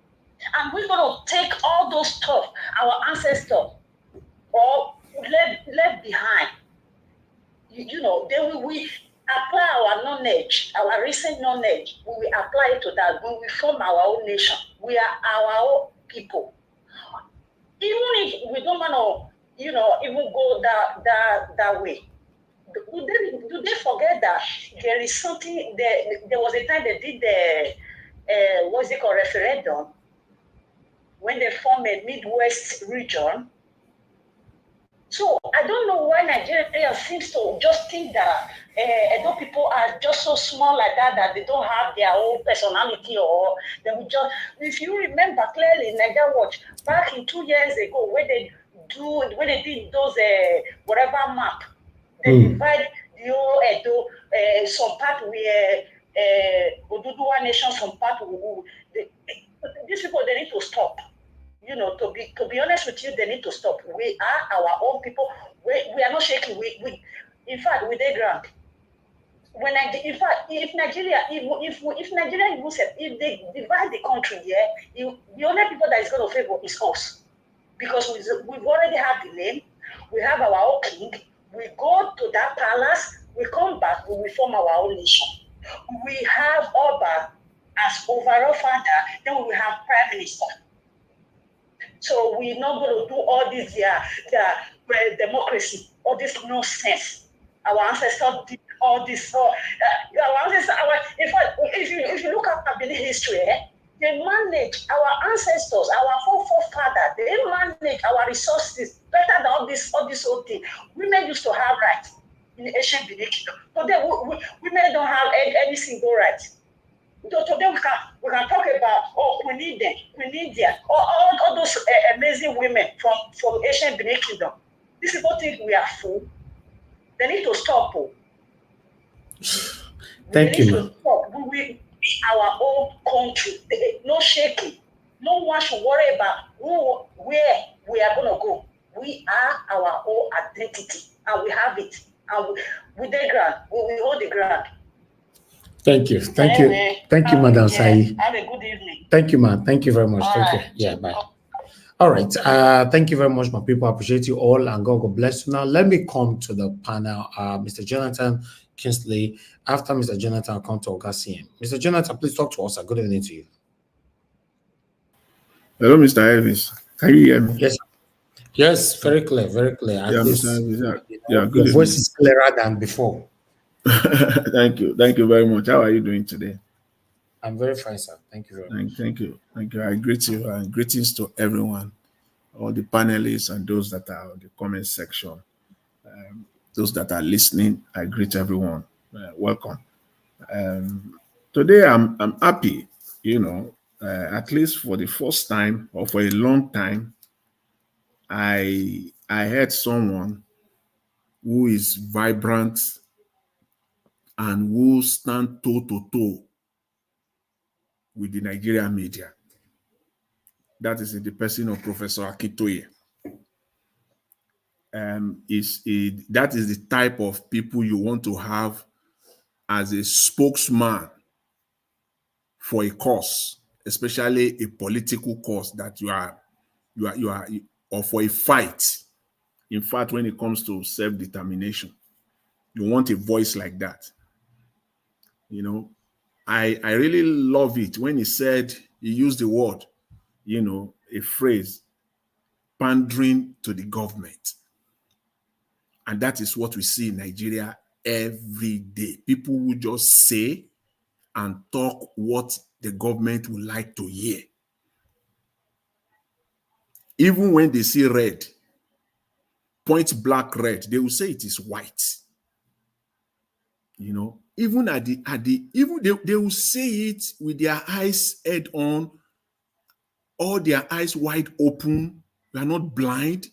And we're going to take all those stuff, our ancestors, or left behind. You know, then we apply our knowledge, our recent knowledge, we will apply it to that. When we form our own nation, we are our own people. Even if we don't want to, you know, even go that way, do they forget that there is something, there was a time they did the, what's it called, referendum, when they formed a Midwest region. So I don't know why Nigeria seems to just think that Edo people are just so small like that they don't have their own personality, or they will just. If you remember clearly, Nigeria Watch back in 2 years ago when they did those whatever map, they divide the whole Edo, some part where Oduduwa nation, some part these people, they need to stop. You know, to be honest with you, they need to stop. We are our own people. We are not shaking. We in fact, we dey ground. In fact, if Nigeria, if Nigeria even said, if they divide the country, the only people that is going to favor is us, because we've already have the name, we have our own king. We go to that palace, we come back, we will form our own nation. We have Oba as overall father, then we will have prime minister. So we're not going to do all this democracy, all this nonsense. Our ancestors did all this. Our ancestors, in fact, if you look at Benin history, they manage our ancestors, our forefathers. They manage our resources better than all this whole thing. Women used to have rights in the ancient Benin kingdom. Today, women don't have any single right. Today we can talk about, we need them, we need them, all those amazing women from ancient Benin kingdom. These people think we are full. They need to stop. Thank you, ma'am. We will be our own country. No shaking. No one should worry about where we are going to go. We are our own identity, and we have it. And we the ground. We will hold the ground. Thank you. Thank you, Madam Sai. Have a good evening. Thank you, ma'am. Thank you very much. Thank you. Yeah, bye. All right. Thank you very much, my people. I appreciate you all, and God bless you. Now, let me come to the panel. Mr. Jonathan Kingsley. After Mr. Jonathan, I'll come to Augustine. Mr. Jonathan, please talk to us. Good evening to you. Hello, Mr. Elvis. Can you hear me? Yes. Yes, very clear, very clear. Yeah, Mr. Elvis. Yeah, good your evening. voice is clearer than before. Thank you. Thank you very much. How are you doing today? I'm very fine, sir. Thank you very much. Thank you. Thank you. I greet you, and greetings to everyone, all the panelists and those that are in the comment section. Those that are listening, I greet everyone. Welcome. Today, I'm happy, at least for the first time or for a long time, I heard someone who is vibrant and who stand toe to toe with the Nigerian media. That is in the person of Professor Akitoye. That is the type of people you want to have as a spokesman for a cause, especially a political cause that you are, or for a fight. In fact, when it comes to self-determination, you want a voice like that. I really love it when he used the word, a phrase, pandering to the government. And that is what we see in Nigeria every day. People who just say and talk what the government would like to hear. Even when they see red, point black red, they will say it is white. Even they will say it with their eyes head on, or their eyes wide open. We are not blind.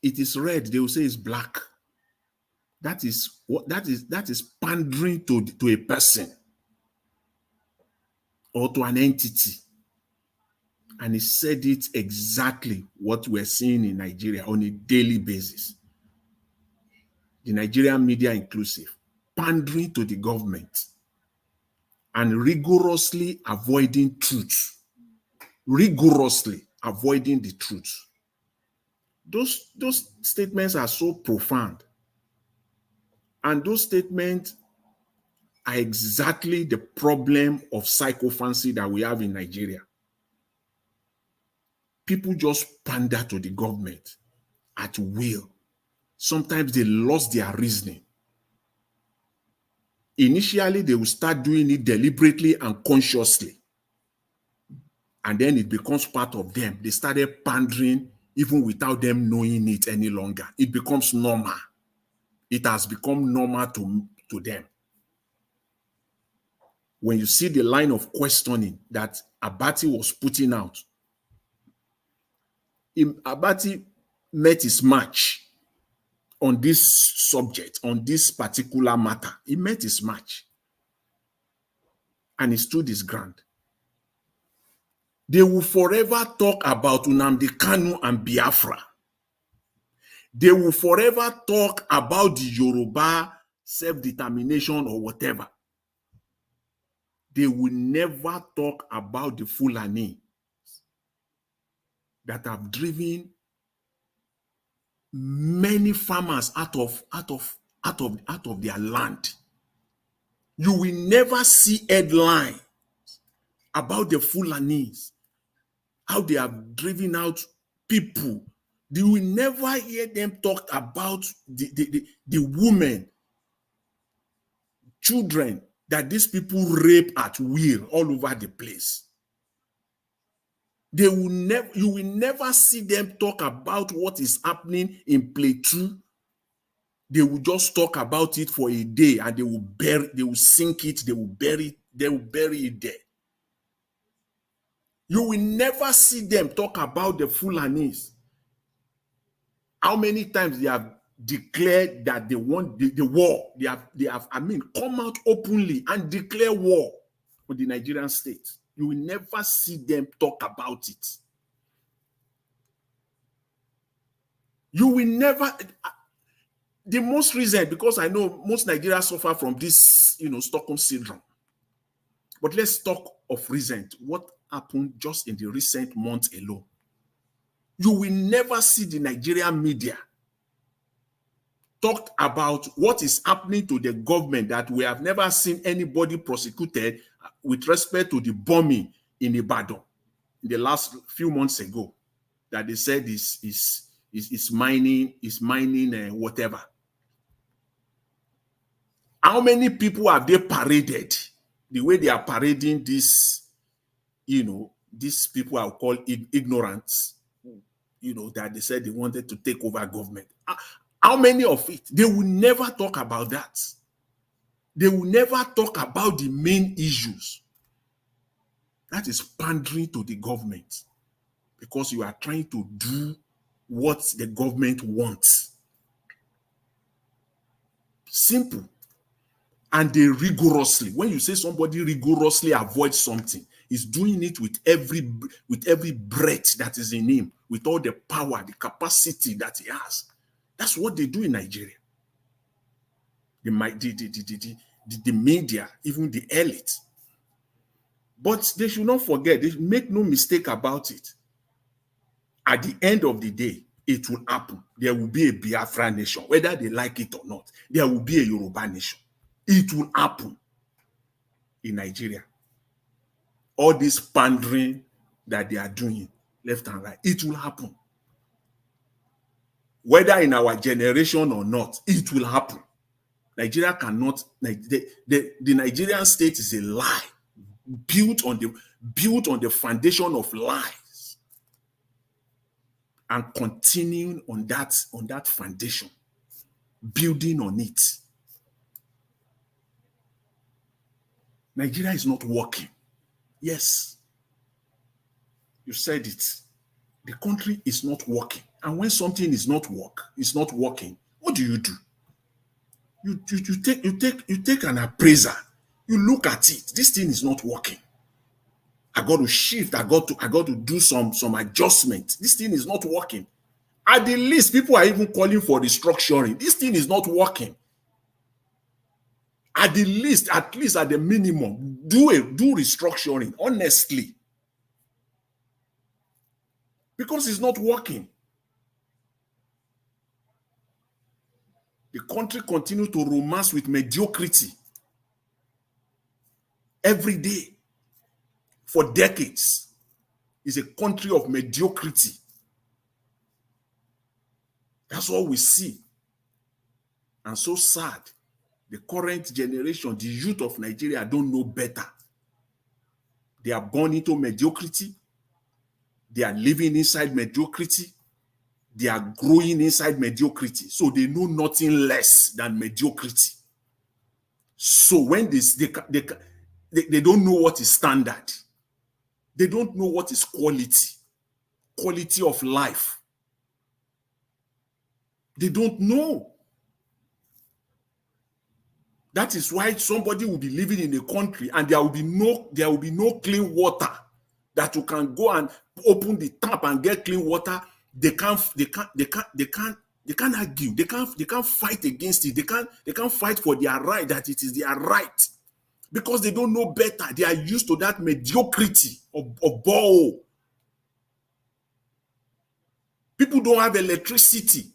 It is red, they will say it's black. That is pandering to a person or to an entity. And he said it exactly what we're seeing in Nigeria on a daily basis. The Nigerian media inclusive, pandering to the government and rigorously avoiding truth. Rigorously avoiding the truth. Those statements are so profound. And those statements are exactly the problem of psychophancy that we have in Nigeria. People just pander to the government at will. Sometimes they lost their reasoning. Initially, they will start doing it deliberately and consciously. And then it becomes part of them. They started pandering even without them knowing it any longer. It becomes normal. It has become normal to them. When you see the line of questioning that Abati was putting out, Abati met his match on this subject, on this particular matter. He met his match. And he stood his ground. They will forever talk about Nnamdi Kanu and Biafra. They will forever talk about the Yoruba self-determination or whatever. They will never talk about the Fulani that have driven many farmers out of their land. You will never see headline about the Fulanis, how they have driven out people. You will never hear them talk about the women, children that these people rape at will all over the place. You will never see them talk about what is happening in Plateau. They will just talk about it for a day and they will sink it, they will bury it there. You will never see them talk about the Fulanis. How many times they have declared that they want the war? They have come out openly and declare war on the Nigerian state. You will never see them talk about it. You will never. The most reason, because I know most Nigerians suffer from this, Stockholm syndrome. But let's talk of recent. What happened just in the recent months alone? You will never see the Nigerian media talk about what is happening to the government that we have never seen anybody prosecuted with respect to the bombing in Ibadan in the last few months ago, that they said is mining whatever. How many people have they paraded the way they are parading this, these people are called ignorance, that they said they wanted to take over government. How many of it? They will never talk about that. They will never talk about the main issues. That is pandering to the government because you are trying to do what the government wants. Simple. And they rigorously, when you say somebody rigorously avoids something, he's doing it with every breath that is in him, with all the power, the capacity that he has. That's what they do in Nigeria. The media, even the elite. But they should not forget, they make no mistake about it. At the end of the day, it will happen. There will be a Biafra nation, whether they like it or not. There will be a Yoruba nation. It will happen in Nigeria. All this pandering that they are doing, left and right, it will happen. Whether in our generation or not, it will happen. Nigeria cannot, the Nigerian state is a lie, built on the foundation of lies, and continuing on that foundation, building on it. Nigeria is not working. Yes, you said it. The country is not working. And when something is not working, what do? You take an appraiser. You look at it. This thing is not working. I got to shift. I got to do some adjustment. This thing is not working. At the least, people are even calling for restructuring. This thing is not working. At least at the minimum, do restructuring, honestly. Because it's not working. country continues to romance with mediocrity every day for decades. It's a country of mediocrity. That's all we see. And so sad. The current generation, the youth of Nigeria don't know better. They are born into mediocrity. They are living inside mediocrity. They are growing inside mediocrity. So they know nothing less than mediocrity. So when they don't know what is standard. They don't know what is quality of life. They don't know. That is why somebody will be living in a country and there will be no clean water that you can go and open the tap and get clean water. They can't argue. They can't fight against it. They can't fight for their right, that it is their right. Because they don't know better. They are used to that mediocrity of borehole. People don't have electricity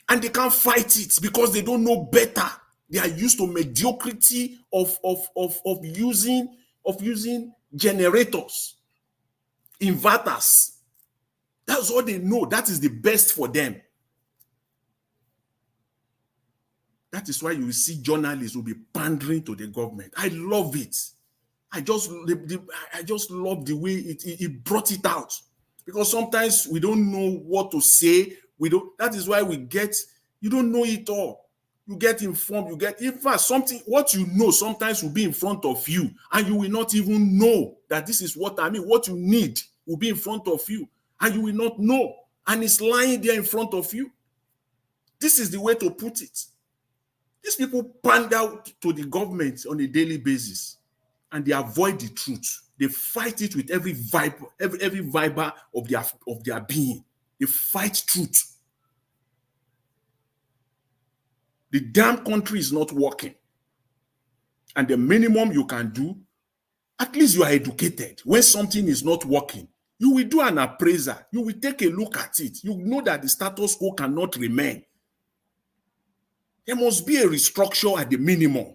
and they can't fight it because they don't know better. They are used to mediocrity of using generators, inverters. That's all they know. That is the best for them. That is why you will see journalists will be pandering to the government. I love it. I just love the way it brought it out. Because sometimes we don't know what to say. That is why you don't know it all. You get informed, in fact, what you know sometimes will be in front of you, and you will not even know that this is what I mean. What you need will be in front of you, and you will not know. And it's lying there in front of you. This is the way to put it. These people pander to the government on a daily basis, and they avoid the truth. They fight it with every fiber of their being. They fight truth. The damn country is not working. And the minimum you can do, at least you are educated. When something is not working, you will do an appraisal. You will take a look at it. You know that the status quo cannot remain. There must be a restructure at the minimum.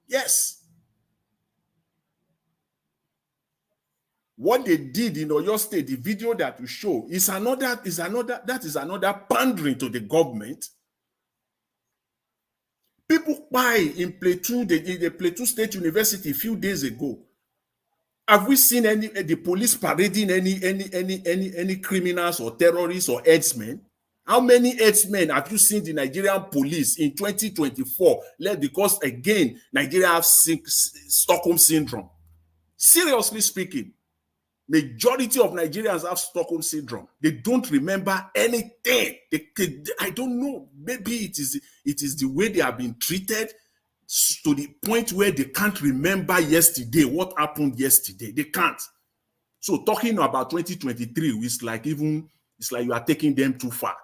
Yes. What they did in Oyo State, the video that we show, is another pandering to the government. People buy in Plateau, the Plateau State University a few days ago. Have we seen the police parading any criminals or terrorists or headsmen? How many headsmen have you seen the Nigerian police in 2024? Because again, Nigeria has Stockholm syndrome. Seriously speaking, majority of Nigerians have Stockholm syndrome. They don't remember anything. I don't know. Maybe it is the way they have been treated to the point where they can't remember yesterday, what happened yesterday. They can't. So talking about 2023 is like you are taking them too far.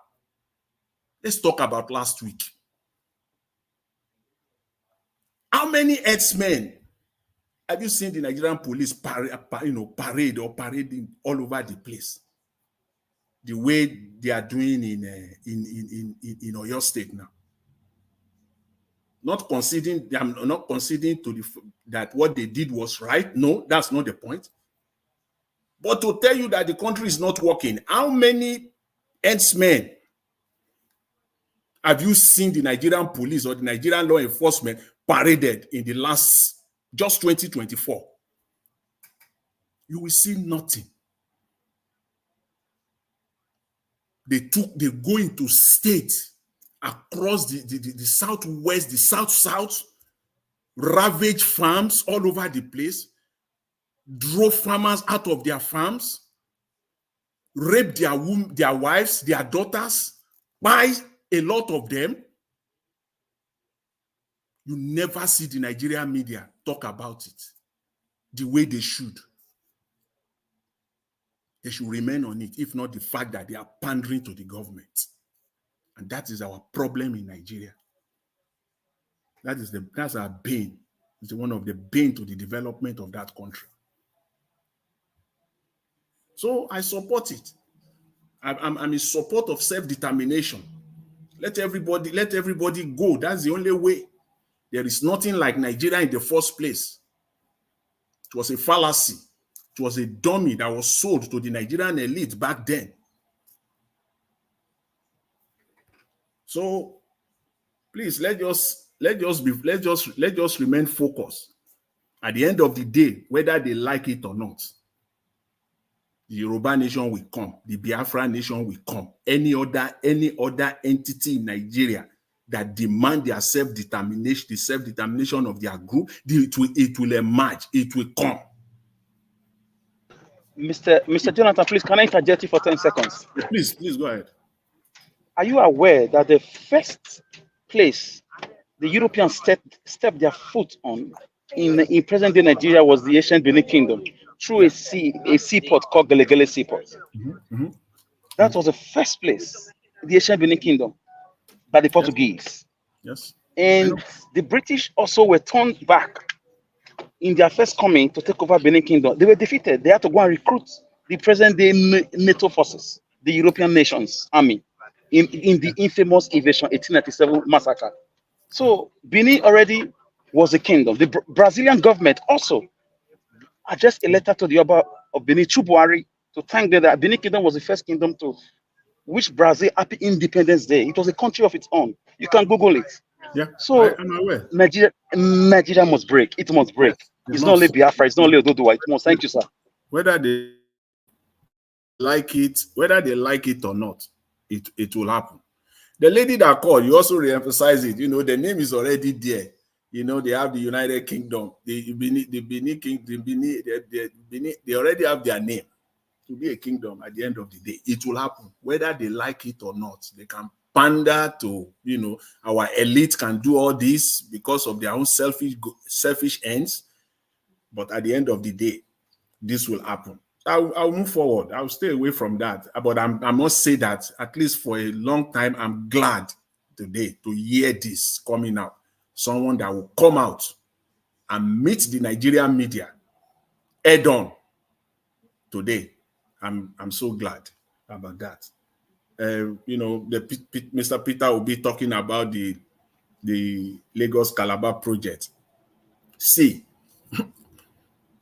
Let's talk about last week. How many headsmen have you seen the Nigerian police parading all over the place? The way they are doing in Oyo State now. I'm not conceding that what they did was right. No, that's not the point. But to tell you that the country is not working, how many headsmen have you seen the Nigerian police or the Nigerian law enforcement paraded in the last, just 2024? You will see nothing. They go into states across the southwest, the south, ravaged farms all over the place, drove farmers out of their farms, raped their wives, their daughters, by a lot of them. You never see the Nigerian media talk about it the way they should. They should remain on it, if not the fact that they are pandering to the government. And that is our problem in Nigeria. That's our bane. It's one of the bane to the development of that country. So I support it. I'm in support of self-determination. Let everybody go. That's the only way. There is nothing like Nigeria in the first place. It was a fallacy. It was a dummy that was sold to the Nigerian elite back then. So please let's just remain focused. At the end of the day, whether they like it or not, the Yoruba nation will come, the Biafra nation will come. Any other entity in Nigeria that demand their self-determination, the self-determination of their group, it will emerge, it will come. Mr. Jonathan, please, can I interject you for 10 seconds? Please go ahead. Are you aware that the first place the Europeans stepped their foot on in present-day Nigeria was the ancient Benin Kingdom through a seaport called Gelegele Seaport? That was the first place, the ancient Benin Kingdom, by the Portuguese. Yes. And the British also were turned back in their first coming to take over Benin Kingdom. They were defeated. They had to go and recruit the present-day NATO forces, the European nations army, in the infamous invasion 1897 massacre. So Benin already was a kingdom. The Brazilian government also addressed a letter to the Oba of Benin, Chubuari, to thank them that Benin Kingdom was the first kingdom to which Brazil happy Independence Day. It was a country of its own. You can Google it. Yeah. So I'm aware. Nigeria must break. It must break. Yes, it's not only Biafra. It's not only Ododuwa. It must. Thank you, sir. Whether they like it or not, it will happen. The lady that called, you also re-emphasize it. You know, the name is already there. You know, they have the United Kingdom, the Benin Kingdom, they already have their name to be a kingdom at the end of the day. It will happen, whether they like it or not. They can pander to, you know, our elite can do all this because of their own selfish ends. But at the end of the day, this will happen. I'll move forward. I'll stay away from that. But I must say that at least for a long time, I'm glad today to hear this coming out. Someone that will come out and meet the Nigerian media head on today. I'm so glad about that. You know, Mr. Peter will be talking about the Lagos-Calabar project. See,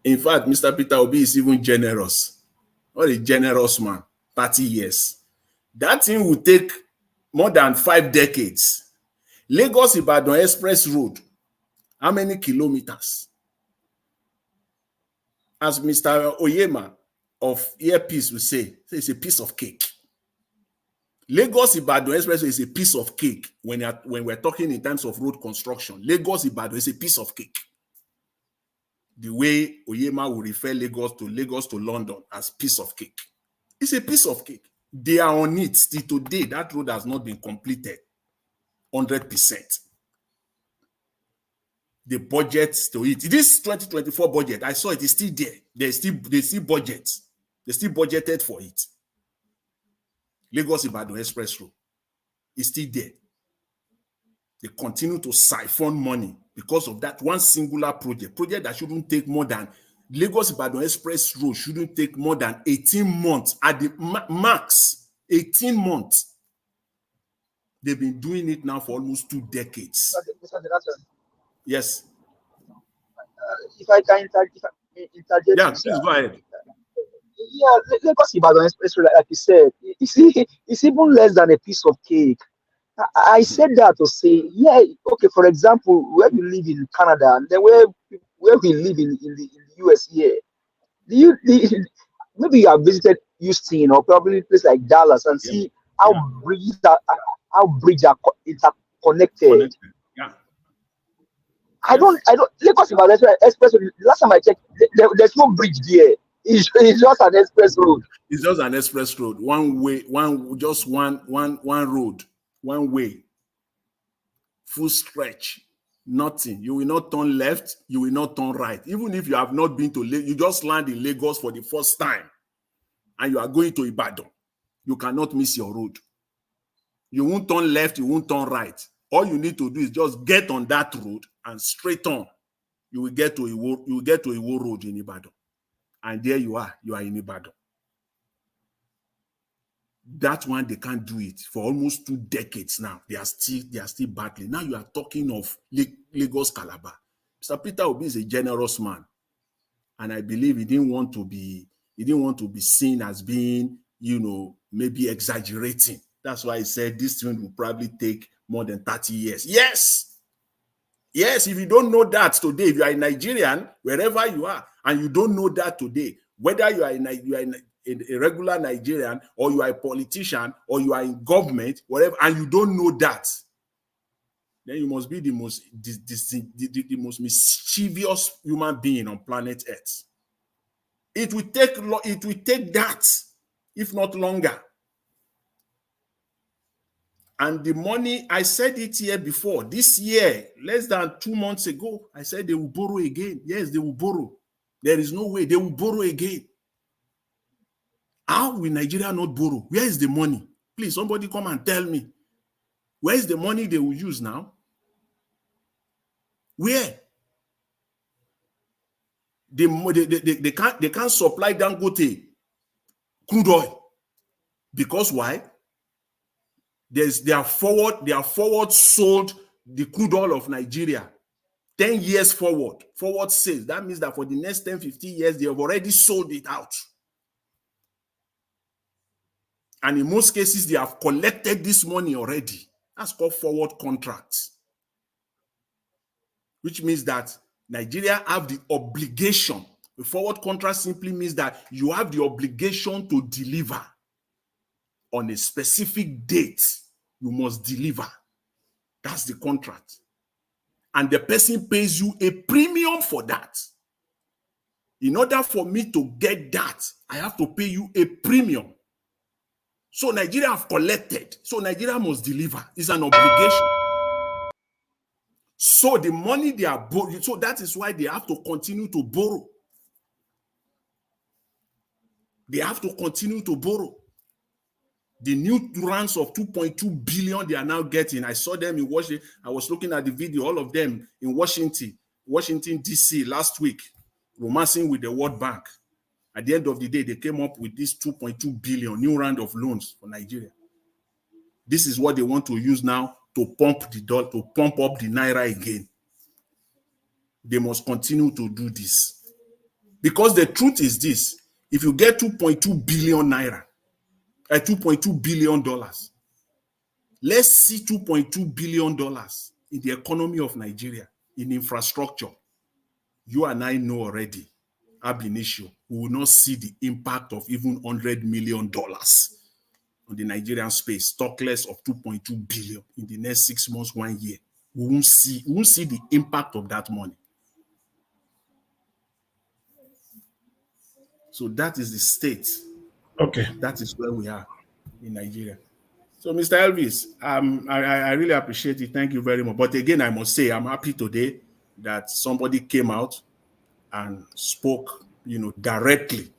in fact, Mr. Peter Obi is even generous. What a generous man, 30 years. That thing will take more than 5 decades. Lagos-Ibadan Express Road, how many kilometers? As Mr. Oyema of Earpiece will say, it's a piece of cake. Lagos-Ibadan Express is a piece of cake when we're talking in terms of road construction. Lagos-Ibadan is a piece of cake. The way Oyema will refer Lagos to London as piece of cake. It's a piece of cake. They are on it. Till today, that road has not been completed 100%. The budget to it. This 2024 budget, I saw it is still there. They still budget. They still budgeted for it. Lagos-Ibadan Express Road is still there. They continue to siphon money because of that one singular project that shouldn't take more than Lagos-Ibadan Express Road shouldn't take more than 18 months at the max. 18 months. They've been doing it now for almost 2 decades. Yes. If I can interject, yeah, please go ahead. Yeah, Lagos-Ibadan Express Road, like you said, it's even less than a piece of cake. I said that to say, yeah, okay, for example, where you live in Canada, and then where we live in the US here, maybe you have visited Houston or probably a place like Dallas and see how bridges are interconnected. Yeah. I don't Lagos-Ibadan Express Road, last time I checked, there's no bridge there. It's just an express road. It's just an express road. One way, one road. One way, full stretch, nothing. You will not turn left, you will not turn right. Even if you have not been to Lagos, you just land in Lagos for the first time and you are going to Ibadan, you cannot miss your road. You won't turn left, you won't turn right. All you need to do is just get on that road and straight on. You will get to Iwo Road in Ibadan. And there you are in Ibadan. That one, they can't do it for almost 2 decades now. They are still battling. Now you are talking of Lagos-Calabar. Mr. Peter Obi is a generous man, and I believe he didn't want to be seen as being, maybe exaggerating. That's why he said this thing will probably take more than 30 years. Yes, if you don't know that today, if you are a Nigerian, wherever you are, and you don't know that today, whether you are a regular Nigerian, or you are a politician, or you are in government, whatever, and you don't know that, then you must be the most mischievous human being on planet Earth. It will take that, if not longer. And the money, I said it here before, this year, less than 2 months ago, I said they will borrow again. Yes, they will borrow. There is no way they will borrow again. How will Nigeria not borrow? Where is the money? Please, somebody come and tell me. Where is the money they will use now? Where? They can't supply Dangote crude oil. Because why? They are forward sold the crude oil of Nigeria 10 years forward sales. That means that for the next 10, 15 years, they have already sold it out. And in most cases, they have collected this money already. That's called forward contracts. Which means that Nigeria have the obligation. The forward contract simply means that you have the obligation to deliver on a specific date. You must deliver. That's the contract. And the person pays you a premium for that. In order for me to get that, I have to pay you a premium. So Nigeria have collected. So Nigeria must deliver. It's an obligation. So the money they are borrowing, so that is why they have to continue to borrow. They have to continue to borrow. The new grants of 2.2 billion they are now getting. I saw them in Washington. I was looking at the video, all of them in Washington, DC last week, romancing with the World Bank. At the end of the day, they came up with this 2.2 billion new round of loans for Nigeria. This is what they want to use now to pump the dollar, to pump up the naira again. They must continue to do this. Because the truth is this: if you get 2.2 billion naira, $2.2 billion, let's see $2.2 billion in the economy of Nigeria, in infrastructure. You and I know already, ab initio, we will not see the impact of even $100 million on the Nigerian space, talk less of 2.2 billion in the next 6 months, 1 year. We won't see the impact of that money. So that is the state. Okay. That is where we are in Nigeria. So, Mr. Elvis, I really appreciate it. Thank you very much. But again, I must say, I'm happy today that somebody came out and spoke, directly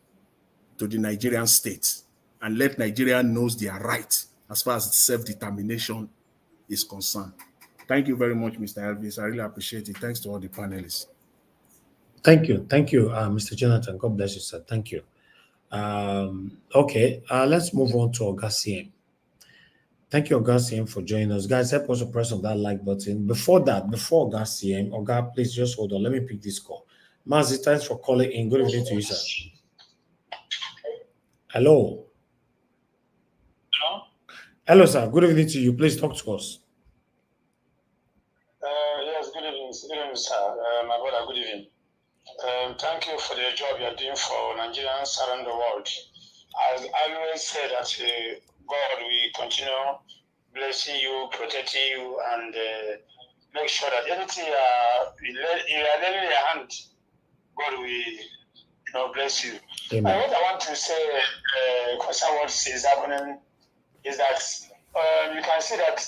to the Nigerian state and let Nigeria knows their right as far as self-determination is concerned. Thank you very much, Mr. Elvis. I really appreciate it. Thanks to all the panelists. Thank you, Mr. Jonathan. God bless you, sir. Thank you. Okay, let's move on to Oga CM. Thank you, Oga CM, for joining us. Guys, help us to press on that like button. Before Oga CM, Oga, please just hold on. Let me pick this call. Mazi, thanks for calling in. Good evening to you, sir. Hello. Hello, sir. Good evening to you. Please talk to us. Yes, good evening. Good evening, sir. My brother, good evening. Thank you for the job you are doing for Nigerians around the world. As I always say that God will continue blessing you, protecting you, and make sure that anything you are letting your hand, God will bless you. And what I want to say concerning what is happening is that you can see that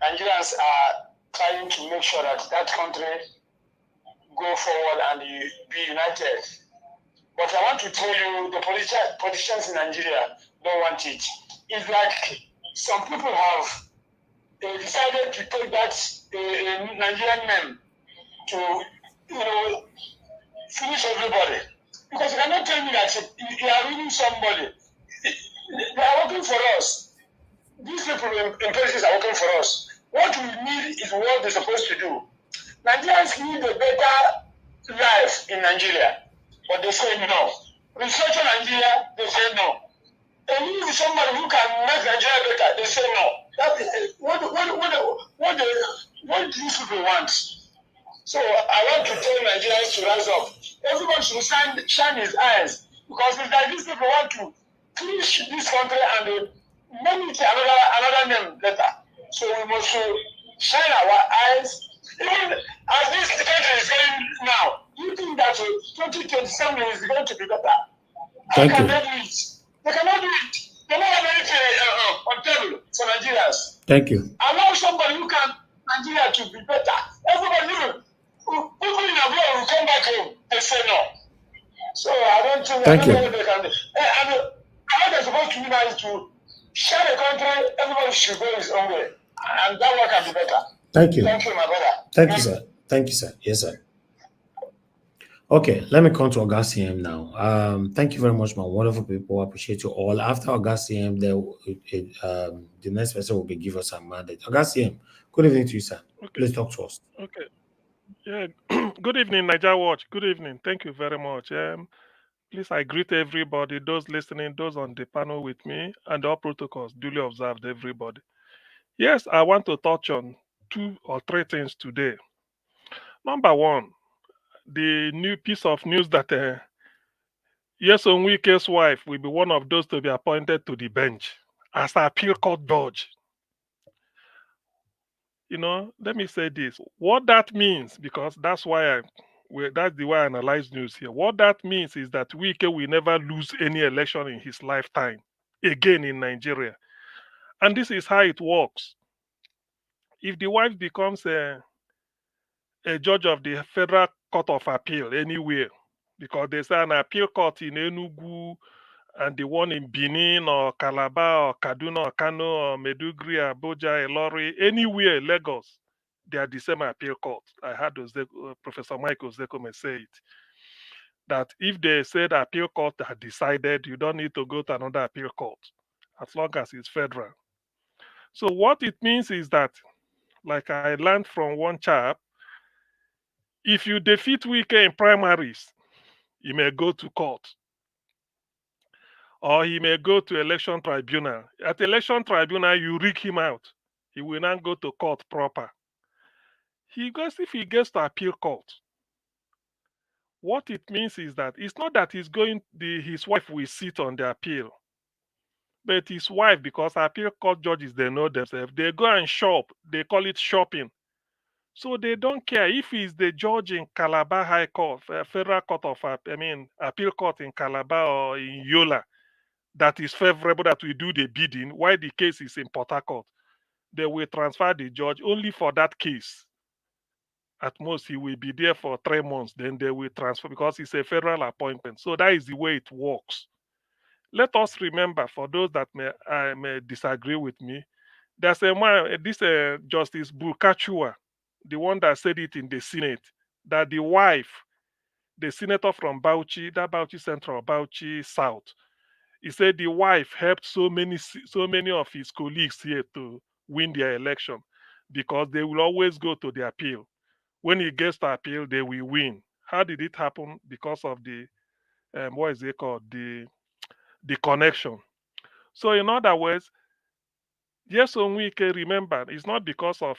Nigerians are trying to make sure that that country go forward and be united. But I want to tell you, the politicians in Nigeria don't want it. It's like some people have decided to take that Nigerian name to, finish everybody. Because you cannot tell me that you are ruining somebody. They are working working for us. These people in places are working for us. What we need is what they're supposed to do. Nigerians need a better life in Nigeria, but they say no. Restructure Nigeria, they say no. They need somebody who can make Nigeria better, they say no. That is what these people want. So I want to tell Nigerians to rise up. Everyone should shine his eyes, because it's like these people want to finish this country and name it another name better. So we must shine our eyes. Even as this country is going now, you think that 2027 is going to be better? Thank How you. can they do it? They cannot do it. They don't have anything on table for Nigerians. Thank you. Allow somebody who can Nigeria to be better. Everybody, even people in abroad will come back home and say no. So I don't think Thank you. they can do. And what they're supposed to do now is to share the country. Everybody should go his own way, and that one can be better. Thank you. Thank you, my brother. Thank you, sir. Thank you, sir. Yes, sir. Okay, let me come to Augustine now. Thank you very much, my wonderful people. I appreciate you all. After Augustine, the next person will be give us a mandate. Augustine, good evening to you, sir. Okay. Please talk to us. Okay. Yeah. Good evening, Niger Watch. Good evening. Thank you very much. Please, I greet everybody, those listening, those on the panel with me, and all protocols duly observed, everybody. Yes, I want to touch on 2 or 3 things today. Number one, the new piece of news that Yes, Onwike's wife will be one of those to be appointed to the bench as an appeal court judge. Let me say this. What that means, because that's the way I analyze news here. What that means is that Wike will never lose any election in his lifetime again in Nigeria. And this is how it works. If the wife becomes a judge of the Federal Court of Appeal anywhere, because there's an appeal court in Enugu and the one in Benin or Calabar or Kaduna or Kano or Meduguri, Abuja, Ilori, anywhere, Lagos, they are the same appeal court. I heard Professor Michael Zekome say it. That if they said appeal court had decided, you don't need to go to another appeal court, as long as it's federal. So what it means is that, like I learned from one chap, if you defeat Wike in primaries, he may go to court, or he may go to election tribunal. At election tribunal, you rig him out. He will not go to court proper. If he gets to appeal court, what it means is that it's not that his wife will sit on the appeal, but his wife, because appeal court judges, they know themselves, they go and shop. They call it shopping. So they don't care if he's the judge in Calabar High Court, Federal Court of, Appeal Court in Calabar or in Yola, that is favorable, that we do the bidding, while the case is in Port Harcourt. They will transfer the judge only for that case. At most, he will be there for 3 months. Then they will transfer, because it's a federal appointment. So that is the way it works. Let us remember, for those that may disagree with me, there's a man, this Justice Bukachua, the one that said it in the Senate, that the wife, the senator from Bauchi, that Bauchi Central, Bauchi South, he said the wife helped so many of his colleagues here to win their election, because they will always go to the appeal. When he gets to appeal, they will win. How did it happen? Because of the what is it called? The connection. So in other words, yes, Onwike, remember, it's not because of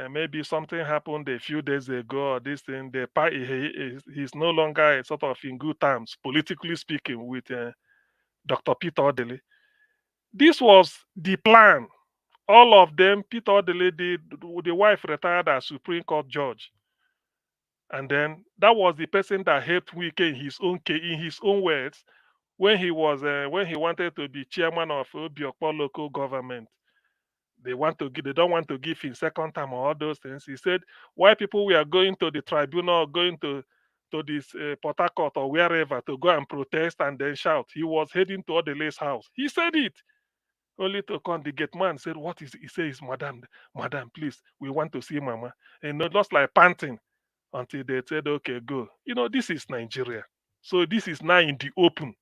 maybe something happened a few days ago or this thing. He's no longer sort of in good terms, politically speaking, with Dr. Peter Odele. This was the plan. All of them, Peter Odele, the wife retired as Supreme Court judge. And then that was the person that helped Wike in his own words, when he wanted to be chairman of Obiokpo local government. They don't want to give him second term or all those things. He said, why people were going to the tribunal, going to this Port Harcourt or wherever to go and protest and then shout. He was heading to Odele's house. He said it. Only to come, the gate man said, what is it? He says, madam, please, we want to see mama. And just like panting until they said, okay, go. This is Nigeria. So this is now in the open.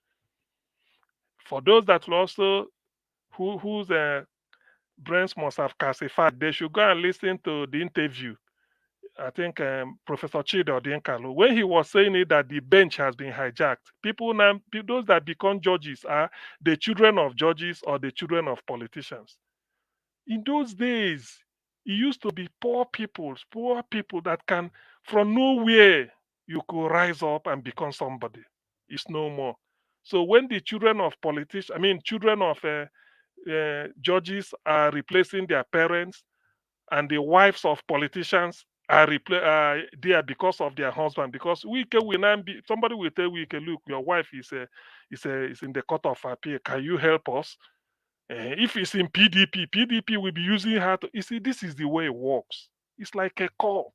For those that will also whose brains must have calcified, they should go and listen to the interview. I think Professor Chido Dienkalo, when he was saying it that the bench has been hijacked, people now, those that become judges are the children of judges or the children of politicians. In those days, it used to be poor people that can, from nowhere, you could rise up and become somebody. It's no more. So when the children of politicians, I mean, children of judges are replacing their parents, and the wives of politicians are there because of their husband. Because we can will not be, somebody will tell we can look, your wife is in the court of appeal. Can you help us? If it's in PDP will be using her to. You see, this is the way it works. It's like a cult.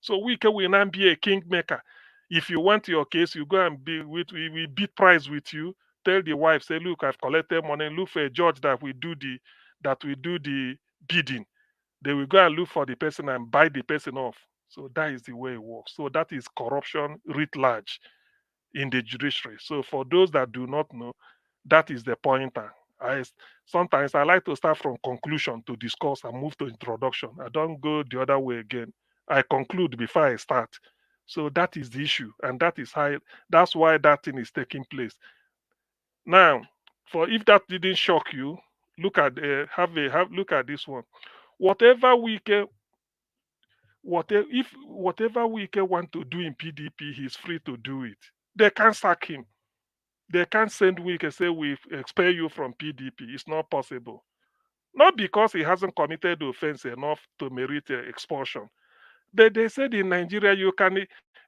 So we will not be a kingmaker. If you want your case, you go and be with we beat price with you. Tell the wife, say, look, I've collected money. Look for a judge that will do the bidding. They will go and look for the person and buy the person off. So that is the way it works. So that is corruption writ large in the judiciary. So for those that do not know, that is the pointer. Sometimes I like to start from conclusion to discuss and move to introduction. I don't go the other way again. I conclude before I start. So that is the issue, and that's why that thing is taking place. Now, for if that didn't shock you, look at look at this one. Whatever whatever Wike want to do in PDP, he's free to do it. They can't sack him. They can't send Wike and say we expel you from PDP. It's not possible. Not because he hasn't committed the offense enough to merit expulsion. But they said in Nigeria you can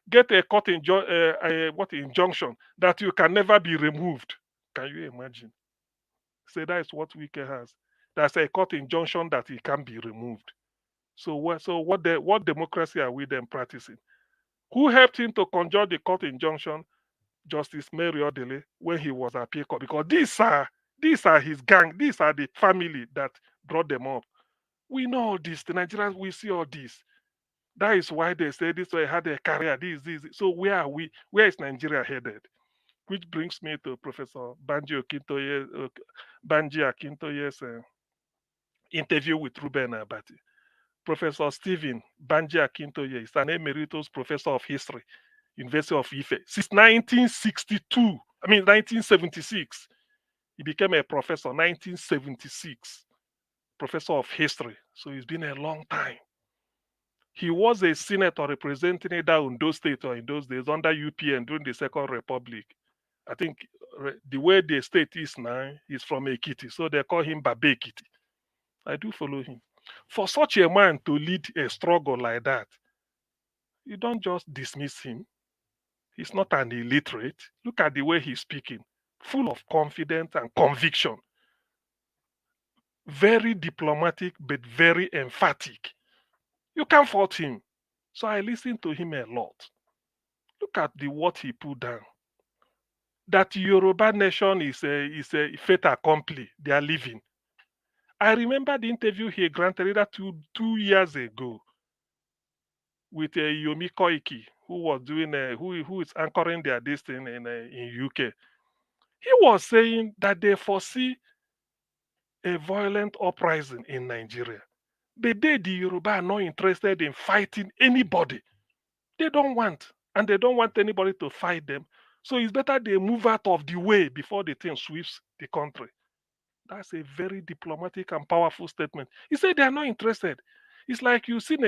get a court injunction that you can never be removed. Can you imagine? Say that is what Wike has. That's a court injunction that he can be removed. So what democracy are we then practicing? Who helped him to conjure the court injunction? Justice Mary Odele when he was at Court, because these are his gang, these are the family that brought them up. We know all this. The Nigerians, we see all this. That is why they say this way had a career. This. So where are we? Where is Nigeria headed? Which brings me to Professor Banji Akintoye's interview with Ruben Abati. Professor Stephen Banji Akintoye is an emeritus professor of history, University of Ife. Since 1976. He became a professor 1976, professor of history. So it's been a long time. He was a senator representing either Ondo State or in those days under UPN during the Second Republic. I think the way the state is now, he's from Ekiti, so they call him Babe Ekiti. I do follow him. For such a man to lead a struggle like that, you don't just dismiss him. He's not an illiterate. Look at the way he's speaking, full of confidence and conviction. Very diplomatic, but very emphatic. You can't fault him. So I listen to him a lot. Look at what he put down. That Yoruba nation is a fait accompli. They are living. I remember the interview he granted either two years ago with Yomi Koiki, who was doing who is anchoring their destiny in UK. He was saying that they foresee a violent uprising in Nigeria. The Yoruba are not interested in fighting anybody. They don't want, and they don't want anybody to fight them. So it's better they move out of the way before the thing sweeps the country. That's a very diplomatic and powerful statement. He said they are not interested. It's like you've seen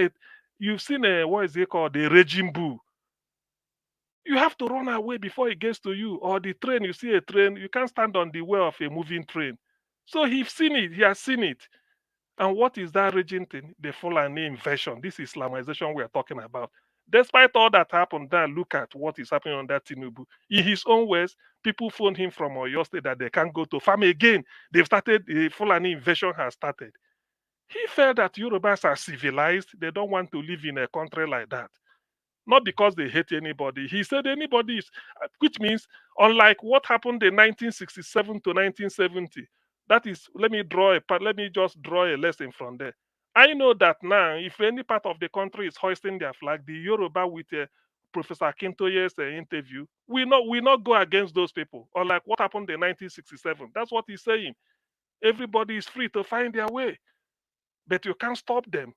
a what is it called, a raging bull. You have to run away before it gets to you. Or the train, you see a train, you can't stand on the wheel of a moving train. So he's seen it, he has seen it. And what is that raging thing? The Fulani invasion. This Islamization we are talking about. Despite all that happened, now look at what is happening on that Tinubu. In his own words, people phoned him from Oyo State that they can't go to farm again. They've started, the Fulani invasion has started. He felt that Yorubas are civilized. They don't want to live in a country like that. Not because they hate anybody. He said anybody is, which means, unlike what happened in 1967 to 1970, that is, let me just draw a lesson from there. I know that now, if any part of the country is hoisting their flag, the Yoruba with Professor Akintoye's interview, we not go against those people. Or like what happened in 1967. That's what he's saying. Everybody is free to find their way, but you can't stop them.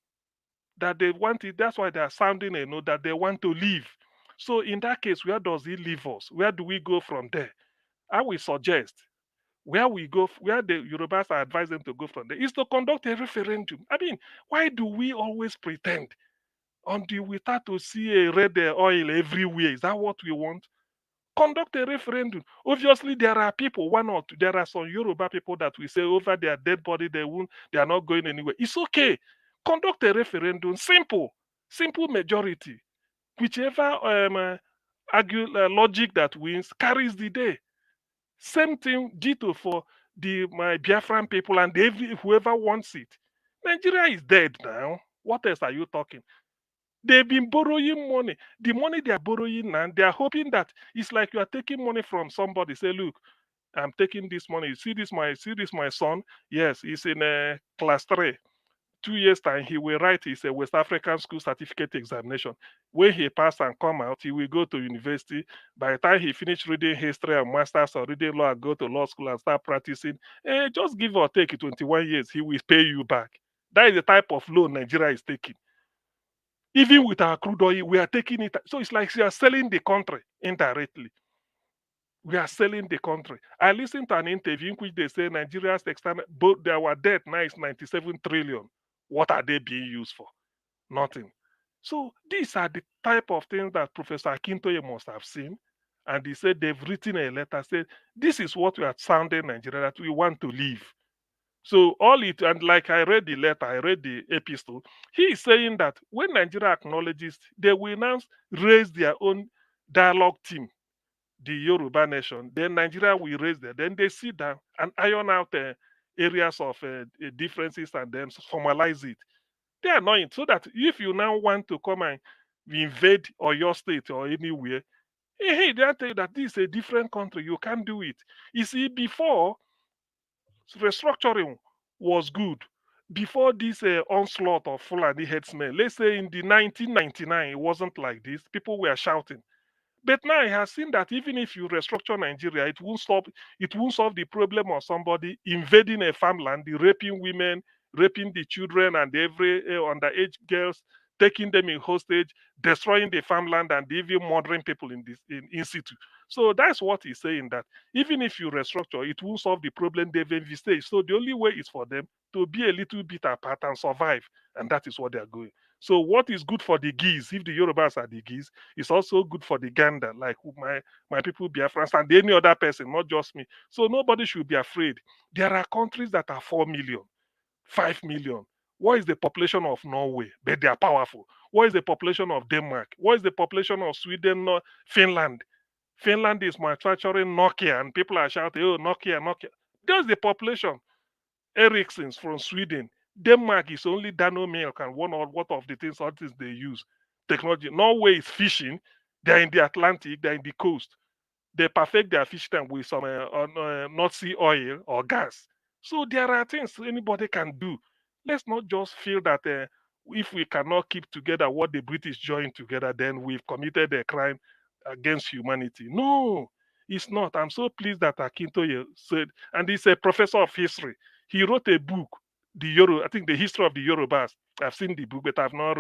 That they want it. That's why they are sounding a note that they want to leave. So in that case, where does he leave us? Where do we go from there? I will suggest where we go, where the Yorubas are advised them to go from there, is to conduct a referendum. I mean, why do we always pretend until we start to see a red oil everywhere? Is that what we want? Conduct a referendum. Obviously, there are people, one or two, there are some Yoruba people that we say over their dead body, they are not going anywhere. It's okay. Conduct a referendum. Simple majority. Whichever logic that wins carries the day. Same thing, Dito, for my Biafran people and whoever wants it. Nigeria is dead now. What else are you talking? They've been borrowing money. The money they are borrowing now, they are hoping that it's like you are taking money from somebody. Say, look, I'm taking this money. See this my son. Yes, he's in class 3. 2 years time, he will write his West African school certificate examination. When he pass and come out, he will go to university. By the time he finish reading history and masters or reading law and go to law school and start practicing, just give or take 21 years, he will pay you back. That is the type of loan Nigeria is taking. Even with our crude oil, we are taking it. So it's like we are selling the country indirectly. We are selling the country. I listened to an interview in which they say Nigeria's external, both our debt now is 97 trillion. What are they being used for? Nothing. So these are the type of things that Professor Akintoye must have seen. And he said they've written a letter saying, this is what we are sounding Nigeria, that we want to leave. So and like I read the letter, I read the epistle, he is saying that when Nigeria acknowledges, they will now raise their own dialogue team, the Yoruba nation. Then Nigeria will raise them. Then they sit down and iron out areas of differences and then formalize it. They are not so that if you now want to come and invade or your state or anywhere, hey, they tell you that this is a different country. You can't do it. You see, before restructuring was good. Before this onslaught of Fulani headsmen, let's say in the 1999, it wasn't like this. People were shouting. But now he has seen that even if you restructure Nigeria, it won't stop. It won't solve the problem of somebody invading a farmland, raping women, raping the children and every underage girls, taking them in hostage, destroying the farmland, and even murdering people in situ. So that's what he's saying. That even if you restructure, it won't solve the problem they've envisaged. So the only way is for them to be a little bit apart and survive, and that is what they are going. So what is good for the geese, if the Yorubas are the geese, is also good for the gander, like my people Biafrans and any other person, not just me. So nobody should be afraid. There are countries that are 4 million, 5 million. What is the population of Norway? But they are powerful. What is the population of Denmark? What is the population of Sweden, Finland? Finland is manufacturing Nokia, and people are shouting, oh, Nokia, Nokia. That's the population. Ericsson's from Sweden. Denmark is only Dano milk and one or what of the things, all things they use. Technology. Norway is fishing. They're in the Atlantic, they're in the coast. They perfect their fish tank with some North Sea oil or gas. So there are things anybody can do. Let's not just feel that if we cannot keep together what the British joined together, then we've committed a crime against humanity. No, it's not. I'm so pleased that Akintoye said, and he's a professor of history. He wrote a book, I think the history of the Yorubas. I've seen the book, but I've not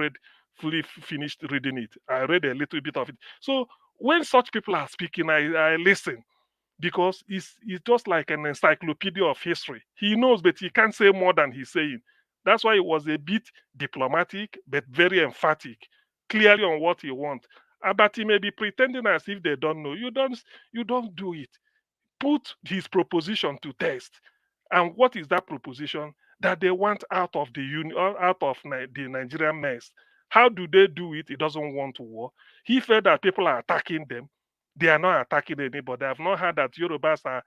fully finished reading it. I read a little bit of it. So when such people are speaking, I listen because it's just like an encyclopedia of history. He knows, but he can't say more than he's saying. That's why he was a bit diplomatic, but very emphatic, clearly on what he wants. But he may be pretending as if they don't know. You don't do it. Put his proposition to test. And what is that proposition? That they want out of the union, out of the Nigerian mess. How do they do it? He doesn't want war. He felt that people are attacking them. They are not attacking anybody. I've not heard that Yorubas are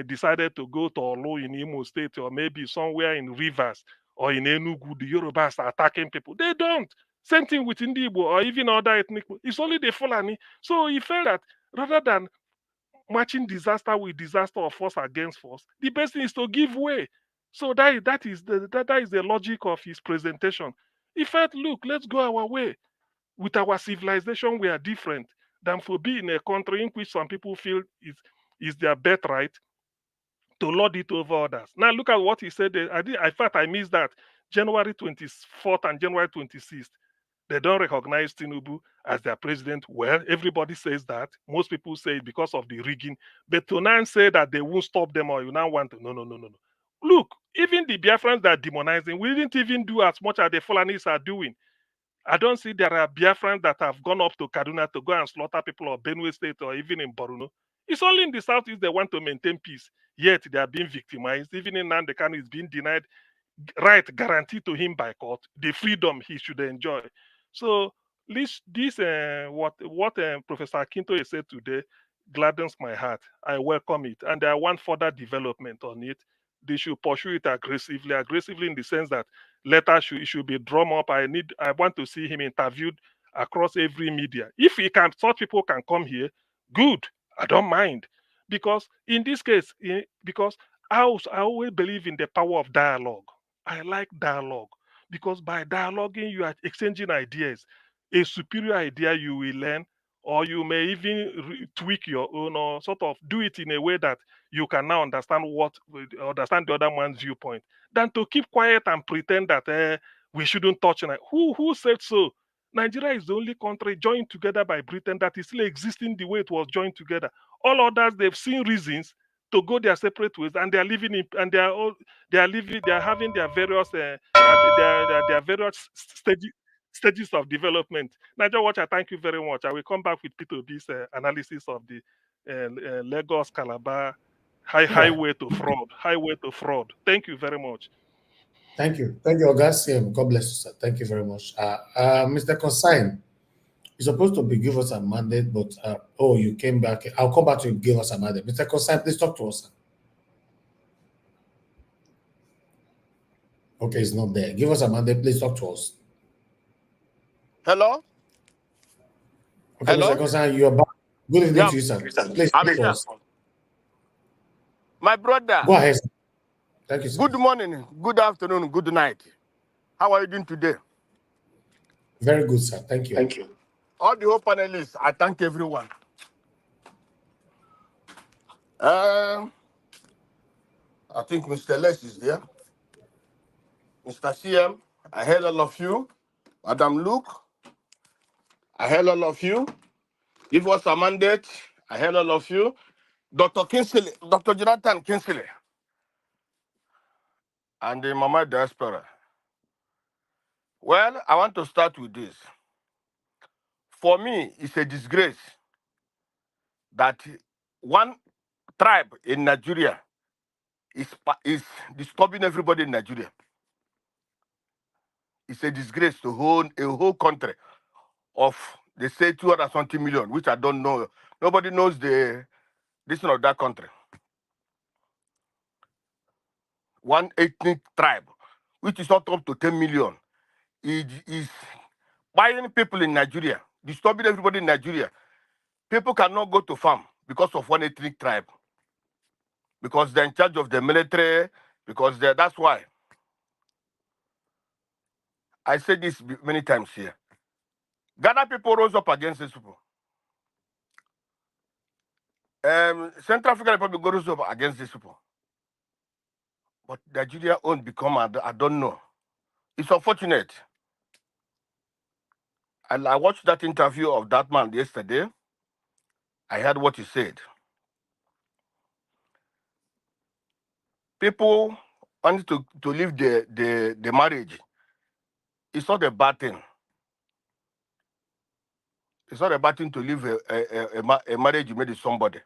decided to go to Olu in Imo State or maybe somewhere in Rivers or in Enugu. The Yorubas are attacking people. They don't. Same thing with Igbo or even other ethnic. It's only the Fulani. So he felt that rather than matching disaster with disaster or force against force, the best thing is to give way. So that is the logic of his presentation. He felt, look, let's go our way. With our civilization, we are different than for being in a country in which some people feel is their birthright to lord it over others. Now look at what he said. I thought I missed that. January 24th and January 26th. They don't recognize Tinubu as their president. Well, everybody says that. Most people say it because of the rigging. But to now say that they won't stop them or you now want to, no, no, no, no, no. Look, even the Biafrans that are demonizing, we didn't even do as much as the Fulanis are doing. I don't see there are Biafrans that have gone up to Kaduna to go and slaughter people of Benue State or even in Borno. It's only in the southeast they want to maintain peace. Yet they are being victimized. Even in Nandekano is being denied right guaranteed to him by court, the freedom he should enjoy. So this what Professor Akintoye said today gladdens my heart. I welcome it, and I want further development on it. They should pursue it aggressively in the sense that letters should be drawn up. I want to see him interviewed across every media. If he can, such people can come here, good. I don't mind, because in this case, because I always believe in the power of dialogue. I like dialogue because by dialoguing, you are exchanging ideas. A superior idea you will learn, or you may even tweak your own, or sort of do it in a way that you can now understand understand the other man's viewpoint, than to keep quiet and pretend that we shouldn't touch it. Who said so? Nigeria is the only country joined together by Britain that is still existing the way it was joined together. All others, they've seen reasons to go their separate ways, and they are living in, and they are all they are living, they are having their various their various stages of development. Nigeria Watch, I thank you very much. I will come back with P2B's analysis of the Lagos-Calabar highway to fraud. Thank you very much. Thank you, Augustine. God bless you, sir. Thank you very much. Mr. Consign, you're supposed to be give us a mandate, but you came back. I'll come back to give us a mandate. Mr. Consign, please talk to us, sir. Okay, it's not there. Give us a mandate. Please talk to us. Hello? Okay, Hello? Mr. Consign, you're back. Good evening to you, sir. Please talk to us. My brother. Go ahead, sir. Thank you, sir. Good morning, good afternoon, good night. How are you doing today? Very good, sir. Thank you. Thank you. All the whole panelists, I thank everyone. I think Mr. Les is there. Mr. CM, I heard all of you. Madam Luke, I heard all of you. Give us a mandate. I heard all of you. Dr. Kinsley, Dr. Jonathan Kinsley, and the Mama Diaspora. Well, I want to start with this. For me, it's a disgrace that one tribe in Nigeria is disturbing everybody in Nigeria. It's a disgrace to own a whole country of, they say, 220 million, which I don't know. Nobody knows the distance of that country. One ethnic tribe, which is not up to 10 million, is buying people in Nigeria, disturbing everybody in Nigeria. People cannot go to farm because of one ethnic tribe, because they're in charge of the military, because that's why. I said this many times here. Ghana people rose up against these people. Central African Republic rose up against these people. But Nigeria won't become, I don't know. It's unfortunate. And I watched that interview of that man yesterday. I heard what he said. People wanted to leave the marriage. It's not a bad thing. It's not a bad thing to leave a marriage you made with somebody.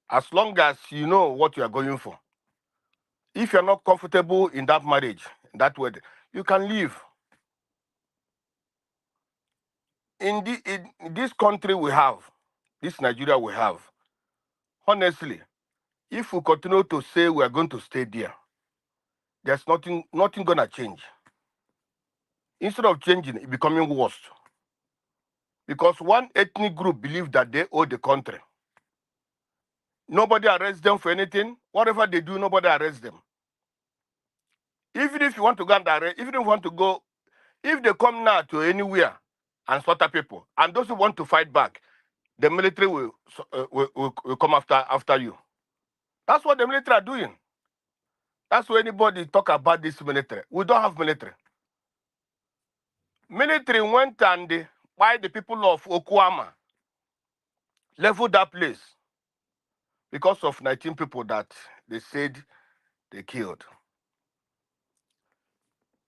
As long as you know what you are going for. If you're not comfortable in that marriage, in that way, you can leave. In this country we have, this Nigeria we have, honestly, if we continue to say we are going to stay there, there's nothing gonna change. Instead of changing, it's becoming worse. Because one ethnic group believe that they owe the country. Nobody arrests them for anything. Whatever they do, nobody arrests them. Even if you want to go and arrest, even if you want to go If they come now to anywhere and slaughter people, and those who want to fight back, the military will come after you. That's what the military are doing. That's why anybody talk about this military. We don't have military. Military went and by the people of Okuama leveled that place because of 19 people that they said they killed.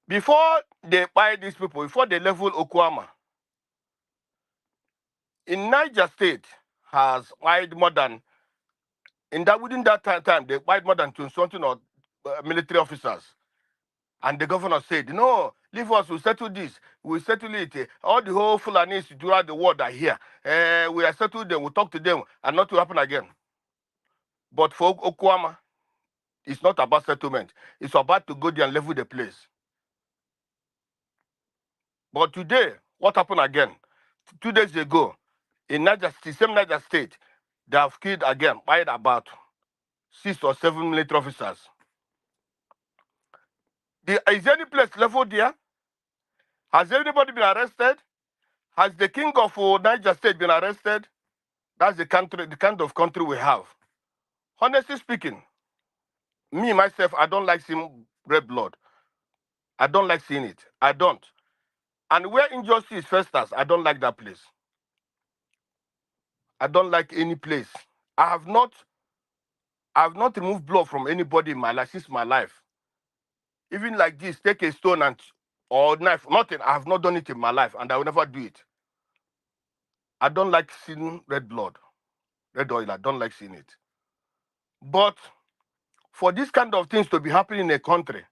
Before they buy these people, before they level Okuama, in Niger State has wide more than, within that time, they wide more than 20 or military officers. And the governor said, no, leave us, we'll settle this, we'll settle it. All the whole Fulanis throughout the world are here. We are settled them, we'll talk to them, and not to happen again. But for Okuama, it's not about settlement. It's about to go there and level the place. But today, what happened again? 2 days ago, in Niger State, same Niger State, they have killed again, by about 6 or 7 military officers. Is any place leveled there? Has anybody been arrested? Has the king of Niger State been arrested? That's the kind of country we have. Honestly speaking, me, myself, I don't like seeing red blood. I don't like seeing it. I don't. And where injustice festers, I don't like that place. I don't like any place. I have not removed blood from anybody in my life since my life. Even like this, take a stone or knife, nothing. I have not done it in my life, and I will never do it. I don't like seeing red blood, red oil. I don't like seeing it. But for this kind of things to be happening in a country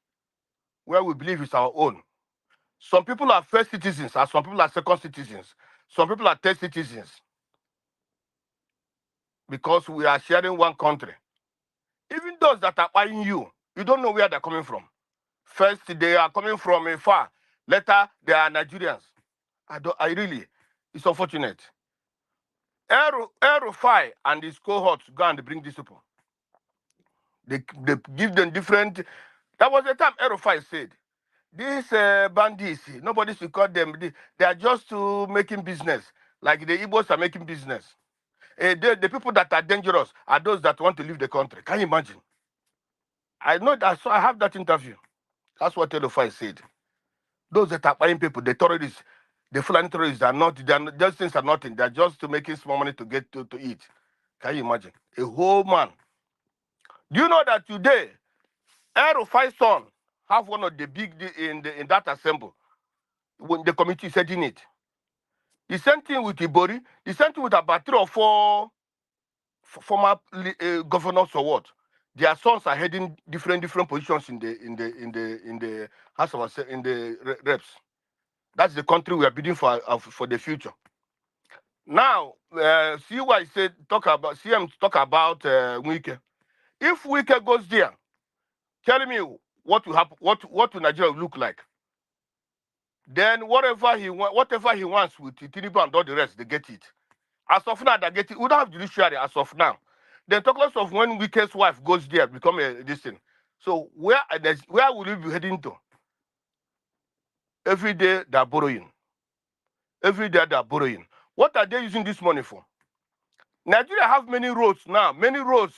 where we believe it's our own, some people are first citizens, and some people are second citizens. Some people are third citizens. Because we are sharing one country. Even those that are buying you don't know where they're coming from. First, they are coming from far. Later, they are Nigerians. It's unfortunate. Aerofy and his cohorts go and bring these people. They give them different. That was the time Aerofy said, these bandits, nobody should call them. They are just making business. Like the Igbos are making business. The people that are dangerous are those that want to leave the country. Can you imagine? I know that, so I have that interview. That's what Aerofy said. Those that are buying people, the terrorists, the Fulani terrorists those things are nothing. They're just making small money to get to eat. Can you imagine? A whole man. Do you know that today, Aerofy's son have one of the big in that assembly when the committee is heading it? The same thing with Ibori, the same thing with about 3 or 4 former governors or what. Their sons are heading different positions in the House of in the reps. That's the country we are bidding for the future. Now, see what I said. CM talk about Wike. If Wike goes there, tell me what will happen. What will Nigeria look like? Then whatever he wants with Tinubu and all the rest, they get it. As of now, they get it. We don't have judiciary as of now. Then talk less of when Wike's wife goes there, become this thing. So where will we be heading to? Every day they're borrowing. Every day they're borrowing. What are they using this money for? Nigeria have many roads now, many roads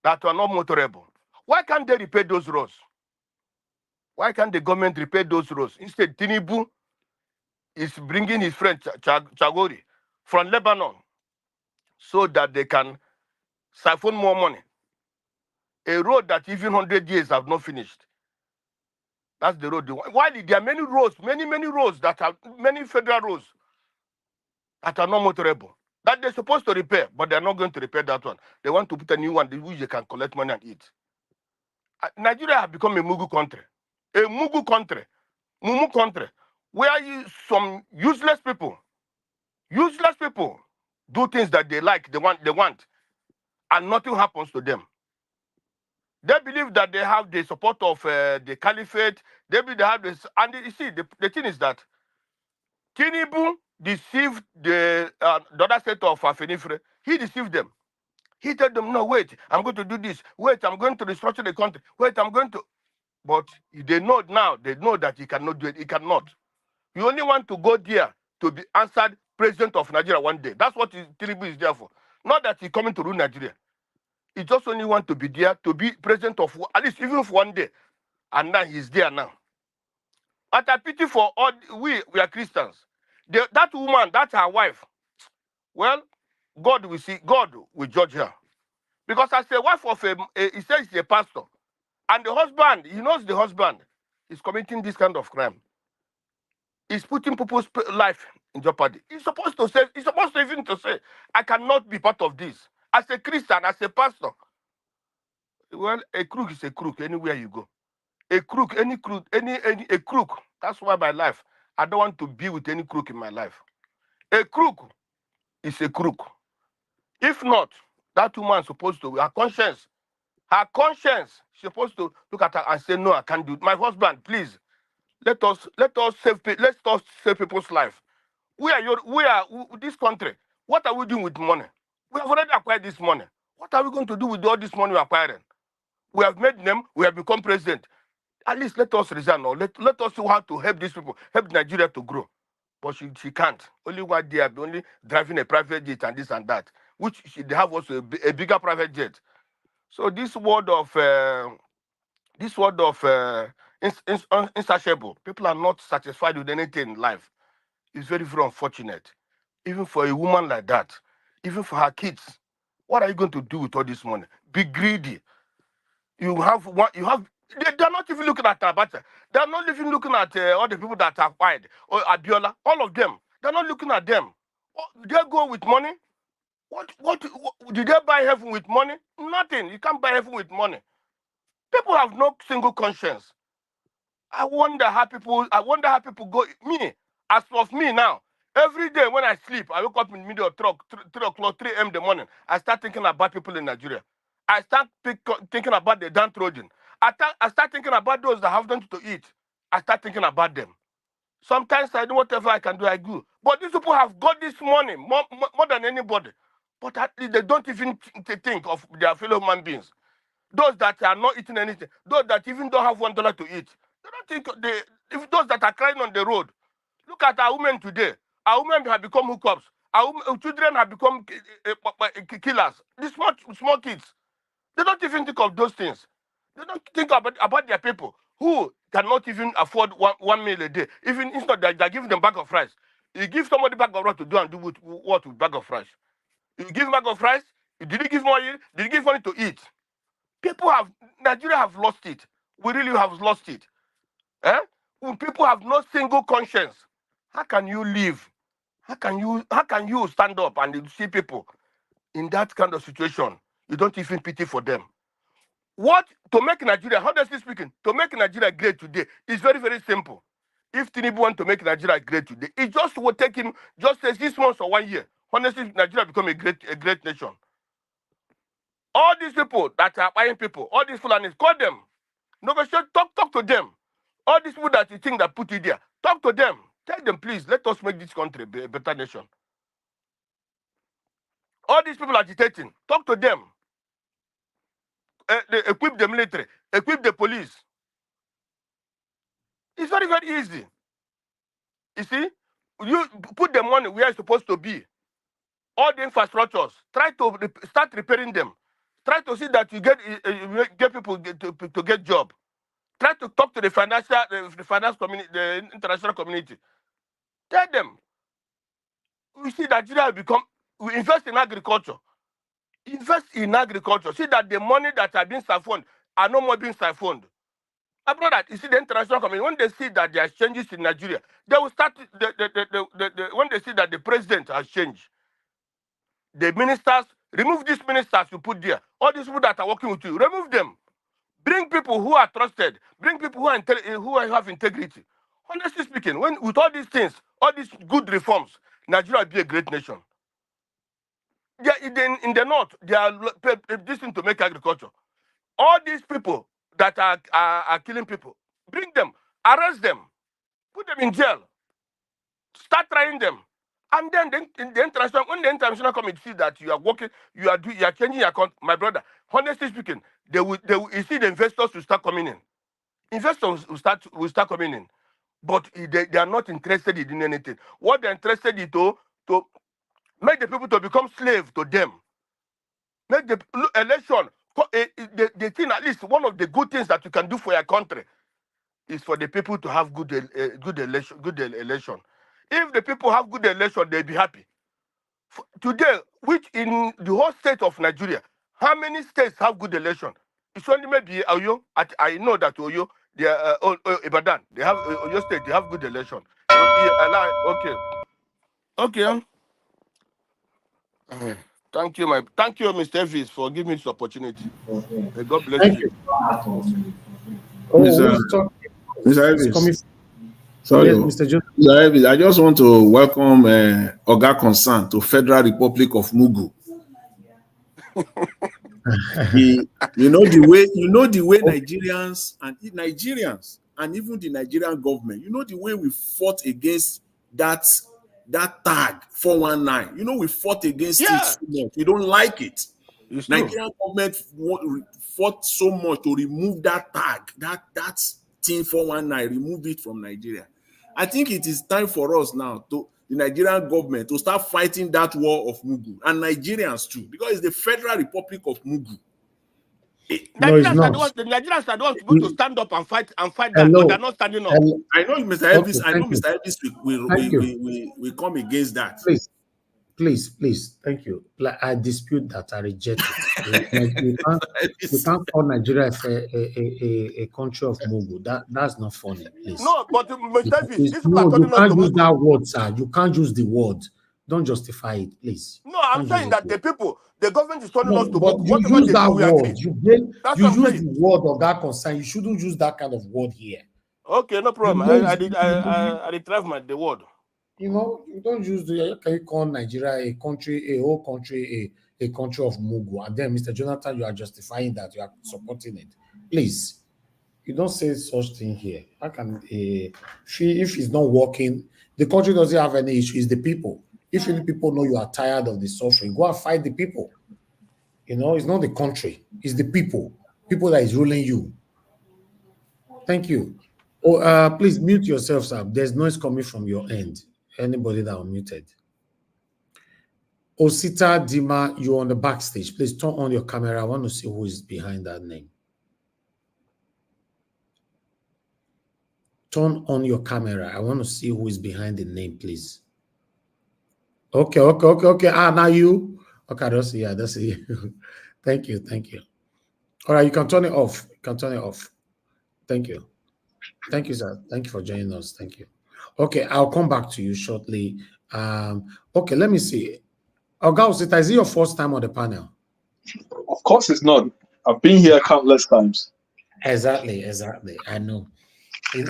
that are not motorable. Why can't they repair those roads? Why can't the government repair those roads? Instead, Tinubu is bringing his friend Chagori from Lebanon so that they can siphon more money. A road that even 100 years have not finished. That's the road. While there are many roads, many roads that are many federal roads that are not motorable, that they're supposed to repair, but they're not going to repair that one. They want to put a new one which they can collect money and eat. Nigeria has become a Mugu country. A Mugu country. Mumu country. Where some useless people do things that they like, they want, and nothing happens to them. They believe that they have the support of the caliphate. They believe they have this. And you see, the thing is that Tinubu deceived the other state of Afenifre. He deceived them. He told them, no, wait, I'm going to do this. Wait, I'm going to restructure the country. Wait, I'm going to. But they know now, they know that he cannot do it. He cannot. You only want to go there to be answered president of Nigeria one day. That's what Tinubu is there for. Not that he's coming to rule Nigeria. He just only want to be there to be president of, at least even for one day. And now he's there now. But I pity for all, we are Christians. That woman, that's her wife. Well, God will see, God will judge her. Because as a wife of he says he's a pastor. And the husband, he knows the husband is committing this kind of crime. He's putting people's life in jeopardy. He's supposed to even to say, I cannot be part of this. As a Christian, as a pastor. Well, a crook is a crook anywhere you go. A crook, any crook, a crook. That's why my life, I don't want to be with any crook in my life. A crook is a crook. If not, that woman is supposed to, her conscience, she's supposed to look at her and say, no, I can't do it. My husband, please, let us save people's life. We are this country. What are we doing with money? We have already acquired this money. What are we going to do with all this money we're acquiring? We have made them, we have become president. At least let us resign now. Let us see how to help these people, help Nigeria to grow. But she can't. Only one day, only driving a private jet and this and that, which they have also a bigger private jet. So this word of insatiable, people are not satisfied with anything in life. It's very, very unfortunate. Even for a woman like that, even for her kids, what are you going to do with all this money? Be greedy. You have one. You have. They're not even looking at Abacha. They're not even looking at all the people that are quiet or Abiola. All of them. They're not looking at them. They go with money. What did they buy heaven with money? Nothing. You can't buy heaven with money. People have no single conscience. I wonder how people go. Me, as of me now, every day when I sleep, I wake up in the middle of 3 o'clock, 3 a.m. in the morning. I start thinking about people in Nigeria. I start thinking about the downtrodden. I start thinking about those that have nothing to eat. I start thinking about them. Sometimes I do whatever I can do, I do. But these people have got this money more than anybody. But at least they don't even think of their fellow human beings. Those that are not eating anything, those that even don't have $1 to eat. They don't think if those that are crying on the road. Look at our women today. Our women have become hookups. Our children have become killers. The small kids. They don't even think of those things. They don't think about their people who cannot even afford one meal a day. Even instead they're giving them bag of rice. You give somebody bag of rice to do and do with what with bag of rice? You give bag of rice. Did you give money? Did you give money to eat? Nigeria have lost it. We really have lost it. When people have no single conscience, how can you live? How can you stand up and you see people in that kind of situation? You don't even pity for them. What to make Nigeria, honestly speaking, to make Nigeria great today is very, very simple. If Tinubu want to make Nigeria great today, it just will take him just 6 months or 1 year. Honestly, Nigeria become a great nation. All these people that are buying people, all these Fulanis, call them. Negotiate, talk to them. All these people that you think that put you there, talk to them. Tell them, please, let us make this country a better nation. All these people agitating, talk to them. They equip the military, equip the police. It's very, very easy. You see, you put the money where it's supposed to be. All the infrastructures, try to start repairing them. Try to see that you get people to get job. Try to talk to the finance community, the international community. Tell them. We see that Nigeria we invest in agriculture. Invest in agriculture. See that the money that are being siphoned are no more being siphoned. After that, you see the international community, when they see that there are changes in Nigeria, they will start, when they see that the president has changed, the ministers, remove these ministers you put there. All these people that are working with you, remove them. Bring people who are trusted. Bring people who have integrity. Honestly speaking, with all these things, all these good reforms, Nigeria will be a great nation. In the north, they are destined to make agriculture. All these people that are killing people, bring them, arrest them, put them in jail, start trying them. And then when the international community see that you are working, you are changing your account, my brother, honestly speaking, you see the investors will start coming in. Investors will start coming in. but they are not interested in doing anything. What they're interested in to make the people to become slave to them. Make the election, the thing, at least one of the good things that you can do for your country is for the people to have good election. If the people have good election, they'll be happy. Today, which in the whole state of Nigeria, how many states have good election? It's only maybe Oyo. I know that Oyo, they are Ibadan. They have Oyo State. They have good election. Okay, okay. Thank you, Mr. Elvis, for giving me this opportunity. May God bless Thank you. you. Oh, Mr. who's talking? Mr. It's Elvis. coming. Sorry, Yes, Mr. John. Mr. Elvis, I just want to welcome Oga Concern to Federal Republic of Mugu. You know the way Nigerians and even the Nigerian government, you know the way we fought against that tag 419. You know, we fought against it so much. We don't like it. It's Nigerian government fought so much to remove that tag, that thing 419, remove it from Nigeria. I think it is time for us now, the Nigerian government, to start fighting that war of Mugu, and Nigerians too, because it's the Federal Republic of Mugu. No, it's not. The Nigerians are the ones supposed to stand up and fight that, but Hello. they're not standing up. Hello. I know Mr. Elvis. Okay, I know thank you. Mr. Elvis. We come against that. Please, thank you. I dispute that. I reject it. You can't call Nigeria a country of Mugu. That's not funny, please. No, but Mr. Elvis, these people No, are you turning us can't to use Mugu. that word, sir. You can't use the word. Don't justify it, please. No, I'm saying that the government is turning us to but Mugu. you Whatever use they that do, we word. agree. You That's use what I'm saying. the word of that concern. You shouldn't use that kind of word here. Okay, no problem. I retrieve the word. You know, you don't use can you call Nigeria a whole country, a country of Mugu? And then, Mr. Jonathan, you are justifying that, you are supporting it. Please, you don't say such thing here. How can if it's not working, the country doesn't have any issue, it's the people. If the people know you are tired of the suffering, go and fight the people. You know, it's not the country, it's the people that is ruling you. Thank you. Oh, please mute yourselves up. There's noise coming from your end. Anybody that are muted. Osita Dima, you're on the backstage. Please turn on your camera. I want to see who is behind that name. Turn on your camera. I want to see who is behind the name, please. Okay. Now you. Okay, that's you. Thank you. All right, you can turn it off. Thank you. Thank you, sir. Thank you for joining us. Thank you. Okay, I'll come back to you shortly. Okay, let me see. Oga Osita, is it your first time on the panel? Of course it's not. I've been here countless times. Exactly. I know.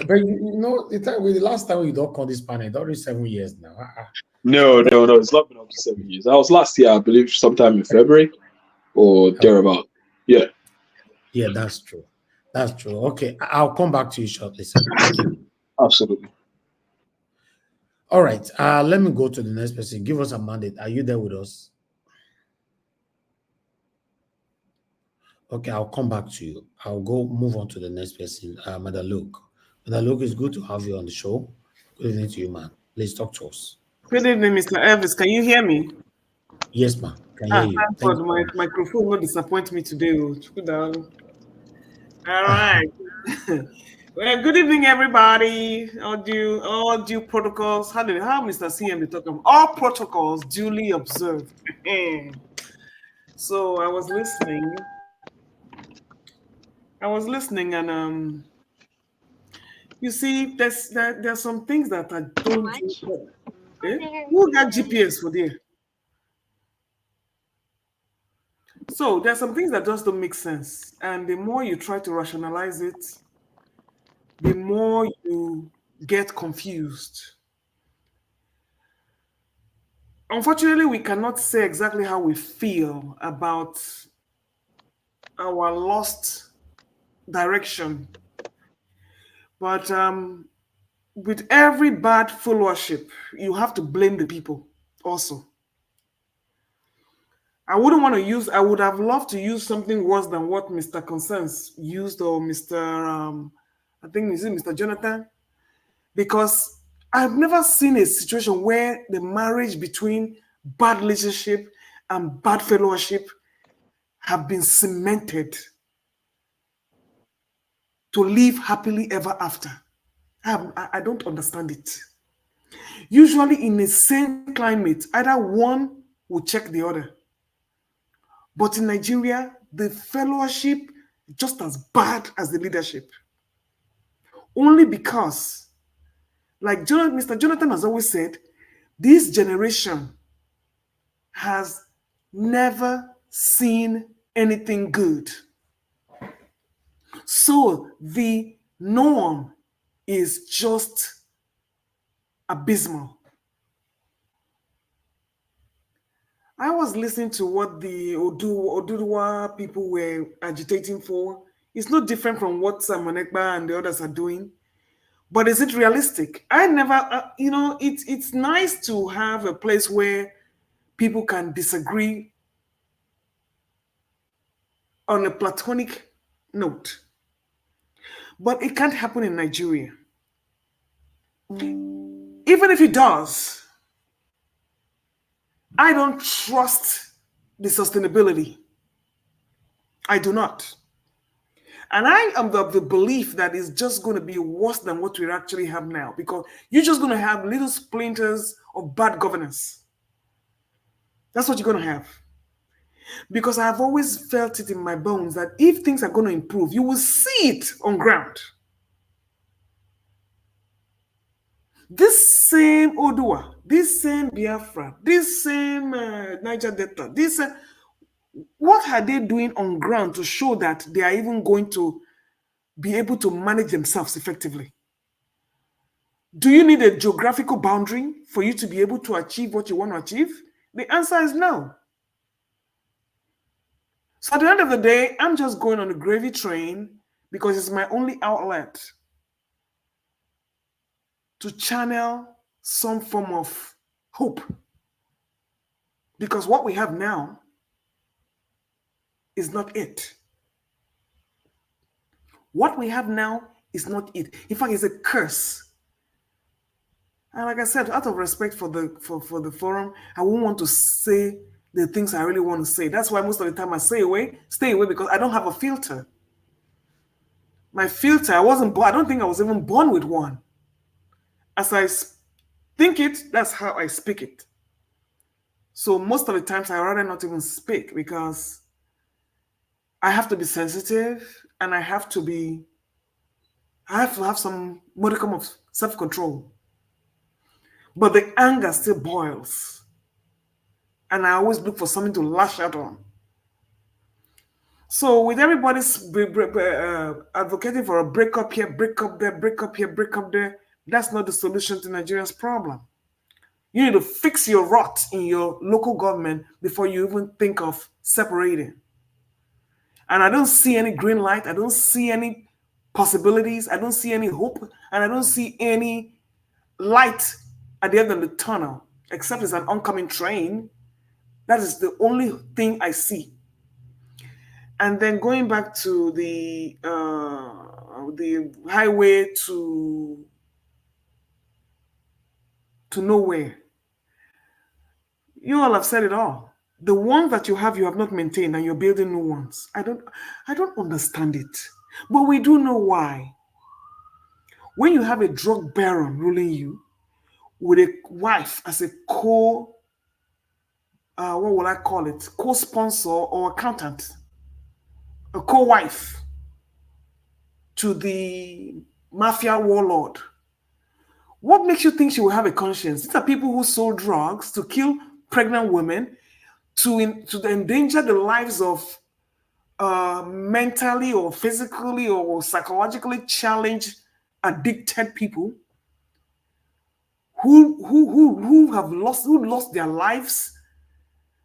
But you know, the last time we don't call this panel, it's already 7 years now. No. It's not been up to 7 years. I was last year, I believe, sometime in February or thereabout. Yeah. Yeah, that's true. Okay, I'll come back to you shortly, sir. Thank you. Absolutely. All right. Let me go to the next person. Give us a mandate. Are you there with us? Okay, I'll come back to you. I'll move on to the next person. Madam Luke. Madam Luke, it's good to have you on the show. Good evening to you, man. Please talk to us. Good evening, Mr. Elvis. Can you hear me? Yes, ma'am. Can hear you. Thank God, my microphone will disappoint me today. All right. Well, good evening, everybody. All due protocols. How Mr. CM be talking? All protocols duly observed. So I was listening, and you see, there's some things that I don't. Who got GPS for there? So there's some things that just don't make sense, and the more you try to rationalize it, the more you get confused. Unfortunately, we cannot say exactly how we feel about our lost direction. But with every bad followership, you have to blame the people also. I would have loved to use something worse than what Mr. Concerns used, or Mr. I think is it Mr. Jonathan? Because I've never seen a situation where the marriage between bad leadership and bad fellowship have been cemented to live happily ever after. I don't understand it. Usually in the same climate, either one will check the other. But in Nigeria, the fellowship is just as bad as the leadership. Only because, like Mr. Jonathan has always said, this generation has never seen anything good. So the norm is just abysmal. I was listening to what the Oduduwa people were agitating for. It's not different from what Samonekba and the others are doing. But is it realistic? I never, it's nice to have a place where people can disagree on a platonic note. But it can't happen in Nigeria. Even if it does, I don't trust the sustainability. I do not. And I am of the belief that it's just going to be worse than what we actually have now, because you're just going to have little splinters of bad governance. That's what you're going to have. Because I've always felt it in my bones that if things are going to improve, you will see it on ground. This same Odua, this same Biafra, this same Niger Delta, what are they doing on ground to show that they are even going to be able to manage themselves effectively? Do you need a geographical boundary for you to be able to achieve what you want to achieve? The answer is no. So at the end of the day, I'm just going on the gravy train because it's my only outlet to channel some form of hope. Because what we have now is not it. What we have now is not it. In fact, it's a curse. And like I said, out of respect for the forum, I won't want to say the things I really want to say. That's why most of the time I stay away because I don't have a filter. My filter, I don't think I was even born with one. As I think it, that's how I speak it. So most of the times I rather not even speak because I have to be sensitive and I have to have some modicum of self-control. But the anger still boils. And I always look for something to lash out on. So with everybody's advocating for a breakup here, breakup there, breakup here, breakup there, that's not the solution to Nigeria's problem. You need to fix your rot in your local government before you even think of separating. And I don't see any green light. I don't see any possibilities. I don't see any hope. And I don't see any light at the end of the tunnel, except it's an oncoming train. That is the only thing I see. And then going back to the highway to nowhere, you all have said it all. The ones that you have not maintained, and you're building new ones. I don't understand it, but we do know why. When you have a drug baron ruling you with a wife as a what will I call it? Co-sponsor or accountant, a co-wife to the mafia warlord. What makes you think she will have a conscience? These are people who sold drugs to kill pregnant women, to endanger the lives of mentally or physically or psychologically challenged, addicted people who lost their lives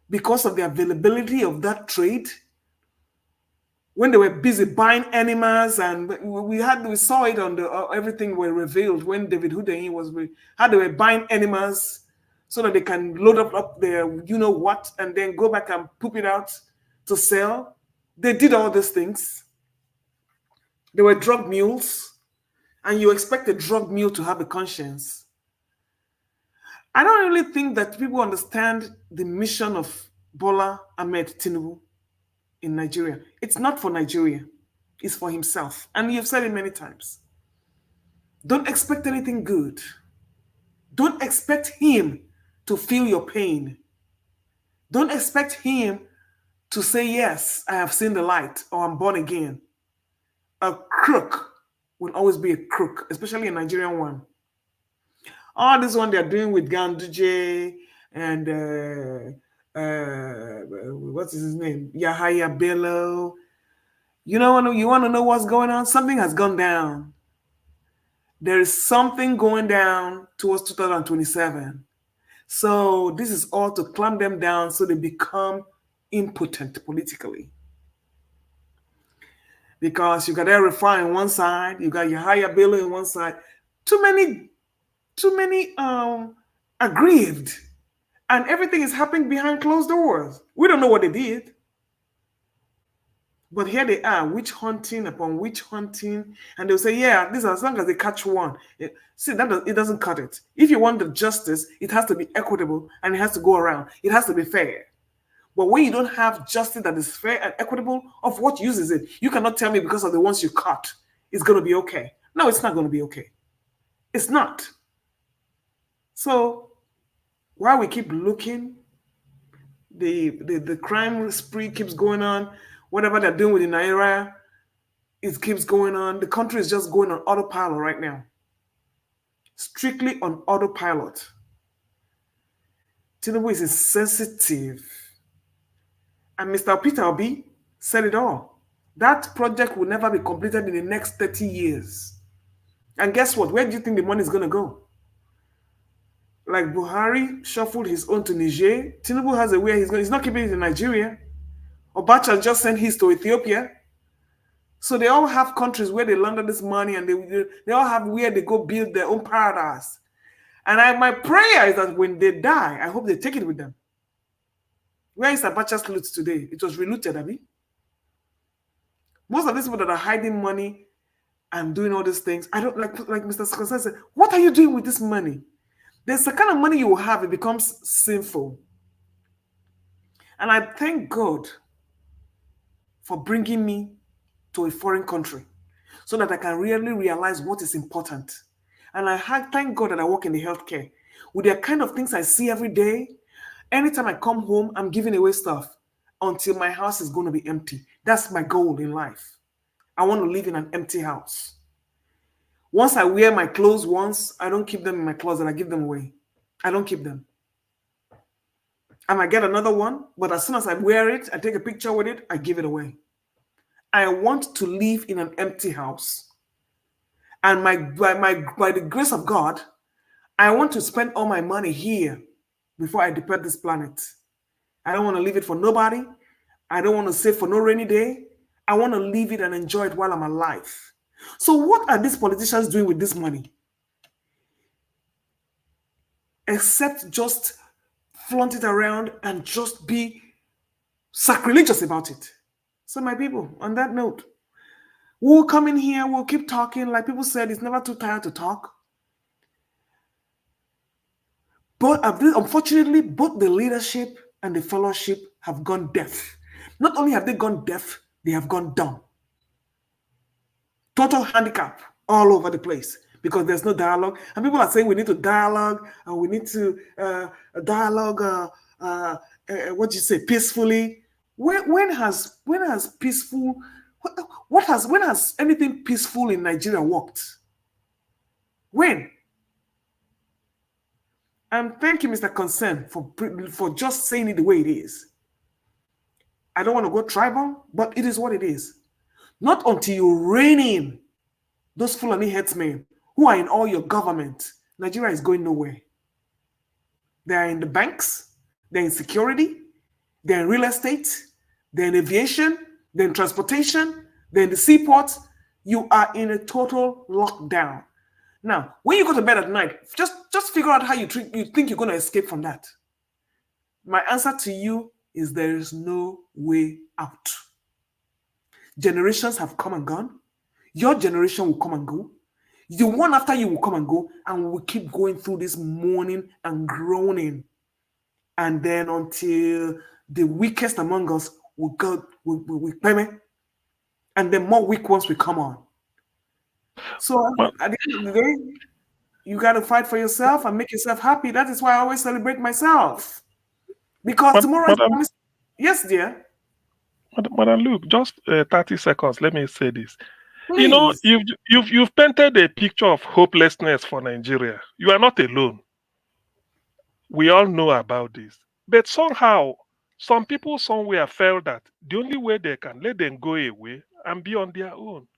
because of the availability of that trade. When they were busy buying animals, and we saw it on the everything were revealed when David Hudeyin was how they were buying animals so that they can load up their what and then go back and poop it out to sell. They did all these things. They were drug mules, and you expect a drug mule to have a conscience. I don't really think that people understand the mission of Bola Ahmed Tinubu in Nigeria. It's not for Nigeria. It's for himself. And you've said it many times. Don't expect anything good. Don't expect him to feel your pain. Don't expect him to say, yes, I have seen the light, or I'm born again. A crook will always be a crook, especially a Nigerian one. All this one they're doing with Ganduje and what's his name? Yahaya Bello. You want to know what's going on? Something has gone down. There is something going down towards 2027. So this is all to clamp them down so they become impotent politically. Because you got El Rufai on one side, you got Yahaya Bello on one side. Too many aggrieved. And everything is happening behind closed doors. We don't know what they did. But here they are, witch hunting upon witch hunting. And they'll say, yeah, this as long as they catch one. See, it doesn't cut it. If you want the justice, it has to be equitable and it has to go around. It has to be fair. But when you don't have justice that is fair and equitable, of what use is it? You cannot tell me because of the ones you caught, it's going to be okay. No, it's not going to be okay. It's not. So while we keep looking, the crime spree keeps going on. Whatever they're doing with the Naira, it keeps going on. The country is just going on autopilot right now. Strictly on autopilot. Tinubu is insensitive. And Mr. Peter Obi said it all. That project will never be completed in the next 30 years. And guess what? Where do you think the money is going to go? Like Buhari shuffled his own to Niger. Tinubu has a way he's not keeping it in Nigeria. Obacha just sent his to Ethiopia. So they all have countries where they launder this money and they all have where they go build their own paradise. And my prayer is that when they die, I hope they take it with them. Where is Abacha's loot today? It was relooted, Abi. Most of these people that are hiding money and doing all these things, I don't like Mr. Scorsese said, what are you doing with this money? There's the kind of money you will have, it becomes sinful. And I thank God for bringing me to a foreign country so that I can really realize what is important. And I thank God that I work in the healthcare. With the kind of things I see every day, anytime I come home, I'm giving away stuff until my house is going to be empty. That's my goal in life. I want to live in an empty house. Once I wear my clothes once, I don't keep them in my closet. I give them away. I don't keep them. I might get another one, but as soon as I wear it, I take a picture with it, I give it away. I want to live in an empty house. And by the grace of God, I want to spend all my money here before I depart this planet. I don't want to leave it for nobody. I don't want to save for no rainy day. I want to leave it and enjoy it while I'm alive. So what are these politicians doing with this money? Except just flaunt it around and just be sacrilegious about it. So my people, on that note, we'll come in here, we'll keep talking. Like people said, it's never too tired to talk. But unfortunately, both the leadership and the fellowship have gone deaf. Not only have they gone deaf, they have gone dumb. Total handicap all over the place because there's no dialogue. And people are saying we need to dialogue and we need to dialogue, what do you say, peacefully. When has peaceful, when has anything peaceful in Nigeria worked? When? And thank you, Mr. Concern, for just saying it the way it is. I don't want to go tribal, but it is what it is. Not until you rein in those Fulani headsmen who are in all your government, Nigeria is going nowhere. They are in the banks, they're in security, they're in real estate, they're in aviation, they're in transportation, they're in the seaports. You are in a total lockdown. Now, when you go to bed at night, just figure out how you think you're going to escape from that. My answer to you is there is no way out. Generations have come and gone. Your generation will come and go. The one after you will come and go, and we'll keep going through this mourning and groaning. And then until the weakest among us will go, will payment, and then more weak ones will come on. So at the end of the day, you got to fight for yourself and make yourself happy. That is why I always celebrate myself. Because tomorrow is promised. Yes, dear. Madam Luke, just 30 seconds. Let me say this. Please. You know, you've painted a picture of hopelessness for Nigeria. You are not alone. We all know about this. But somehow, some people somewhere felt that the only way they can let them go away and be on their own.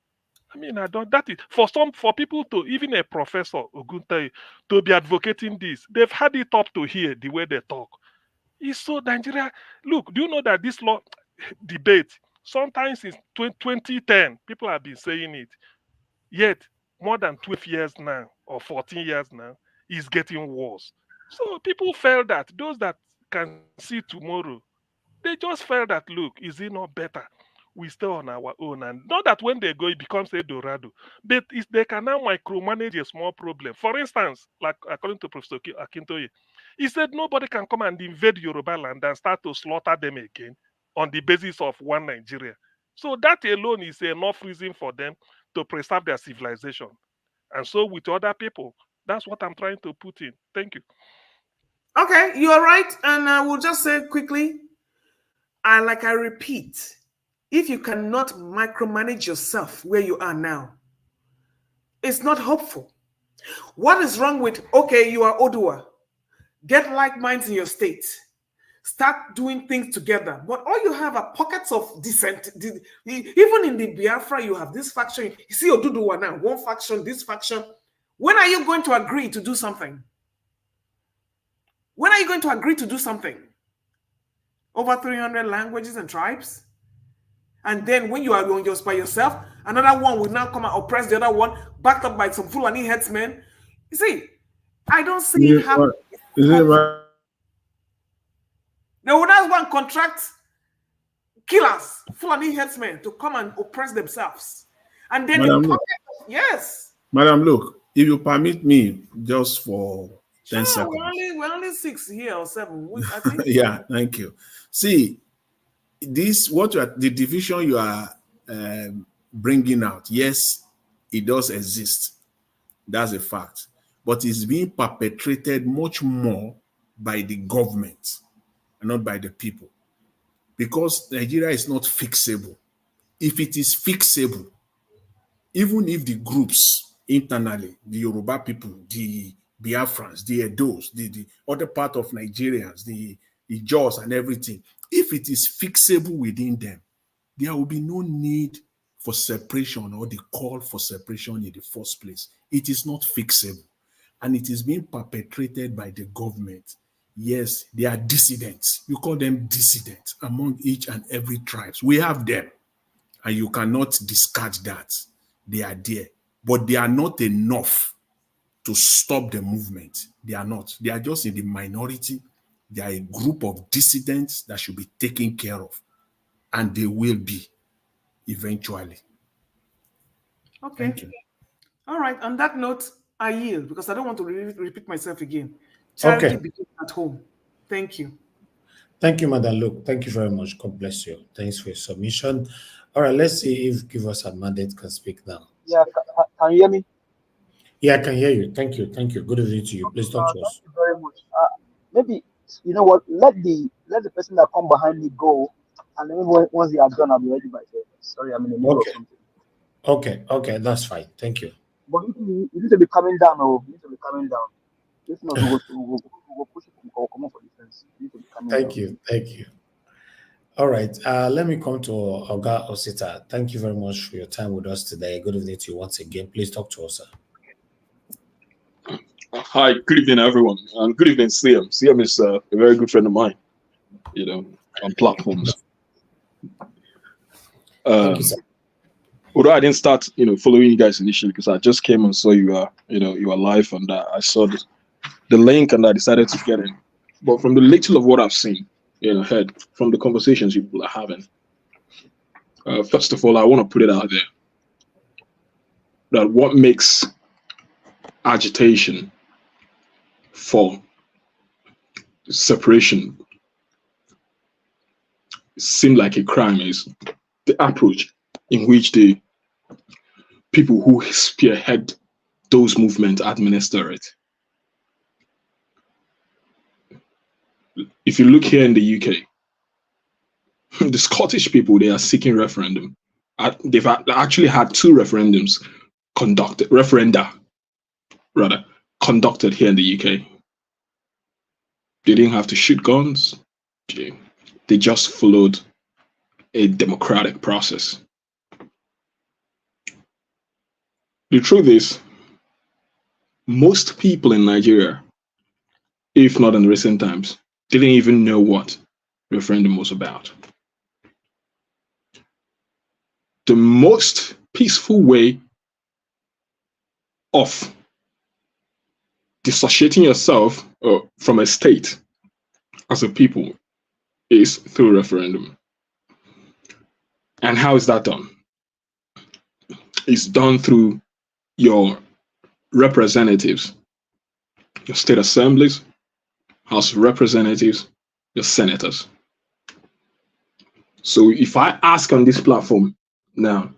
I mean, I don't. That is for people to, even a professor Oguntayi, to be advocating this. They've had it up to here the way they talk. It's so Nigeria. Look, do you know that this law debate sometimes since 2010 people have been saying it, yet more than 12 years now or 14 years now is getting worse. So people felt that those that can see tomorrow, they just felt that, look, is it not better we stay on our own? And not that when they go, it becomes a dorado, but they can now micromanage a small problem. For instance, like according to Professor Akintoye, he said nobody can come and invade Yoruba land and start to slaughter them again on the basis of one Nigeria. So that alone is enough reason for them to preserve their civilization. And so with other people, that's what I'm trying to put in. Thank you. Okay, you're right. And I will just say quickly, I repeat, if you cannot micromanage yourself where you are now, it's not hopeful. What is wrong with, okay, you are Odua, get like minds in your state, start doing things together, but all you have are pockets of dissent. Even in the Biafra, you have this faction. You see Oduduwa now, one faction, this faction. When are you going to agree to do something? When are you going to agree to do something? Over 300 languages and tribes? And then when you are just by yourself, another one will now come and oppress the other one, backed up by some Fulani headsmen. You see, I don't see it happen. They will now go and contract killers, Fulani headsmen, to come and oppress themselves. And then yes. Madam, look, if you permit me just for 10 seconds. We're only 6 here or 7. I think. Yeah, thank you. See, the division you are bringing out, yes, it does exist. That's a fact. But it's being perpetrated much more by the government and not by the people. Because Nigeria is not fixable. If it is fixable, even if the groups internally, the Yoruba people, the Biafrans, the Edos, the other part of Nigerians, the Jaws and everything, if it is fixable within them, there will be no need for separation or the call for separation in the first place. It is not fixable. And it is being perpetrated by the government. Yes, they are dissidents. You call them dissidents among each and every tribes. We have them. And you cannot discard that. They are there. But they are not enough to stop the movement. They are not. They are just in the minority. They are a group of dissidents that should be taken care of. And they will be eventually. Okay. Thank you. All right. On that note, I yield because I don't want to repeat myself again. Charity begins at home. Thank you. Thank you, Madam Luke. Thank you very much. God bless you. Thanks for your submission. All right, let's see if Give Us a Mandate can speak now. Yeah, can you hear me? Yeah, I can hear you. Thank you. Thank you. Good evening to you. Please talk to us. Thank you very much. Maybe, you know what, let the person that come behind me go, and then once they are done, I'll be ready by then. Sorry, I'm in the middle of something. Okay, that's fine. Thank you. But you need to be coming down, or you need to be coming down. If not, we'll push it or come up for defense. You need to be coming down. Thank you. All right, let me come to Oga Osita. Thank you very much for your time with us today. Good evening to you once again. Please talk to us, sir. Hi, good evening, everyone. And good evening, Liam. Liam is a very good friend of mine, on platforms. Thank you, sir. Although I didn't start, following you guys initially because I just came and saw you are live, and I saw the link and I decided to get in. But from the little of what I've seen, heard from the conversations people are having, first of all, I want to put it out there that what makes agitation for separation seem like a crime is the approach in which the people who spearhead those movements administer it. If you look here in the UK, the Scottish people, they are seeking referendum. They've actually had two referendums referenda conducted here in the UK. They didn't have to shoot guns. They just followed a democratic process. The truth is, most people in Nigeria, if not in recent times, didn't even know what referendum was about. The most peaceful way of dissociating yourself from a state as a people is through referendum. And how is that done? It's done through your representatives, your state assemblies, House of Representatives, your senators. So if I ask on this platform now,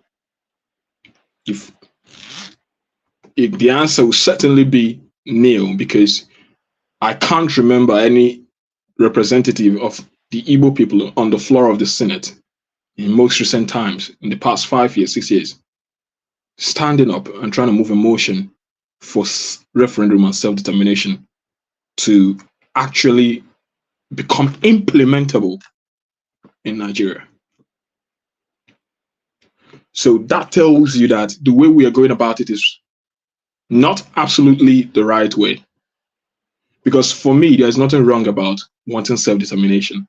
if the answer will certainly be nil, because I can't remember any representative of the Igbo people on the floor of the Senate in most recent times, in the past 5 years, 6 years, standing up and trying to move a motion for referendum and self-determination to actually become implementable in Nigeria. So that tells you that the way we are going about it is not absolutely the right way. Because for me, there's nothing wrong about wanting self-determination,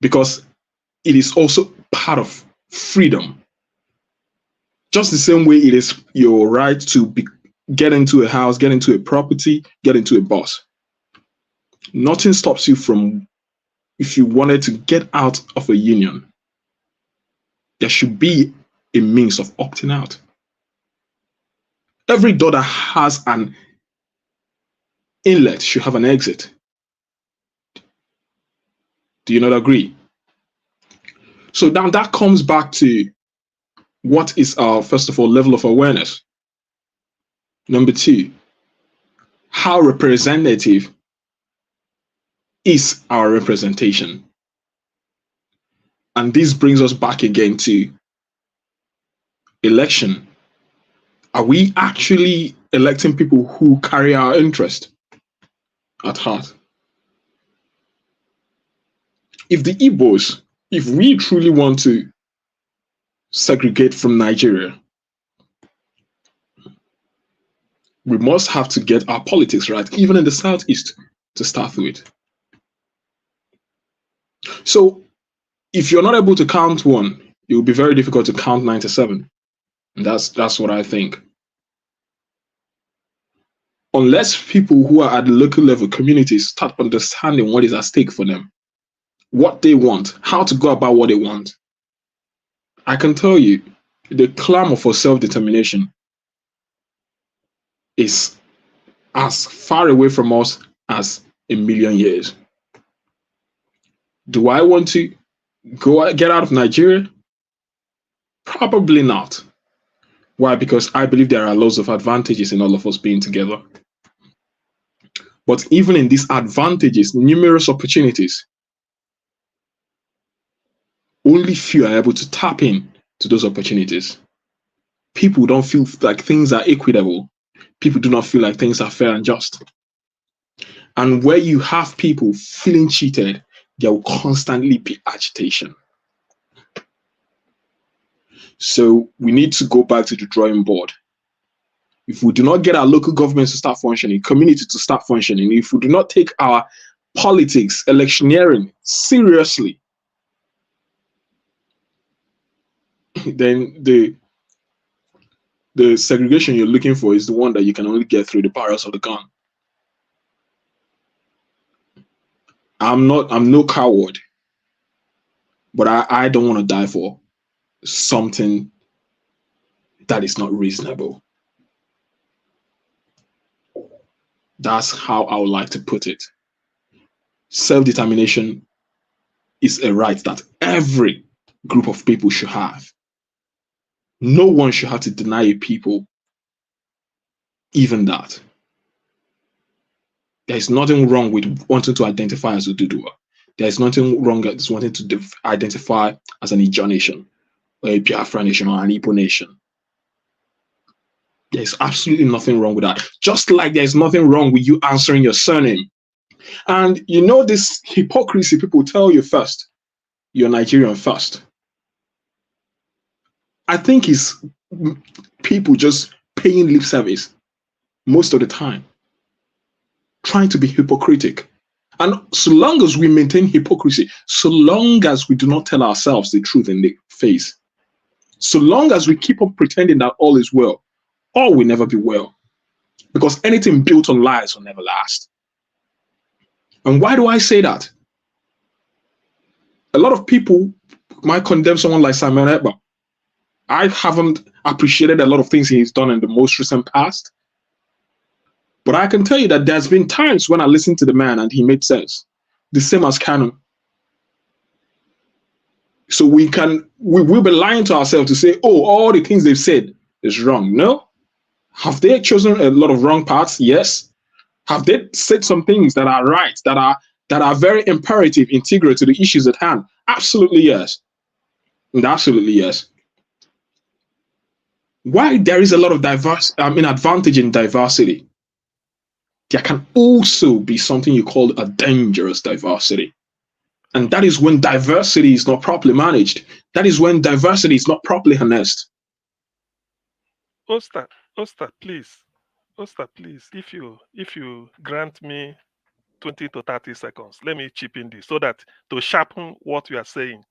because it is also part of freedom. Just the same way it is your right to get into a house, get into a property, get into a bus. Nothing stops you from, if you wanted to get out of a union, there should be a means of opting out. Every door that has an inlet should have an exit. Do you not agree? So now that comes back to what is our, first of all, level of awareness. Number two, how representative is our representation? And this brings us back again to election. Are we actually electing people who carry our interest at heart? If the Igbos, if we truly want to segregate from Nigeria, we must have to get our politics right, even in the Southeast, to start with. So if you're not able to count one, it will be very difficult to count 97. And that's what I think. Unless people who are at the local level communities start understanding what is at stake for them, what they want, how to go about what they want, I can tell you the clamor for self-determination is as far away from us as a million years. Do I want to get out of Nigeria? Probably not. Why? Because I believe there are lots of advantages in all of us being together. But even in these advantages, numerous opportunities, only few are able to tap in to those opportunities. People don't feel like things are equitable. People do not feel like things are fair and just. And where you have people feeling cheated, there will constantly be agitation. So we need to go back to the drawing board. If we do not get our local governments to start functioning, community to start functioning, if we do not take our politics, electioneering seriously, then the segregation you're looking for is the one that you can only get through the barrels of the gun. I'm no coward, but I don't want to die for something that is not reasonable. That's how I would like to put it. Self-determination is a right that every group of people should have. No one should have to deny a people even that. There is nothing wrong with wanting to identify as Oduduwa. There is nothing wrong with wanting to identify as an Ijaw nation, or a Biafra nation, or an Igbo nation. There's absolutely nothing wrong with that. Just like there's nothing wrong with you answering your surname. And you know this hypocrisy people tell you first, you're Nigerian first. I think it's people just paying lip service most of the time, trying to be hypocritic. And so long as we maintain hypocrisy, so long as we do not tell ourselves the truth in the face, so long as we keep on pretending that all is well, all will never be well. Because anything built on lies will never last. And why do I say that? A lot of people might condemn someone like Simon Ekpa. I haven't appreciated a lot of things he's done in the most recent past. But I can tell you that there's been times when I listened to the man and he made sense. The same as Kanu. So we will be lying to ourselves to say, oh, all the things they've said is wrong. No. Have they chosen a lot of wrong paths? Yes. Have they said some things that are right, that are very imperative, integral to the issues at hand? Absolutely yes. And absolutely yes. Why there is a lot of advantage in diversity, there can also be something you call a dangerous diversity. And that is when diversity is not properly managed. That is when diversity is not properly harnessed. Oster, please. Oster, please, if you grant me 20 to 30 seconds, let me chip in this so that to sharpen what you are saying.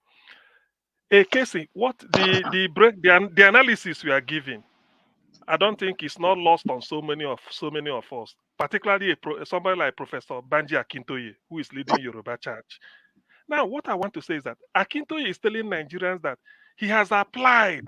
Casey, what the analysis we are giving, I don't think it's not lost on so many of us, particularly somebody like Professor Banji Akintoye, who is leading Yoruba Church. Now, what I want to say is that Akintoye is telling Nigerians that he has applied.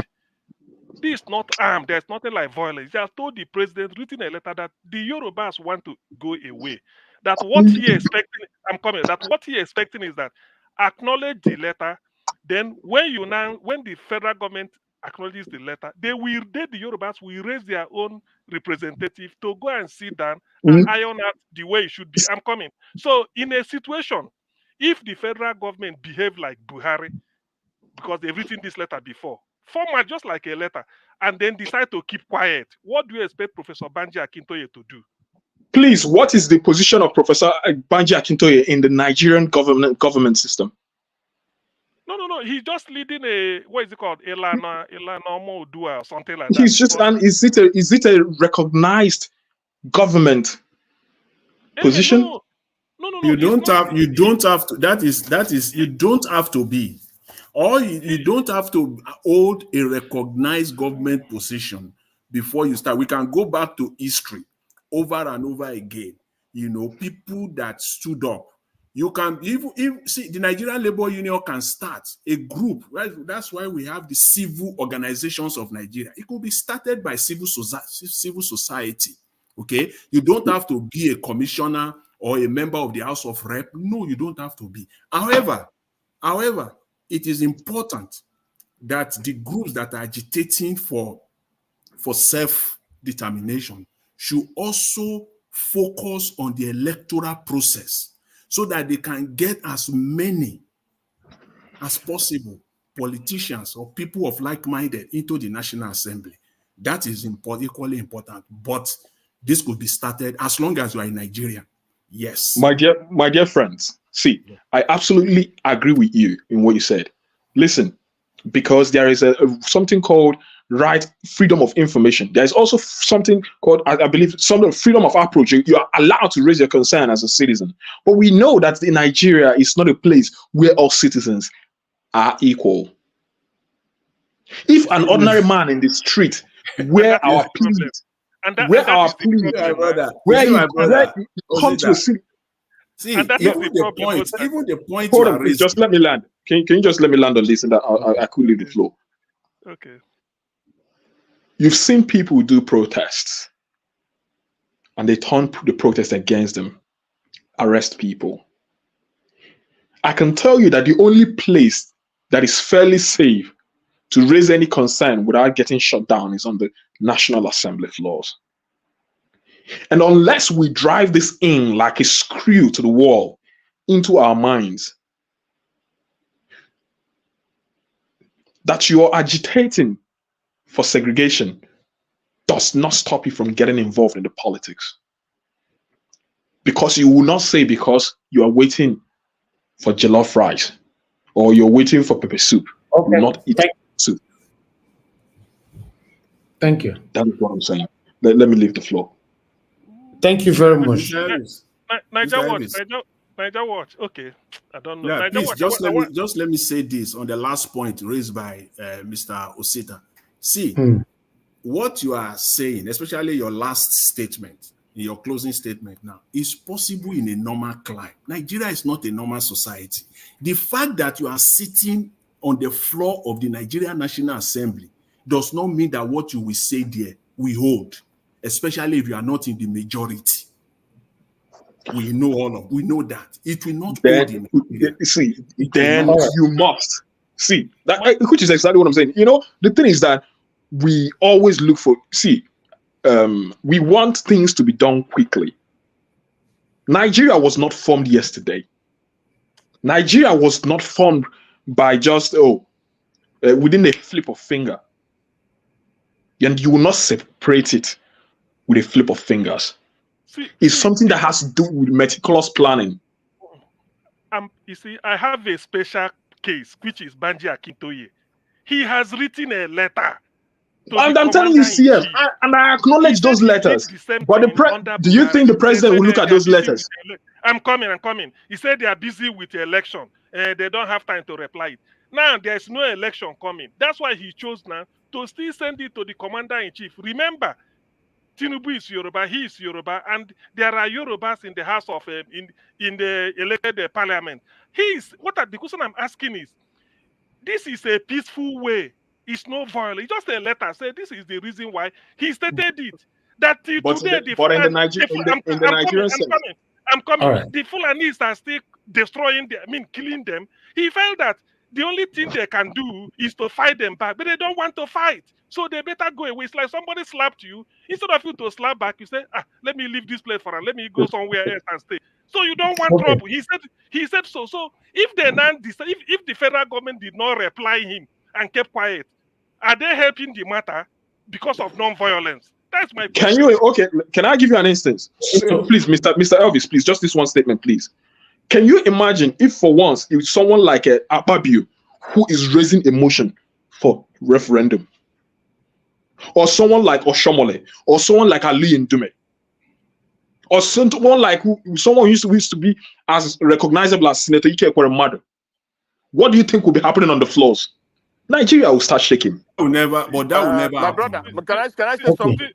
This is not armed. There's nothing like violence. He has told the president, written a letter that the Yorubas want to go away. That what he expecting, that what he expecting is that acknowledge the letter. Then when the federal government acknowledges the letter, the Yorubas will raise their own representative to go and sit down and iron out the way it should be. I'm coming. So in a situation, if the federal government behave like Buhari, because they've written this letter before, format just like a letter, and then decide to keep quiet, what do you expect Professor Banji Akintoye to do? Please, what is the position of Professor Banji Akintoye in the Nigerian government system? No. He's just leading a, what is it called? Elana Modua or something like that. He's just, and is it a recognized government position? No. You don't have to. That is. You don't have to be. Or you don't have to hold a recognized government position before you start. We can go back to history over and over again. You know, people that stood up. You can even see the Nigerian Labor Union can start a group, right? That's why we have the civil organizations of Nigeria. It could be started by civil society. Okay, you don't have to be a commissioner or a member of the House of Rep. No, you don't have to be. However, it is important that the groups that are agitating for self-determination should also focus on the electoral process so that they can get as many as possible politicians or people of like-minded into the National Assembly. That is equally important. But this could be started as long as you are in Nigeria. Yes. My dear friends, see, I absolutely agree with you in what you said. Listen, because there is something called freedom of information. There is also something called, I believe, freedom of approach. You are allowed to raise your concern as a citizen. But we know that in Nigeria is not a place where all citizens are equal. If an ordinary man in the street where our plea, where he come to a city. See, even the point Hold on, please, just let me land. Can you just let me land on this, and that I could leave the floor. Okay. You've seen people do protests, and they turn the protest against them, arrest people. I can tell you that the only place that is fairly safe to raise any concern without getting shut down is on the National Assembly floors. And unless we drive this in like a screw to the wall into our minds, that you are agitating for segregation does not stop you from getting involved in the politics. Because you will not say because you are waiting for jollof rice or you're waiting for pepper soup. You will not eat soup. Thank you. That is what I'm saying. Let me leave the floor. Thank you very much. Niger Watch. Okay, I don't know. Yeah, Niger please Watch, just let me say this on the last point raised by Mr. Osita. See, what you are saying, especially your last statement, in your closing statement now, is possible in a normal climate. Nigeria is not a normal society. The fact that you are sitting on the floor of the Nigerian National Assembly does not mean that what you will say there will hold, especially if you are not in the majority. We know that it will not hold in Nigeria. See, then you must see that, which is exactly what I'm saying. You know, the thing is that we always look for, we want things to be done quickly. Nigeria was not formed yesterday. Nigeria was not formed by just, within a flip of finger. And you will not separate it with a flip of fingers. It's something that has to do with meticulous planning. You see, I have a special case, which is Banji Akintoye. He has written a letter. And I'm telling you, CM, and I acknowledge those letters. But do you think the president will look at those letters? I'm coming. He said they are busy with the election. They don't have time to reply it. Now, there's no election coming. That's why he chose now to still send it to the commander-in-chief. Remember, Tinubu is Yoruba, he is Yoruba, and there are Yorubas in the house of, in the elected parliament. The question I'm asking is, this is a peaceful way. It's no violence. Just a letter say this is the reason why he stated it. That today I'm coming. Right. The Fulanis are still destroying them, killing them. He felt that the only thing they can do is to fight them back, but they don't want to fight. So they better go away. It's like somebody slapped you. Instead of you to slap back, you say, let me leave this place for them. Let me go somewhere else and stay. So you don't want trouble. He said so. So if the federal government did not reply him and kept quiet, are they helping the matter because of non-violence? That's my question. Can I give you an instance? Please, Mr. Elvis, please, just this one statement, please. Can you imagine if for once, if someone like Akpabio, who is raising a motion for referendum, or someone like Oshomole, or someone like Ali Ndume, or someone like someone who used to be as recognizable as Senator Ike Ekweremadu, what do you think will be happening on the floors? Nigeria will start shaking. That will never My happen. brother, can I say something?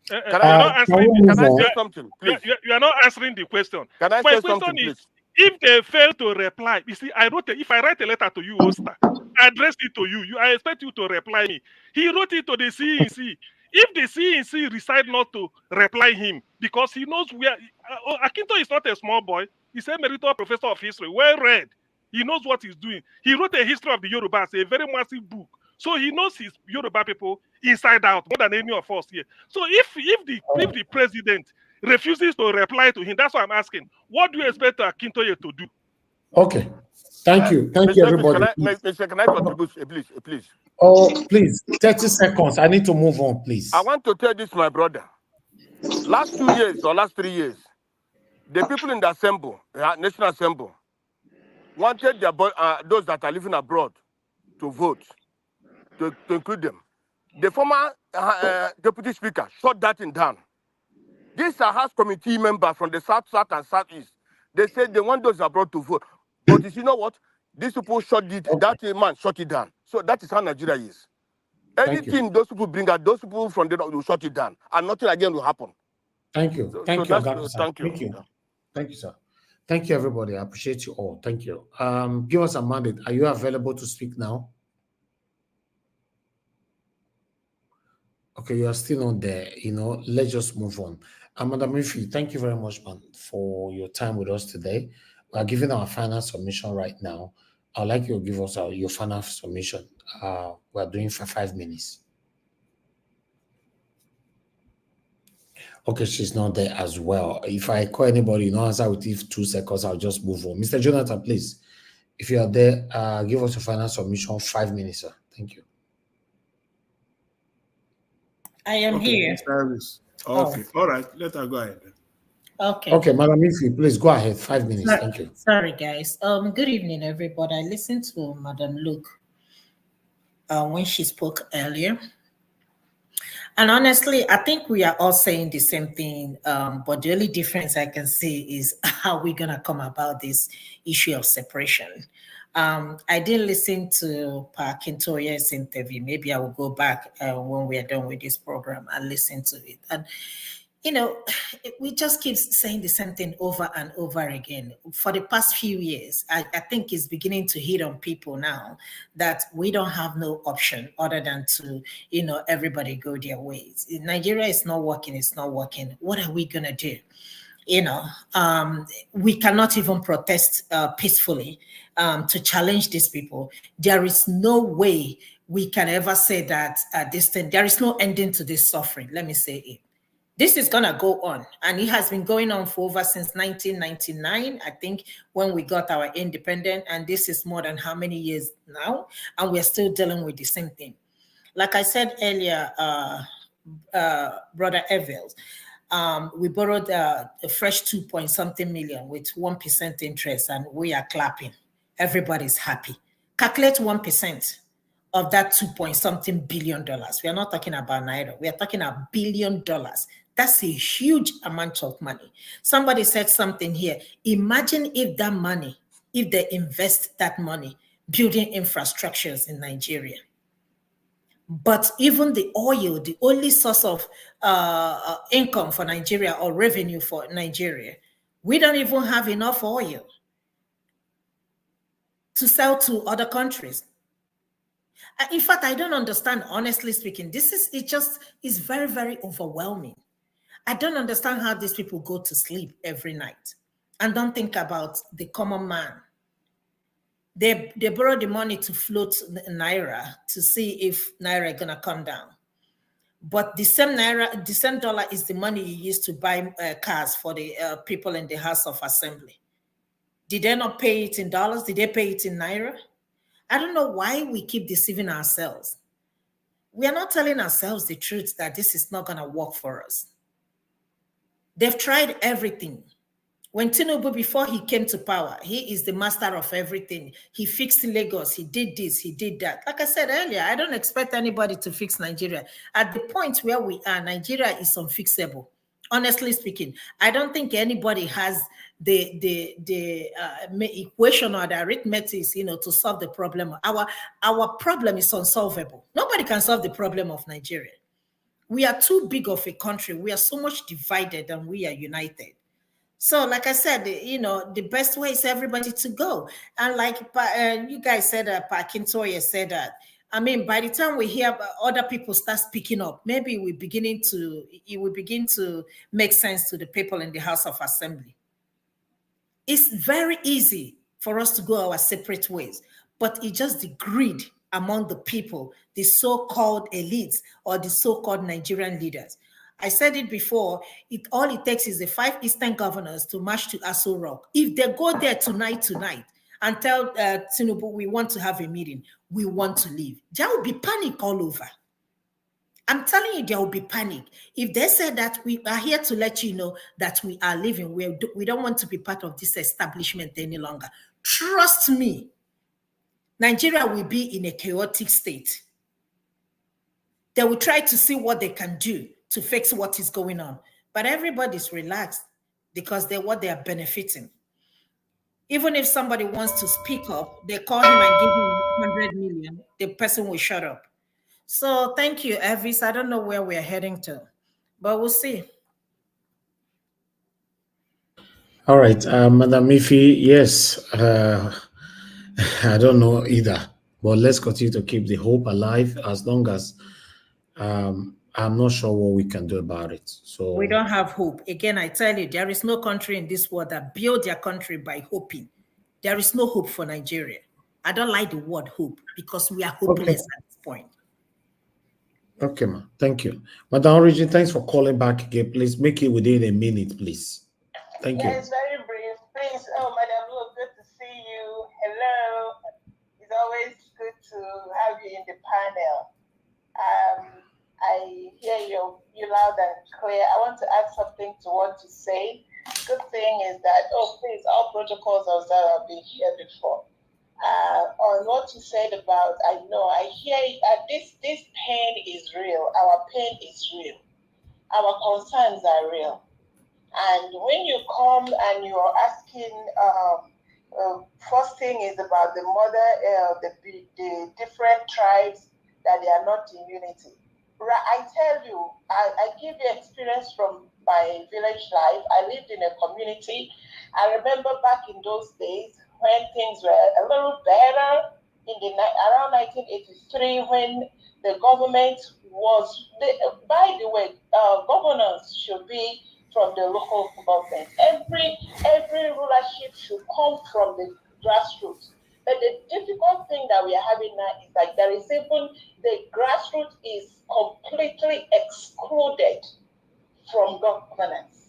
Can I say something, please? You are not answering the question. Can I say something, please? If they fail to reply, you see, if I write a letter to you, Oster, I address it to you, I expect you to reply me. He wrote it to the CEC. If the CEC decide not to reply him, because he knows where, Akinto is not a small boy. He's a meritorious professor of history, well read. He knows what he's doing. He wrote a history of the Yorubas, a very massive book. So he knows his Yoruba people inside out, more than any of us here. So if the president refuses to reply to him, that's what I'm asking. What do you expect Akintoye to do? Okay. Thank you. Thank you, everybody. Can I contribute, please? Oh, please. 30 seconds. I need to move on, please. I want to tell this, my brother. Last 2 years or last 3 years, the people in the National Assembly, wanted those that are living abroad to vote, to include them. The former deputy speaker shut that thing down. These are House committee members from the South, and Southeast. They said they want those abroad to vote. But you know what? These people that man shut it down. So that is how Nigeria is. Anything those people bring out, those people from there will shut it down. And nothing again will happen. Thank you. Thank you. Thank you. Thank you, sir. Thank you, everybody. I appreciate you all. Thank you. Give us a mandate. Are you available to speak now? Okay, you are still not there. Let's just move on. Madam Ifi, thank you very much, man, for your time with us today. We are giving our final submission right now. I'd like you to give us your final submission. We are doing for 5 minutes. Okay, she's not there as well. If I call anybody, answer within 2 seconds, I'll just move on. Mr. Jonathan, please, if you are there, give us your final submission, 5 minutes, sir. Thank you. I am here. Service. Okay. All right. Let her go ahead. Okay. Okay, Madam Ifi, please go ahead. 5 minutes. Thank you. Sorry, guys. Good evening, everybody. I listened to Madam Luke when she spoke earlier. And honestly, I think we are all saying the same thing. But the only difference I can see is how we're going to come about this issue of separation. I didn't listen to Pa Kintoye's interview. Maybe I will go back when we are done with this program and listen to it. And we just keep saying the same thing over and over again. For the past few years, I think it's beginning to hit on people now that we don't have no option other than to, everybody go their ways. Nigeria is not working, it's not working. What are we going to do? We cannot even protest peacefully to challenge these people. There is no way we can ever say that there is no ending to this suffering. Let me say it. This is going to go on, and it has been going on for over since 1999, I think, when we got our independence, and this is more than how many years now, and we're still dealing with the same thing. Like I said earlier, Brother Evans, we borrowed a fresh 2-point-something million with 1% interest, and we are clapping. Everybody's happy. Calculate 1% of that 2-point-something billion dollars. We are not talking about naira. We are talking $1 billion. That's a huge amount of money. Somebody said something here. Imagine if that money, if they invest that money building infrastructures in Nigeria. But even the oil, the only source of income for Nigeria or revenue for Nigeria, we don't even have enough oil to sell to other countries. In fact, I don't understand, honestly speaking. It's very, very overwhelming. I don't understand how these people go to sleep every night and don't think about the common man. They borrow the money to float naira to see if naira is gonna come down. But the same naira, the same dollar is the money you use to buy cars for the people in the House of Assembly. Did they not pay it in dollars? Did they pay it in naira? I don't know why we keep deceiving ourselves. We are not telling ourselves the truth that this is not gonna work for us. They've tried everything. When Tinubu, before he came to power, he is the master of everything. He fixed Lagos, he did this, he did that. Like I said earlier, I don't expect anybody to fix Nigeria. At the point where we are, Nigeria is unfixable. Honestly speaking, I don't think anybody has the equation or the arithmetic, to solve the problem. Our problem is unsolvable. Nobody can solve the problem of Nigeria. We are too big of a country. We are so much divided and we are united. So, like I said, the best way is everybody to go. And like you guys said, Pa Kintoye said that. I mean, by the time we hear other people start speaking up, maybe it will begin to make sense to the people in the House of Assembly. It's very easy for us to go our separate ways, but it's just the greed among the people, the so-called elites or the so-called Nigerian leaders. I said it before, all it takes is the 5 Eastern governors to march to Aso Rock. If they go there tonight, and tell Tinubu, we want to have a meeting, we want to leave, there will be panic all over. I'm telling you, there will be panic. If they say that we are here to let you know that we are leaving, we don't want to be part of this establishment any longer. Trust me, Nigeria will be in a chaotic state. They will try to see what they can do to fix what is going on. But everybody's relaxed because they're what they are benefiting. Even if somebody wants to speak up, they call him and give him 100 million, the person will shut up. So thank you, Elvis. I don't know where we're heading to, but we'll see. All right, Madam Ifi, yes, I don't know either, but let's continue to keep the hope alive as long as I'm not sure what we can do about it. So We don't have hope. Again, I tell you, there is no country in this world that build their country by hoping. There is no hope for Nigeria. I don't like the word hope because we are hopeless at this point. okay, ma. Thank you. Madam Origin, thanks for calling back again. Please make it within a minute, please. Thank Yeah, you. it's very brief. Please, Madam Lu, good to see you. Hello. It's always good to have you in the panel. I hear you loud and clear. I want to add something to what you say. Good thing is that, please, all protocols have been here before. On what you said about, I hear this pain is real. Our pain is real. Our concerns are real. And when you come and you are asking, first thing is about the mother, the different tribes that they are not in unity. I tell you, I give you experience from my village life. I lived in a community. I remember back in those days when things were a little better around 1983 when the government was, by the way, governance should be from the local government. Every rulership should come from the grassroots. But the difficult thing that we are having now is that there is even the grassroots is completely excluded from governance.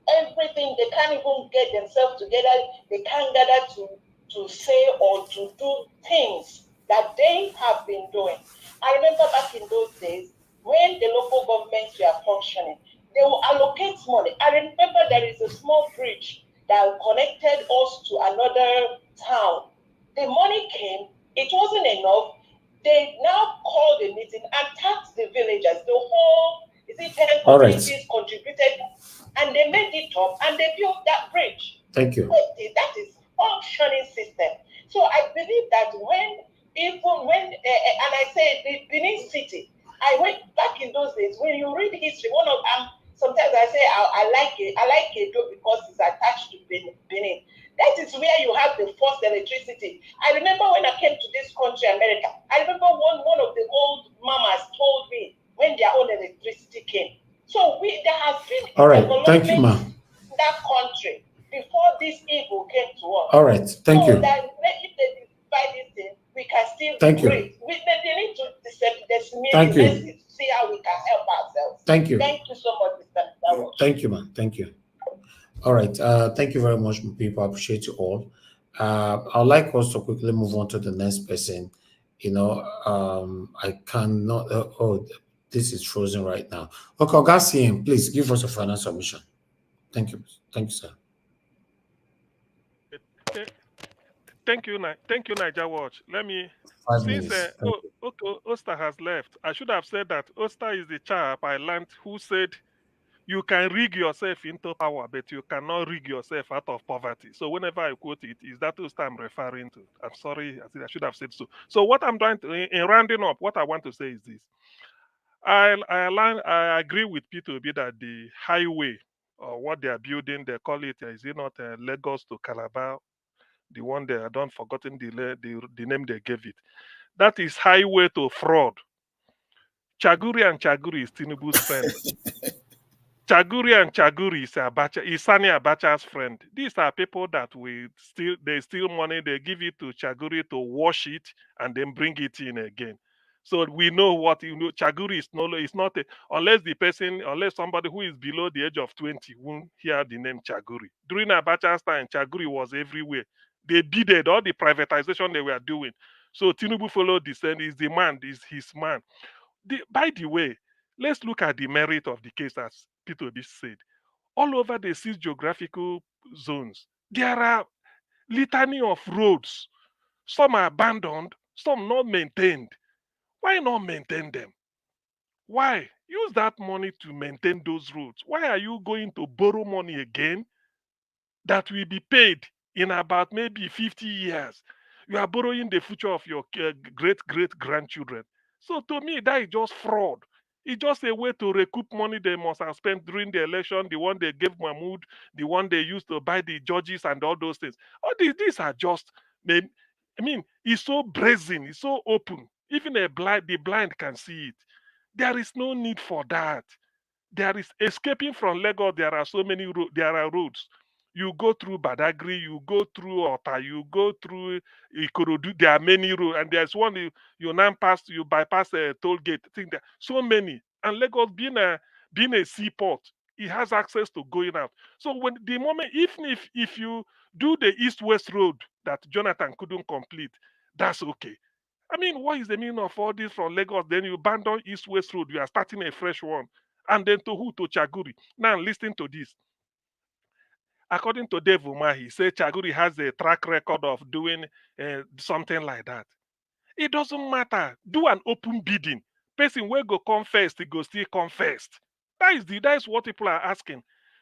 Everything, they can't even get themselves together. They can't gather to say or to do things that they have been doing. I remember back in those days when the local governments were functioning, they will allocate money. I remember there is a small bridge that connected us to another town. The money came, it wasn't enough. They now called a meeting and taxed the villagers. The whole, 10 communities contributed, and they made it up and they built that bridge. Thank you. That is functioning system. So I believe that and I say the Benin City, I went back in those days. When you read history, sometimes I say I like it because it's attached to Benin. That is where you have the first electricity. I remember when I came to this country, America. I remember one of the old mamas told me when their own electricity came. So there has been All right. development Thank you, ma. in that country before this evil came to us. All right. Thank you. That if they buy this thing, we can still Thank you. breathe. They need to disseminate. Thank you. Let's see how we can help ourselves. Thank you. Thank you so much, Mr. Dawo. Thank you, ma. Thank you. All right. Thank you very much, people. I appreciate you all. I'd like us to quickly move on to the next person. I cannot. This is frozen right now. Okay, Augustine, please give us a final submission. Thank you. Thank you, sir. Thank you, Niger Watch. Let me. 5 Since minutes. Oster has left, I should have said that Oster is the chap I learned who said you can rig yourself into power, but you cannot rig yourself out of poverty. So whenever I quote it, is that Oster I'm referring to. I'm sorry, I should have said so. So what I'm trying to, in rounding up, what I want to say is this. I agree with P2B that the highway or what they are building, they call it, is it not Lagos to Calabar? The one they I don't forgotten the name they gave it. That is highway to fraud. Chaguri and Chaguri is Tinubu's friend. Chaguri and Chaguri is Sani Abacha's friend. These are people that they steal money, they give it to Chaguri to wash it and then bring it in again. So we know what Chaguri is not unless somebody who is below the age of 20 won't hear the name Chaguri. During Abacha's time, Chaguri was everywhere. They bidded all the privatization they were doing. So Tinubu followed this and is the man, is his man. By the way, let's look at the merit of the case as Peter B said. All over the 6 geographical zones, there are litany of roads. Some are abandoned, some not maintained. Why not maintain them? Why? Use that money to maintain those roads. Why are you going to borrow money again that will be paid in about maybe 50 years? You are borrowing the future of your great grandchildren. So to me, that is just fraud. It's just a way to recoup money they must have spent during the election, the one they gave Mahmoud, the one they used to buy the judges and all those things. All these are just, it's so brazen, it's so open. Even the blind can see it. There is no need for that. There is escaping from Lagos. There are so many there are roads. You go through Badagry, you go through Ota, you go through Ikorodu. There are many roads, and there's one you now pass, you bypass a toll gate. I think there are so many. And Lagos being a seaport, it has access to going out. So when the moment, even if you do the east-west road that Jonathan couldn't complete, that's okay. I mean, what is the meaning of all this from Lagos? Then you abandon east-west road, you are starting a fresh one. And then to who? To Chaguri. Now listen to this. According to Dave Umahi, he said Chaguri has a track record of doing something like that. It doesn't matter. Do an open bidding. Person will go come first, he go still come first. That is what people are asking.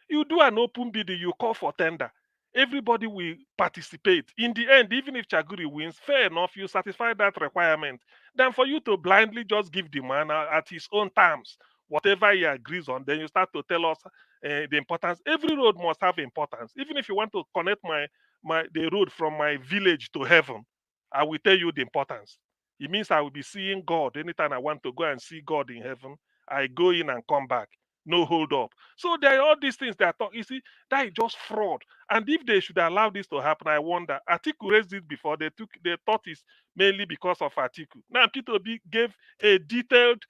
You do an open bidding, you call for tender. Everybody will participate. In the end, even if Chaguri wins, fair enough, you satisfy that requirement. Then for you to blindly just give the man at his own terms, whatever he agrees on, then you start to tell us the importance. Every road must have importance. Even if you want to connect the road from my village to heaven, I will tell you the importance. It means I will be seeing God anytime I want to go and see God in heaven. I go in and come back. No hold up. So there are all these things that talk. You see, that is just fraud. And if they should allow this to happen, I wonder. Atiku raised it before. They thought it's mainly because of Atiku. Now Peter B gave a detailed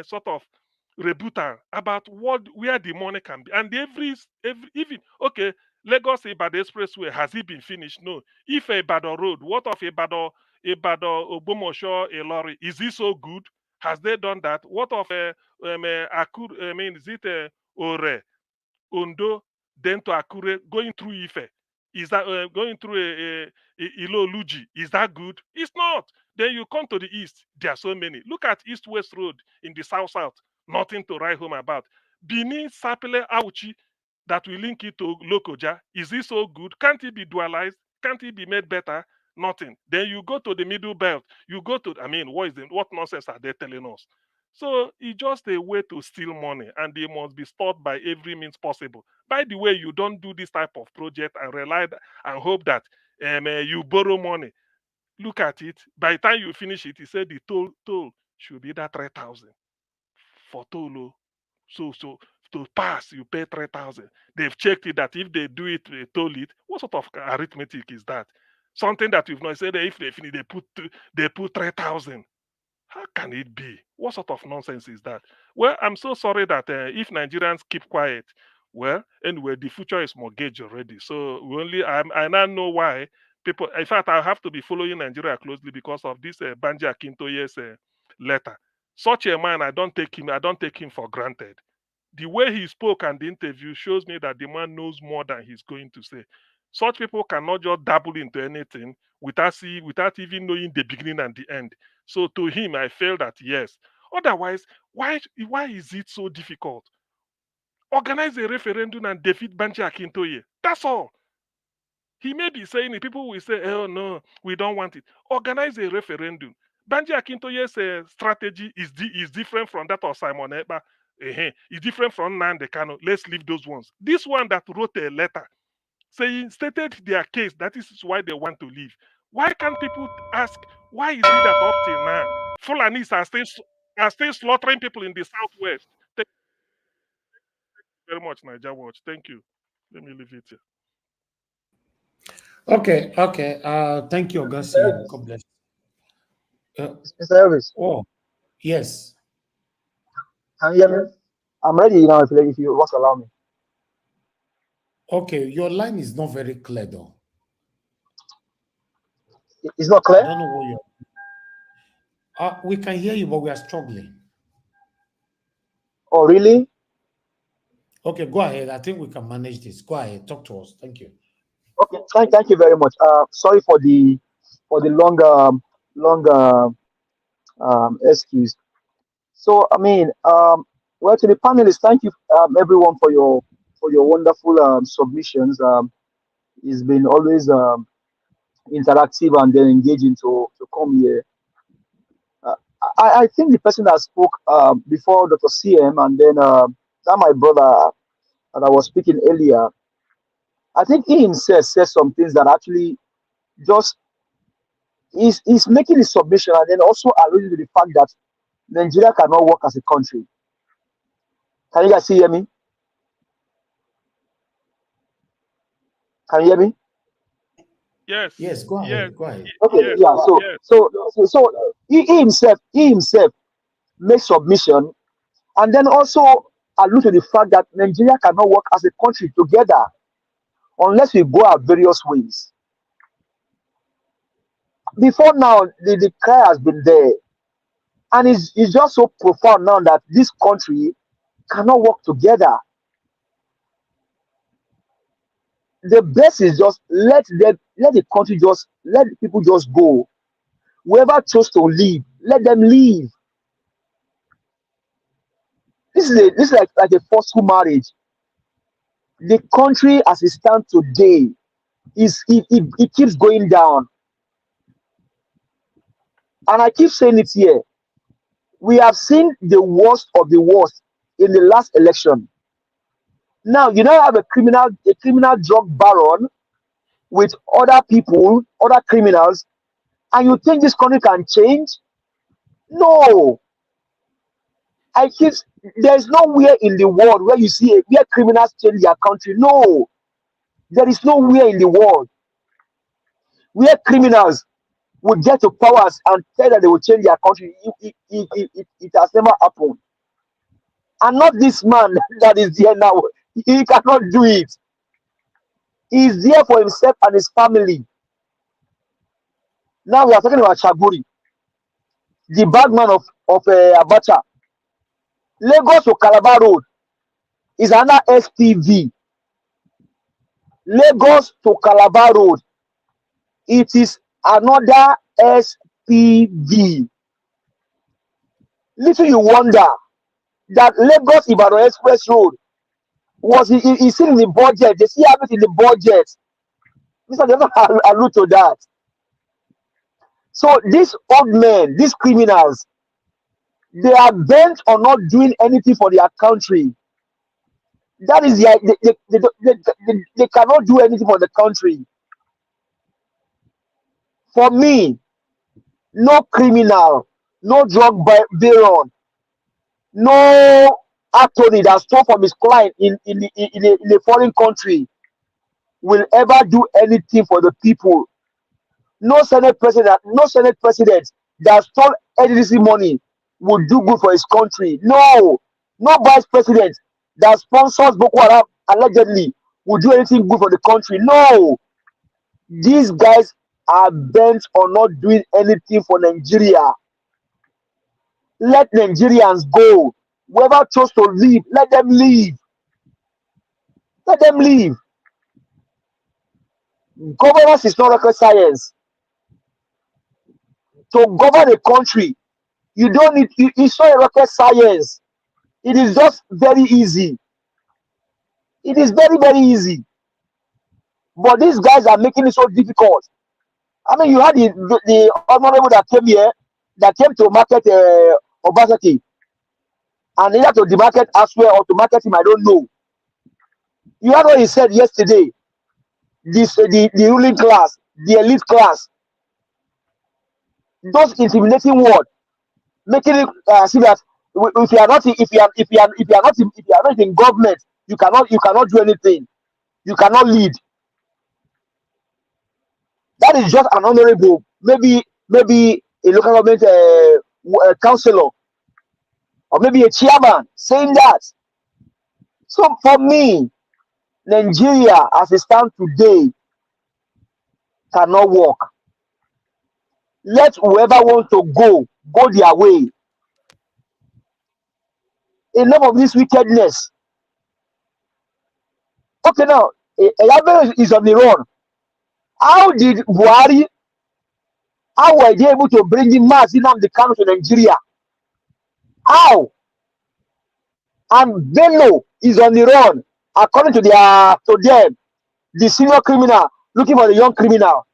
sort of rebuttal about where the money can be. And every even okay, Lagos Ibadan Expressway, has it been finished? No. If Ibadan Road, what of Ibadan Ogbomosho Ilori? Is it so good? Has they done that? What of Akur? I mean, is it Ore, Ondo, then to Akure, going through Ife? Is that going through Iloluji? Is that good? It's not. Then you come to the east. There are so many. Look at East-West Road in the south-south. Nothing to write home about. Benin Sapele Auchi, that will link it to Lokoja. Is this so good? Can't it be dualized? Can't it be made better? Nothing. Then you go to the middle belt. You go to, I mean, what nonsense are they telling us? So it's just a way to steal money, and they must be stopped by every means possible. By the way, you don't do this type of project and and hope that you borrow money. Look at it. By the time you finish it, he said the toll should be that 3,000 for toll. So to pass, you pay 3,000. They've checked it that if they do it, they toll it. What sort of arithmetic is that? Something that we've not said that if they finish, they put 3,000. How can it be? What sort of nonsense is that? Well, I'm so sorry that if Nigerians keep quiet, well, anyway, the future is mortgaged already. So I now know why people. In fact, I have to be following Nigeria closely because of this Banji Akintoye's letter. Such a man, I don't take him for granted. The way he spoke and the interview shows me that the man knows more than he's going to say. Such people cannot just dabble into anything without even knowing the beginning and the end. So to him, I felt that yes. Otherwise, why is it so difficult? Organize a referendum and defeat Banji Akintoye. That's all. He may be saying it. People will say, oh no, we don't want it. Organize a referendum. Banji Akintoye's strategy is different from that of Simon Ekpa. It's different from Nnamdi Kanu. Let's leave those ones. This one that wrote a letter stated their case. That is why they want to leave. Why can't people ask, why is it that up till now, Fulanis are still slaughtering people in the southwest? Thank you very much, Niger Watch. Thank you. Let me leave it here. Okay. Thank you, Augustine. God bless. Mr. Elvis. Oh, yes. Can you hear me? I'm ready now if you want to allow me. Okay, your line is not very clear though. It's not clear? I don't know what you're... we can hear you, but we are struggling. Oh, really? Okay, go ahead. I think we can manage this. Go ahead. Talk to us. Thank you. Okay, thank you very much. Sorry for the long excuse. So I mean, well, to the panelists, thank you everyone for your wonderful submissions. It's been always interactive and then engaging to come here. I think the person that spoke before Dr. CM and then that my brother that I was speaking earlier, I think he himself said some things that actually just he's making his submission and then also alluding to the fact that Nigeria cannot work as a country. Can you guys hear me? Can you hear me? Yes. Yes, go ahead. Yes. Go ahead. Okay, Yes. yeah. Yes. So he himself makes submission, and then also allude to the fact that Nigeria cannot work as a country together unless we go our various ways. Before now, the cry has been there, and it's just so profound now that this country cannot work together. The best is just let the country just let the people just go. Whoever chose to leave, let them leave. This is like a forceful marriage. The country as it stands today it keeps going down. And I keep saying it here. We have seen the worst of the worst in the last election. Now you now have a criminal drug baron with other people, other criminals, and you think this country can change? No. I keep There's nowhere in the world where you see where criminals change their country. No, there is nowhere in the world where criminals would get to powers and tell that they will change their country. It has never happened. And not this man that is there now. He cannot do it. He is there for himself and his family. Now we are talking about Chaguri, the bad man of Abacha. Lagos to Calabar Road is another SPV. Lagos to Calabar Road, it is another SPV. Little you wonder that Lagos Ibadan Express Road was still in the budget. They still have it in the budget. Mr. Never allude to that. So these old men, these criminals, they are bent on not doing anything for their country. That is they cannot do anything for the country. For me, no criminal, no drug baron, no attorney that stole from his client in a foreign country will ever do anything for the people. No Senate president that stole NDC money would do good for his country. No vice president that sponsors Boko Haram allegedly would do anything good for the country. No, these guys are bent on not doing anything for Nigeria. Let Nigerians go. Whoever chose to leave, let them leave. Let them leave. Governance is not rocket science. To govern a country, you don't need, it's not a rocket science. It is just very easy. It is very, very easy. But these guys are making it so difficult. I mean, you had the honorable that came here, that came to market Obaseki, and either to the market elsewhere or to market him, I don't know. You heard what he said yesterday. The ruling class, the elite class, those intimidating words, making it see that if you are not in government, you cannot do anything. You cannot lead. That is just an honorable, maybe a local government councillor, or maybe a chairman saying that. So for me, Nigeria as it stands today cannot work. Let whoever wants to go their way. Enough of this wickedness. Okay, now Elabe is on the run. How did Buhari? How were they able to bring in Mazi Nnamdi Kanu to Nigeria? How? And Bello is on the run, according to them, the senior criminal looking for the young criminal.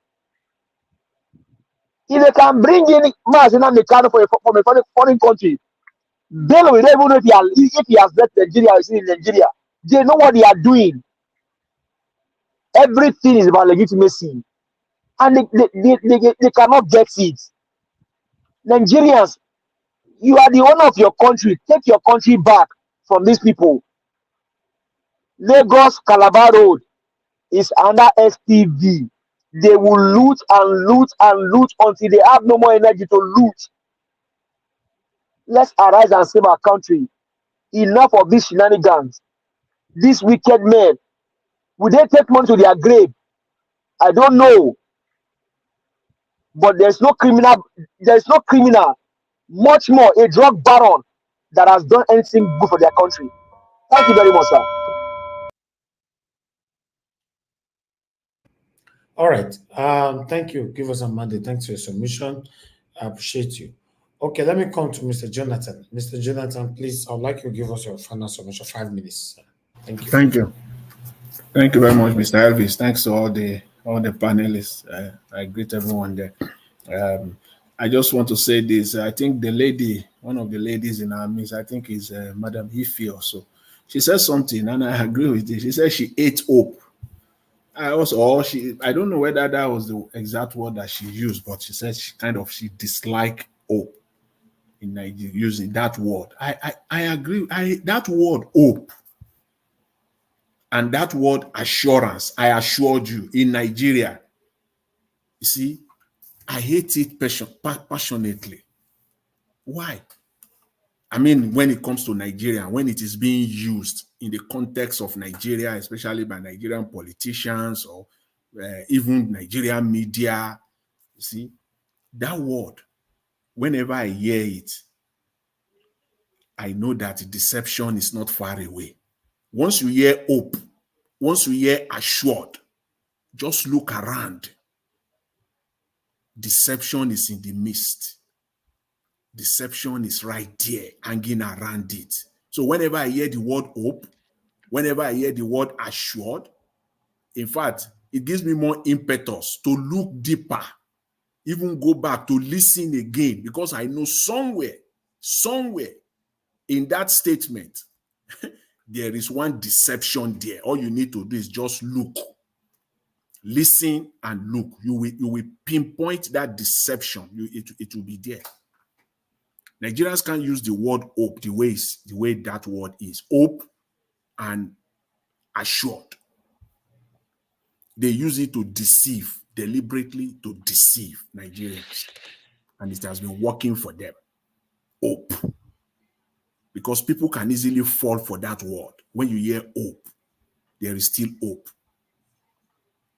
If they can bring in Mazi Nnamdi Kanu from a foreign country, Bello will not even know if he has left Nigeria or is in Nigeria. They know what they are doing. Everything is about legitimacy, and they cannot get it. Nigerians, You are the owner of your country. Take your country back from these people. Lagos-Calabar Road is under STV. They will loot and loot and loot until they have no more energy to loot. Let's arise and save our country. Enough of these shenanigans. These wicked men. Will they take money to their grave? I don't know. But there's no criminal, much more a drug baron that has done anything good for their country. Thank you very much, sir. All right. Thank you. Give us a mandate. Thanks for your submission. I appreciate you. Okay, let me come to Mr. Jonathan. Mr. Jonathan, please, I'd like you to give us your final submission, 5 minutes. Thank you. Thank you. Thank you very much, Mr. Elvis. Thanks to all the panelists. I greet everyone there. I just want to say this. I think the lady, one of the ladies in our midst, I think is Madam Ife also. She said something, and I agree with this. She said she ate hope. I don't know whether that was the exact word that she used, but she said she disliked hope in Nigeria using that word. I agree. That word hope and that word assurance, I assured you, in Nigeria, you see, I hate it passionately. Why? I mean, when it comes to Nigeria, when it is being used in the context of Nigeria, especially by Nigerian politicians or even Nigerian media, you see, that word, whenever I hear it, I know that deception is not far away. Once you hear hope, once you hear assured, just look around. Deception is in the midst. Deception is right there, hanging around it. So whenever I hear the word hope, whenever I hear the word assured, in fact, it gives me more impetus to look deeper, even go back to listen again, because I know somewhere in that statement, there is one deception there. All you need to do is just look, listen and look. You will pinpoint that deception. It will be there. Nigerians can't use the word hope the way that word is. Hope and assured. They use it to deceive, deliberately to deceive Nigerians. And it has been working for them. Hope. Because people can easily fall for that word. When you hear hope, there is still hope.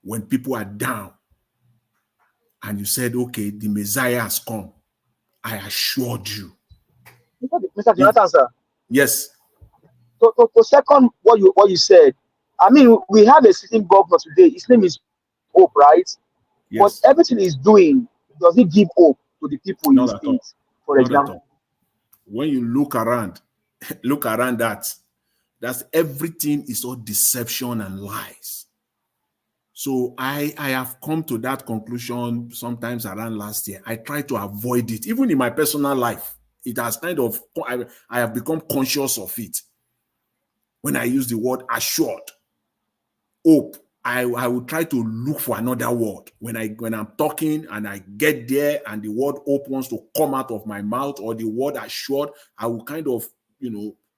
When people are down and you said, okay, the Messiah has come, I assured you. Mr. Jonathan, sir. Yes. To second what you said, I mean, we have a sitting governor today. His name is Hope, right? Yes. But everything he's doing, does he give hope to the people in the state, for example? When you look around that's everything is all deception and lies. So I have come to that conclusion sometimes around last year. I try to avoid it, even in my personal life. It has I have become conscious of it. When I use the word assured, hope, I will try to look for another word. When I'm talking and I get there and the word hope wants to come out of my mouth, or the word assured, I will kind of,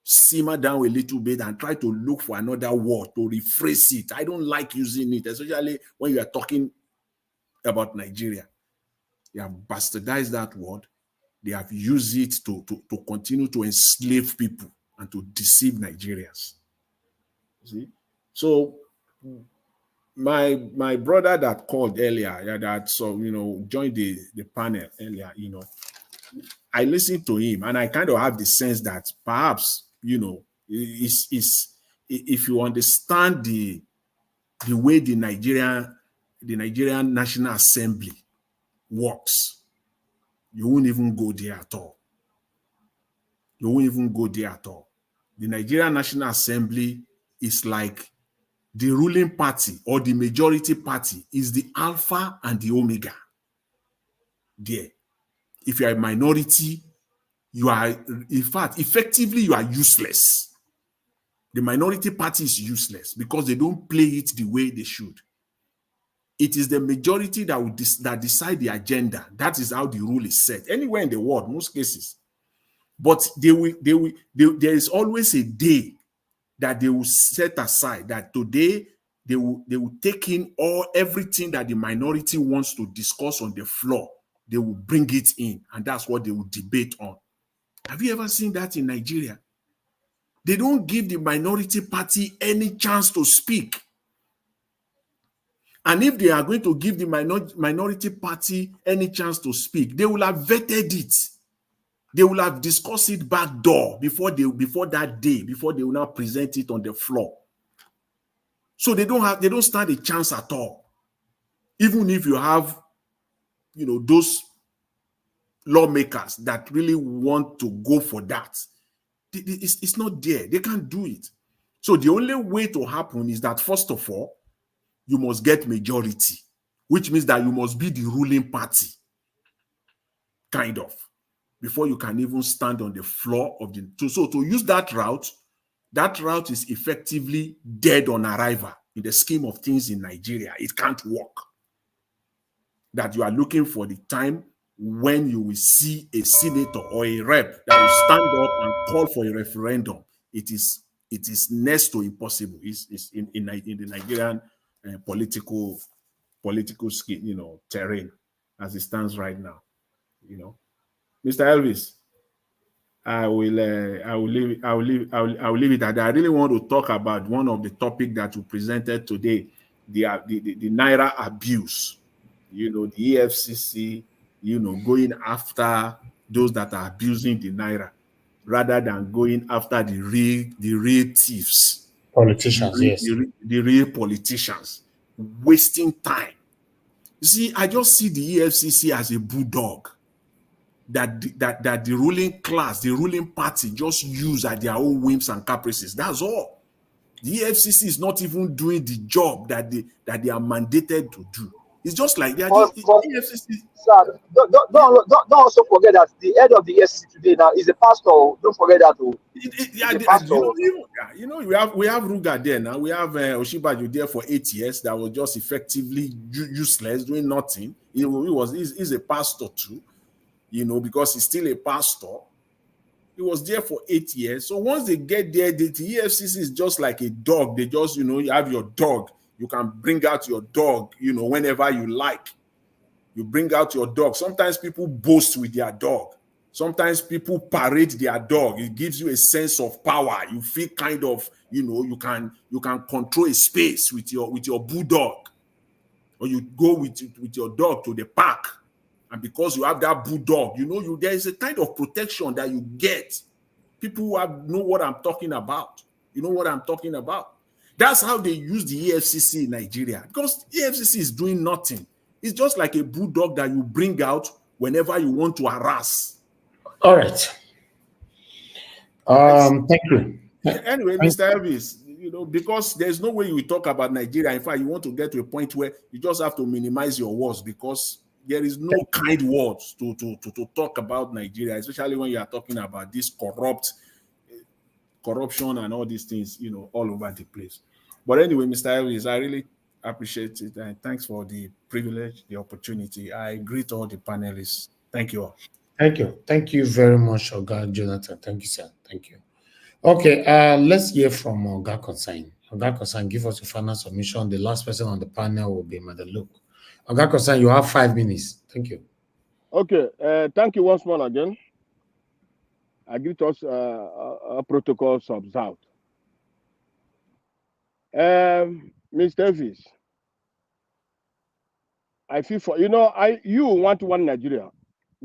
simmer down a little bit and try to look for another word to rephrase it. I don't like using it, especially when you are talking about Nigeria. They have bastardized that word. They have used it to continue to enslave people and to deceive Nigerians. See? So my brother that called earlier, joined the panel earlier, I listened to him and I kind of have the sense that perhaps, if you understand the way the Nigerian National Assembly works, you won't even go there at all. You won't even go there at all. The Nigerian National Assembly is like the ruling party, or the majority party, is the alpha and the omega there. If you are a minority, you are, in fact, effectively, you are useless. The minority party is useless because they don't play it the way they should. It is the majority that decide the agenda. That is how the rule is set. Anywhere in the world, most cases. But there is always a day that they will set aside, that today they will take in everything that the minority wants to discuss on the floor. They will bring it in, and that's what they will debate on. Have you ever seen that in Nigeria? They don't give the minority party any chance to speak. And if they are going to give the minority party any chance to speak, they will have vetted it. They will have discussed it back door before that day, before they will now present it on the floor. So they don't stand a chance at all. Even if you have, those lawmakers that really want to go for that, it's not there. They can't do it. So the only way to happen is that, first of all, you must get majority, which means that you must be the ruling party, kind of, before you can even stand on the floor of the. So to use that route is effectively dead on arrival in the scheme of things in Nigeria. It can't work. That you are looking for the time when you will see a senator or a rep that will stand up and call for a referendum. It is next to impossible. It's in the Nigerian political scheme, terrain as it stands right now. Mr. Elvis, I will leave it at that. I really want to talk about one of the topics that you presented today, the Naira abuse. The EFCC, going after those that are abusing the Naira, rather than going after the real thieves, Politicians, yes. the real politicians, wasting time. You see, I just see the EFCC as a bulldog that the ruling class, the ruling party, just use at their own whims and caprices. That's all. The EFCC is not even doing the job that they are mandated to do. It's just like they are just EFCC. Sir, don't also forget that the head of the EFCC today now is a pastor. Don't forget that too. We have Ruga there now. We have Oshibaju there for 8 years. That was just effectively useless, doing nothing. He's a pastor too, because he's still a pastor. He was there for 8 years. So once they get there, the EFCC is just like a dog. They just, you have your dog. You can bring out your dog, whenever you like. You bring out your dog. Sometimes people boast with their dog. Sometimes people parade their dog. It gives you a sense of power. You feel kind of, you can control a space with your bulldog. Or you go with your dog to the park. And because you have that bulldog, there is a kind of protection that you get. People who know what I'm talking about. You know what I'm talking about. That's how they use the EFCC in Nigeria. Because EFCC is doing nothing. It's just like a bulldog that you bring out whenever you want to harass. All right. Thank you. Anyway, Mr. Elvis, because there's no way you will talk about Nigeria. In fact, you want to get to a point where you just have to minimize your words, because there is no kind words to talk about Nigeria, especially when you are talking about this corruption and all these things, all over the place. But anyway, Mr. Elvis, I really appreciate it, and thanks for the privilege, the opportunity. I greet all the panelists. Thank you all. Thank you. Thank you very much, Oga Jonathan. Thank you, sir. Thank you. Okay, let's hear from Oga Consign. Oga Consign, give us a final submission. The last person on the panel will be Madam Luke. Oga Consign, you have 5 minutes. Thank you. Okay, thank you once more again. I greet us protocols observed. Mr. Elvis, I feel for you want one Nigeria,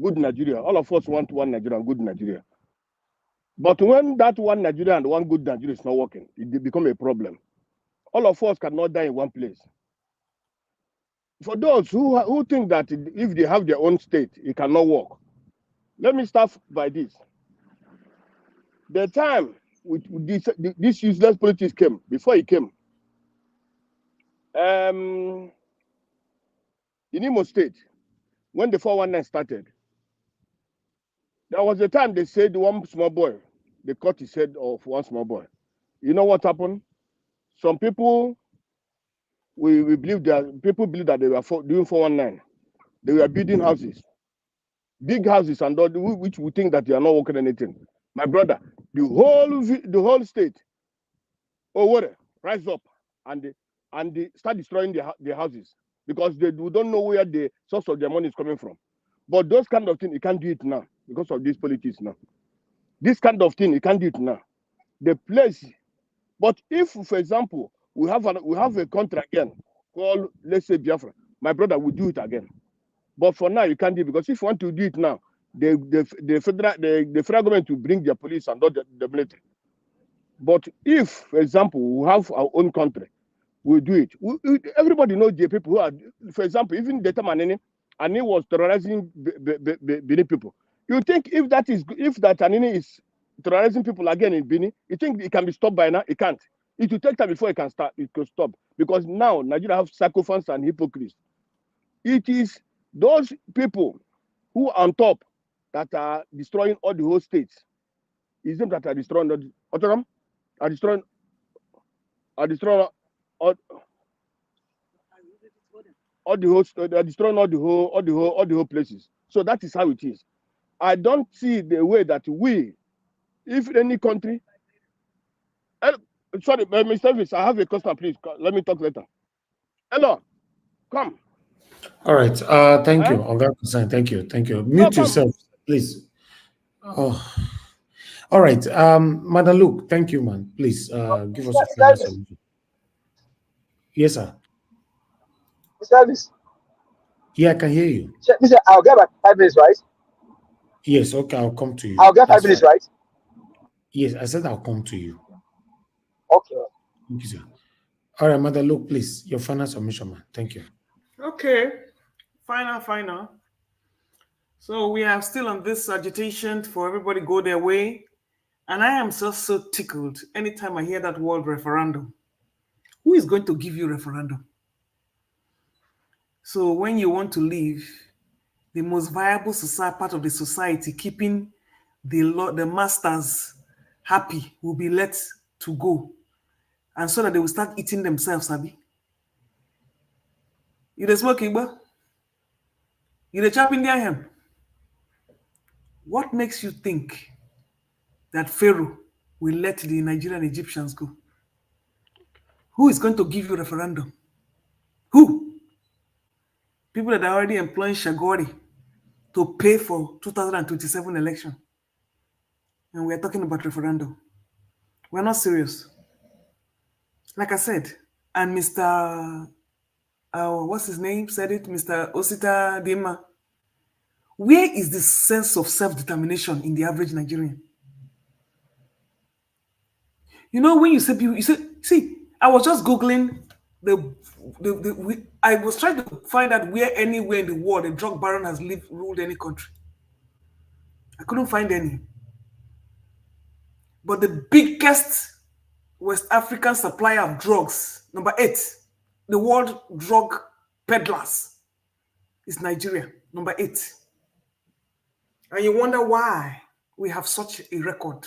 good Nigeria. All of us want one Nigeria, good Nigeria. But when that one Nigeria and one good Nigeria is not working, it becomes a problem. All of us cannot die in one place. For those who think that if they have their own state, it cannot work, let me start by this. The time with this useless politics came, before it came, in Imo State, when the 419 started, there was a time they said one small boy, they cut his head off one small boy. You know what happened? Some people, we believe that people believe that they were doing 419. They were building houses. big houses and all, which we think that you are not working anything. My brother, the whole state, what rise up and they start destroying the houses because we don't know where the source of their money is coming from. But those kind of things, you can't do it now because of these politics now. This kind of thing, you can't do it now. The place, but if, for example, we have a country again called, let's say, Biafra, my brother will do it again. But for now, you can't do it because if you want to do it now, the federal government will bring their police and not the military. But if, for example, we have our own country, we'll do it. Everybody knows the people who are, for example, even Deta Manini, and he was terrorizing Benin people. You think if that Anini is terrorizing people again in Benin, you think it can be stopped by now? It can't. It will take time before it can start. It can stop because now Nigeria have sycophants and hypocrites. It is those people who are on top that are destroying all the whole states. It's them that are destroying are destroying all the whole, they're destroying all the whole places. So that is how it is. I don't see the way that we, if any country, sorry, Mr. Elvis, I have a question, please. Let me talk later. Hello, come. All right. Thank you, Oga Kusan. Thank you. Mute yourself, please. Oh. All right. Madam Luke, thank you, man. Please give us a final solution. Yes, sir. Mr. Elvis. Yeah, I can hear you. Mr. I'll get back 5 minutes, right? Yes, okay, I'll come to you. I'll get 5 minutes, right? Yes, I said I'll come to you. Okay. Thank you, sir. All right, Mother Luke, please, your final submission, man. Thank you. Okay. Final. So we are still on this agitation for everybody go their way. And I am so tickled anytime I hear that word referendum. Who is going to give you referendum? So when you want to leave, the most viable society, part of the society, keeping the masters happy will be let to go. And so that they will start eating themselves, Abi. You the smoking, but you the chopping their hemp. What makes you think that Pharaoh will let the Nigerian Egyptians go? Who is going to give you referendum? Who? People that are already employing Shagori to pay for 2027 election. And we are talking about referendum. We're not serious. Like I said, and Mr. What's his name said it? Mr. Osita Dima. Where is the sense of self-determination in the average Nigerian? You know, when you say people, you say, see, I was just Googling I was trying to find out where anywhere in the world a drug baron has ruled any country. I couldn't find any. But the biggest West African supplier of drugs, number 8, the world drug peddlers, is Nigeria, number 8. And you wonder why we have such a record.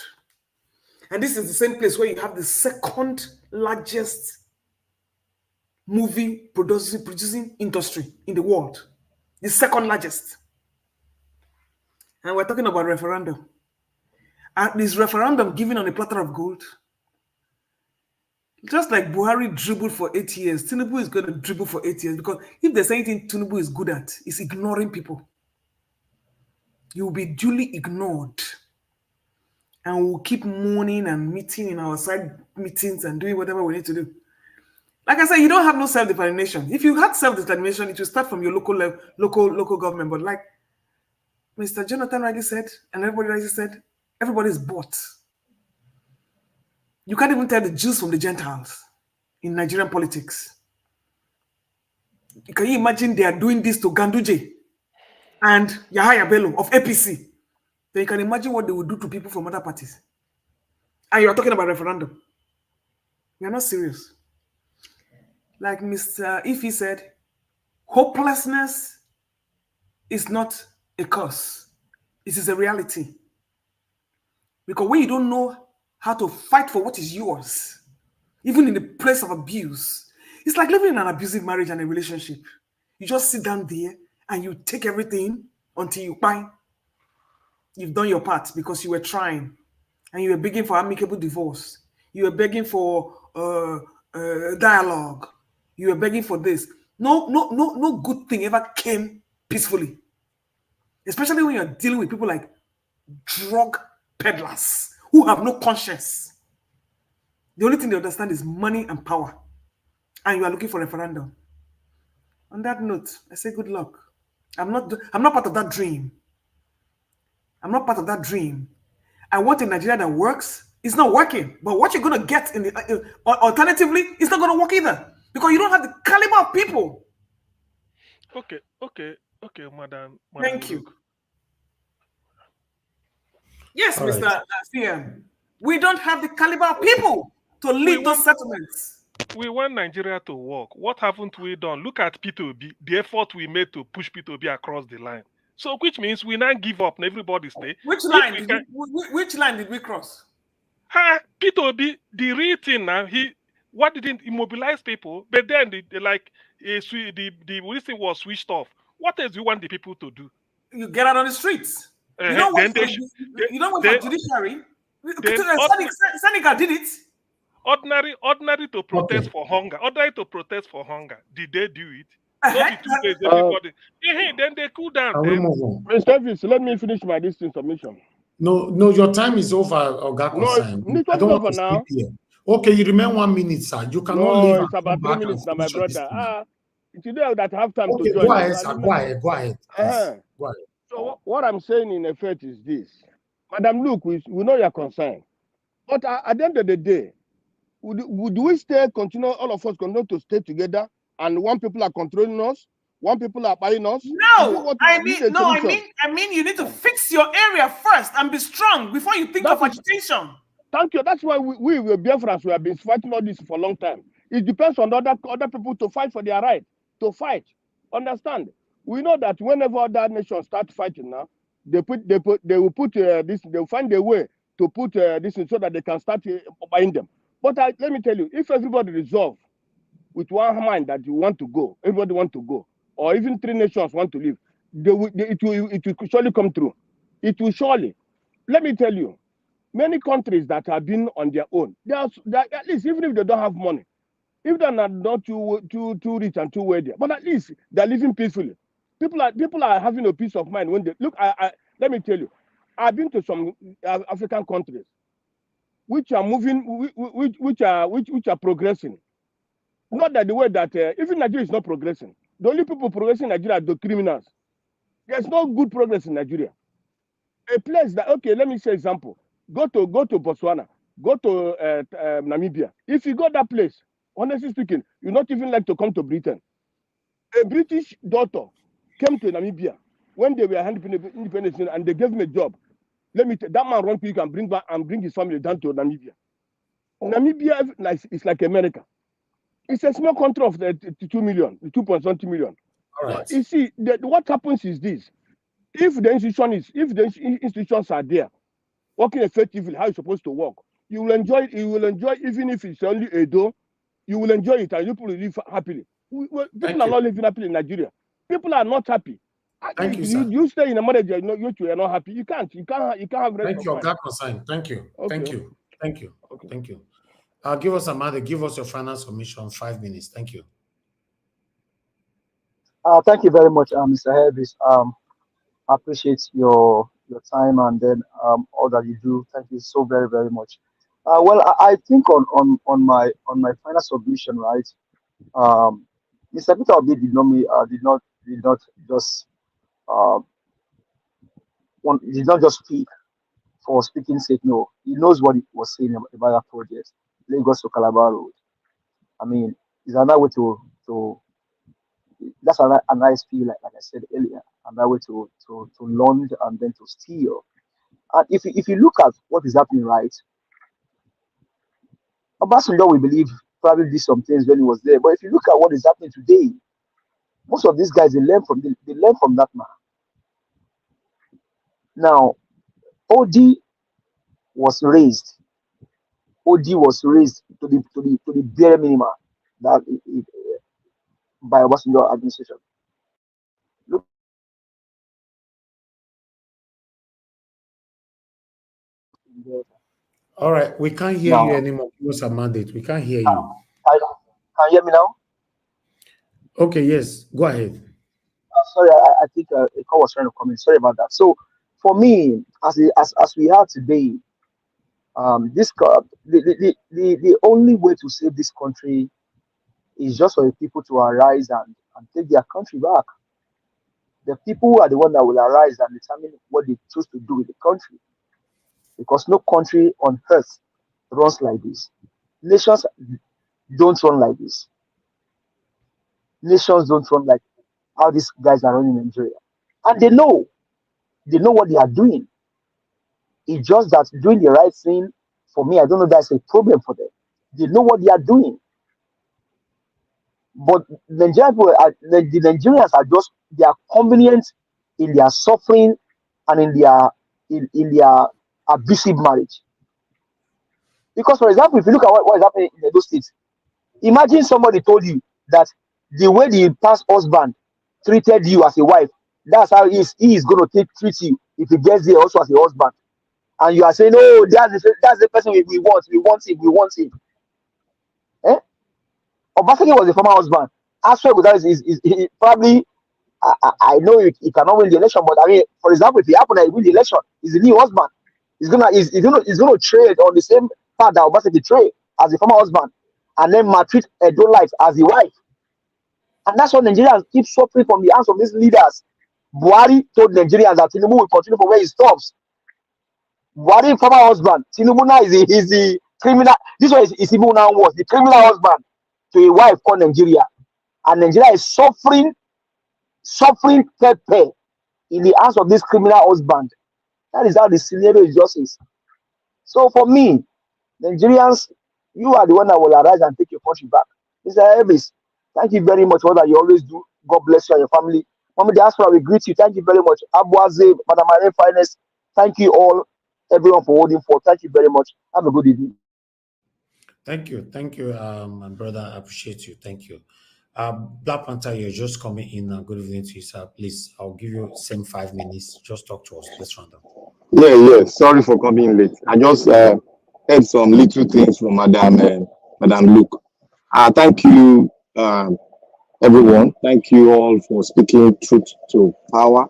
And this is the same place where you have the second largest movie producing industry in the world. The second largest. And we're talking about referendum. And this referendum given on a platter of gold. Just like Buhari dribbled for 8 years, Tinubu is going to dribble for 8 years, because if there's anything Tinubu is good at, it's ignoring people. You will be duly ignored. And we'll keep mourning and meeting in our side meetings and doing whatever we need to do. Like I said, you don't have no self-determination. If you had self-determination, it will start from your local government. But like Mr. Jonathan rightly said, and everybody rightly said, everybody's bought. You can't even tell the Jews from the Gentiles in Nigerian politics. Can you imagine they are doing this to Ganduje and Yahaya Bello of APC? Then you can imagine what they will do to people from other parties. And you're talking about referendum. We are not serious. Like Mr. Ife said, hopelessness is not a curse. It is a reality. Because when you don't know how to fight for what is yours, even in the place of abuse, it's like living in an abusive marriage and a relationship. You just sit down there and you take everything until you buy. You've done your part because you were trying, and you were begging for amicable divorce. You were begging for dialogue. You were begging for this. No good thing ever came peacefully. Especially when you're dealing with people like drug peddlers who have no conscience. The only thing they understand is money and power. And you are looking for a referendum. On that note, I say good luck. I'm not part of that dream. I'm not part of that dream. I want a Nigeria that works. It's not working. But what you're going to get in the alternatively, it's not going to work either. Because you don't have the caliber of people. Okay, Madam Thank you. Luke. Yes, All Mr. right. CM. We don't have the caliber of people to lead those settlements. We want Nigeria to work. What haven't we done? Look at P2B, the effort we made to push P2B across the line. So, which means we now give up and everybody stay. Which line did we cross? P2B, the real thing now, what didn't immobilize people, but then the thing was switched off. What else do you want the people to do? You get out on the streets. You don't wait for judiciary. Senegal did it. Ordinary to protest for hunger. Ordinary to protest for hunger. Did they do it? Not the 2 days everybody. Then they cool down. Can we move on? Mr. Davis, let me finish my distance submission. No, your time is over, Oga Consign. I don't want to now. speak here. Okay, you remain 1 minute, sir. You cannot leave. It's about 3 minutes now, my brother. Today that I have time to join. Go ahead, sir. Go ahead. Go ahead. Go ahead. So what I'm saying in effect is this. Madam Luke, we know your concern. But at the end of the day, would we continue, all of us continue to stay together, and one people are controlling us, one people are buying us? No, I mean you need to fix your area first and be strong before you think of agitation. Thank you. That's why we Biafrans, we have been fighting all this for a long time. It depends on other people to fight for their right, to fight. Understand? We know that whenever other nations start fighting now, they will find a way to put this in so that they can start buying them. But let me tell you, if everybody resolve with one mind that you want to go, everybody want to go, or even 3 nations want to leave, it will surely come through. It will surely. Let me tell you, many countries that have been on their own, they are at least, even if they don't have money, if they're not too rich and too wealthy, but at least they're living peacefully. People are having a peace of mind when they look. Let me tell you, I've been to some African countries which are moving, which are progressing. Not that the way that even Nigeria is not progressing. The only people progressing in Nigeria are the criminals. There's no good progress in Nigeria. A place that, okay, let me say example. Go to Botswana, go to Namibia. If you go that place, honestly speaking, you not even like to come to Britain. A British doctor came to Namibia when they were independent, and they gave him a job. Let me that man run quick and bring his family down to Namibia. Namibia is like America. It's a small country of 2 million, 2.20 million. All right. You see, what happens is this: if the institutions are there, working effectively, how it's supposed to work, you will enjoy it. You will enjoy, even if it's only a door. You will enjoy it, and people will live happily. People are not living happily in Nigeria. People are not happy. Thank you, sir. You stay in a marriage, you are not happy. You can't have rest. Thank you, Oga Consign. Thank you. Okay. Thank you. Okay. Thank you. Give us give us your final submission, 5 minutes. Thank you. Thank you very much, Mr. Harris. I appreciate your time and then all that you do. Thank you so very, very much. Well, I think on my final submission, right? Mr. Peter Obi did not just did not just speak for speaking sake. No, he knows what he was saying about that project, Lagos-Calabar road. I mean, it's another way to that's a nice feel, like I said earlier, another way to launch and then to steal. And if you look at what is happening, right, Obasanjo, we believe, probably did some things when he was there. But if you look at what is happening today, most of these guys they learn from that man. Now, OD was raised. OD was raised to the bare minimum that by Obasanjo administration. Look All right, we can't hear you Now, anymore. Give us a mandate. We can't hear you. can you hear me now? Okay, yes, go ahead. Sorry, I think a call was trying to come in. Sorry about that. So, for me, as we are today, the only way to save this country is just for the people to arise and take their country back. The people are the one that will arise and determine what they choose to do with the country. Because no country on earth runs like this. Nations don't run like this. Nations don't run like how these guys are running Nigeria. And they know what they are doing. It's just that doing the right thing, for me, I don't know that's a problem for them. They know what they are doing. But the Nigerians are just, they are convenient in their suffering and in their abusive marriage. Because, for example, if you look at what is happening in those states, imagine somebody told you that the way the past husband treated you as a wife, that's how he is going to treat you if he gets there also as a husband. And you are saying, oh, that's the person we want him. Eh? Obaseki was a former husband. Aswe Gozal is probably, I know he cannot win the election, but I mean, for example, if he happen to win the election, he's the new husband. He's gonna trade on the same path that Obaseki trade as a former husband, and then maltreat Edo life as a wife. And that's what Nigerians keep suffering from the hands of these leaders. Buhari told Nigerians that Tinubu will continue from where he stops. Buhari, former husband, Tinubu now is the criminal. This one is even now worse, the criminal husband to a wife called Nigeria. And Nigeria is suffering pepper in the hands of this criminal husband. That is how the scenario is just is. So for me, Nigerians, you are the one that will arise and take your country back. Mr. Elvis, thank you very much for what you always do. God bless you and your family. Mama Diaspora, we greet you. Thank you very much. Abuaze, Madam Marine Finest, thank you all, everyone for holding for. Thank you very much. Have a good evening. Thank you, my brother. I appreciate you. Thank you. Black Panther, you're just coming in. Good evening to you, sir. Please, I'll give you same 5 minutes. Just talk to us. Let's run down. Yeah. Sorry for coming late. I just heard some little things from Madam Luke. Thank you, everyone. Thank you all for speaking truth to power.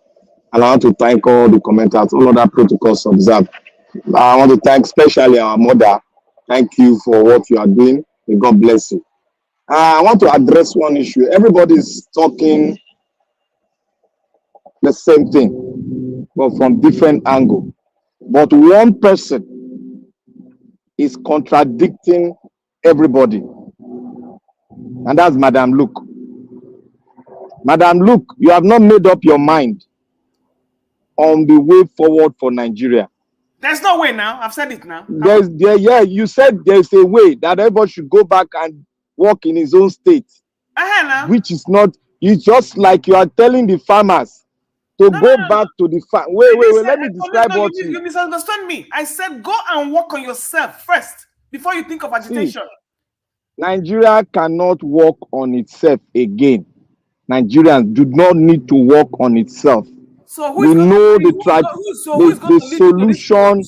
And I want to thank all the commenters, all other protocols observed. I want to thank especially our mother. Thank you for what you are doing. May God bless you. I want to address one issue. Everybody's talking the same thing, but from different angle. But one person is contradicting everybody, and that's Madam Luke. Madam Luke, you have not made up your mind on the way forward for Nigeria. There's no way now. I've said it now. You said there's a way that everybody should go back and work in his own state, which is not. It's just like you are telling the farmers to go back to the farm. Wait. Let me describe what you misunderstood me. I said go and work on yourself first before you think of agitation. Nigeria cannot work on itself again. Nigerians do not need to work on itself. So we know the solution.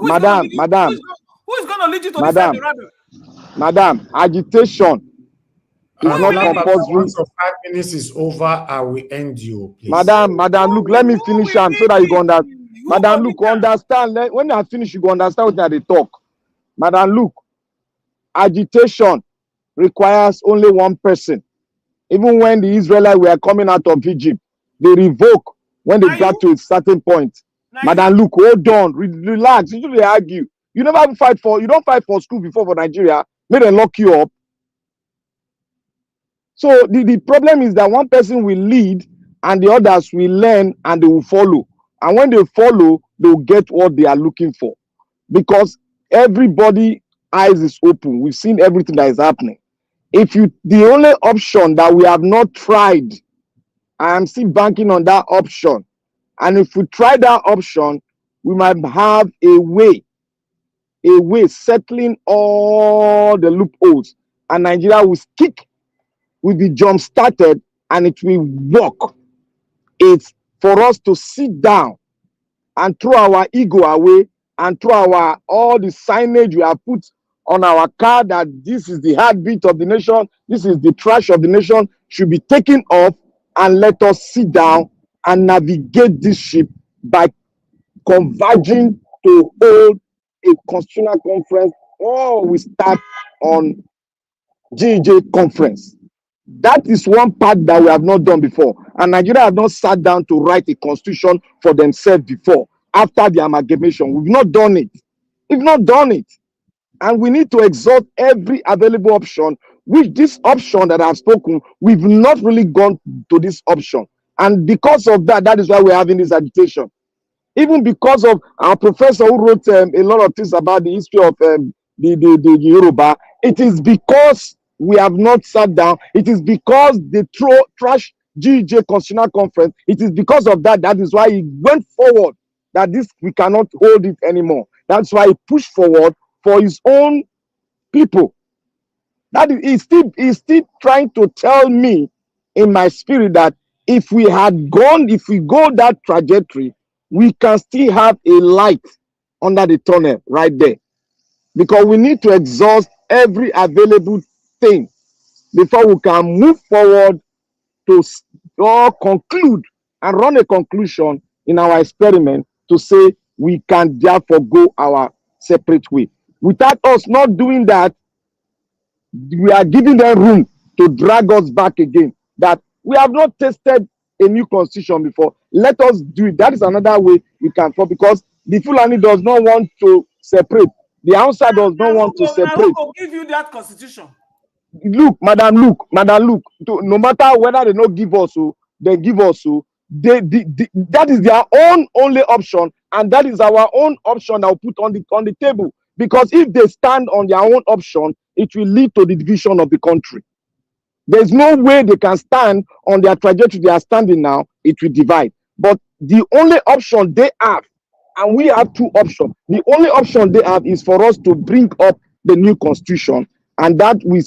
Madam, who is going to lead you to this side of the rabbit? Madam, agitation is not compulsory. Once your 5 minutes is over, I will end you, please. Madam, look, let me finish am so that you go understand. Madam, look, understand. When I finish, you go understand what they talk. Madam, look, agitation requires only one person. Even when the Israelites were coming out of Egypt, they revoke when they got to a certain point. Madam, look, hold on, relax. You don't argue. You don't fight for school before for Nigeria. May they lock you up. So the problem is that one person will lead and the others will learn and they will follow. And when they follow, they'll get what they are looking for. Because everybody's eyes is open. We've seen everything that is happening. The only option that we have not tried, I am still banking on that option. And if we try that option, we might have a way settling all the loopholes. And Nigeria will be jump started and it will work. It's for us to sit down and throw our ego away and through our all the signage we have put on our car that this is the heartbeat of the nation, this is the trash of the nation, should be taken off, and let us sit down and navigate this ship by converging to hold a constitutional conference, or we start on GEJ conference. That is one part that we have not done before. And Nigeria have not sat down to write a constitution for themselves before, after the amalgamation. We've not done it. We've not done it. And we need to exhaust every available option, which this option that I've spoken, we've not really gone to this option. And because of that, that is why we're having this agitation. Even because of our professor who wrote a lot of things about the history of the Yoruba, it is because we have not sat down. It is because they trash GJ Constitutional Conference. It is because of that. That is why he went forward. That this we cannot hold it anymore. That's why he pushed forward for his own people. That is, he's still trying to tell me in my spirit that if we go that trajectory, we can still have a light under the tunnel right there. Because we need to exhaust every available thing before we can move forward to conclude and run a conclusion in our experiment to say we can therefore go our separate way. Without us not doing that, we are giving them room to drag us back again. That we have not tested a new constitution before. Let us do it. That is another way we can fall, because the Fulani does not want to separate. The Hausa does not want to separate. Who will give you that constitution? Look, Madam, no matter whether they not give us, they give us, that is their own only option, and that is our own option that we put on the table. Because if they stand on their own option, it will lead to the division of the country. There's no way they can stand on their trajectory they are standing now. It will divide. But the only option they have, and we have two options. The only option they have is for us to bring up the new constitution, and that will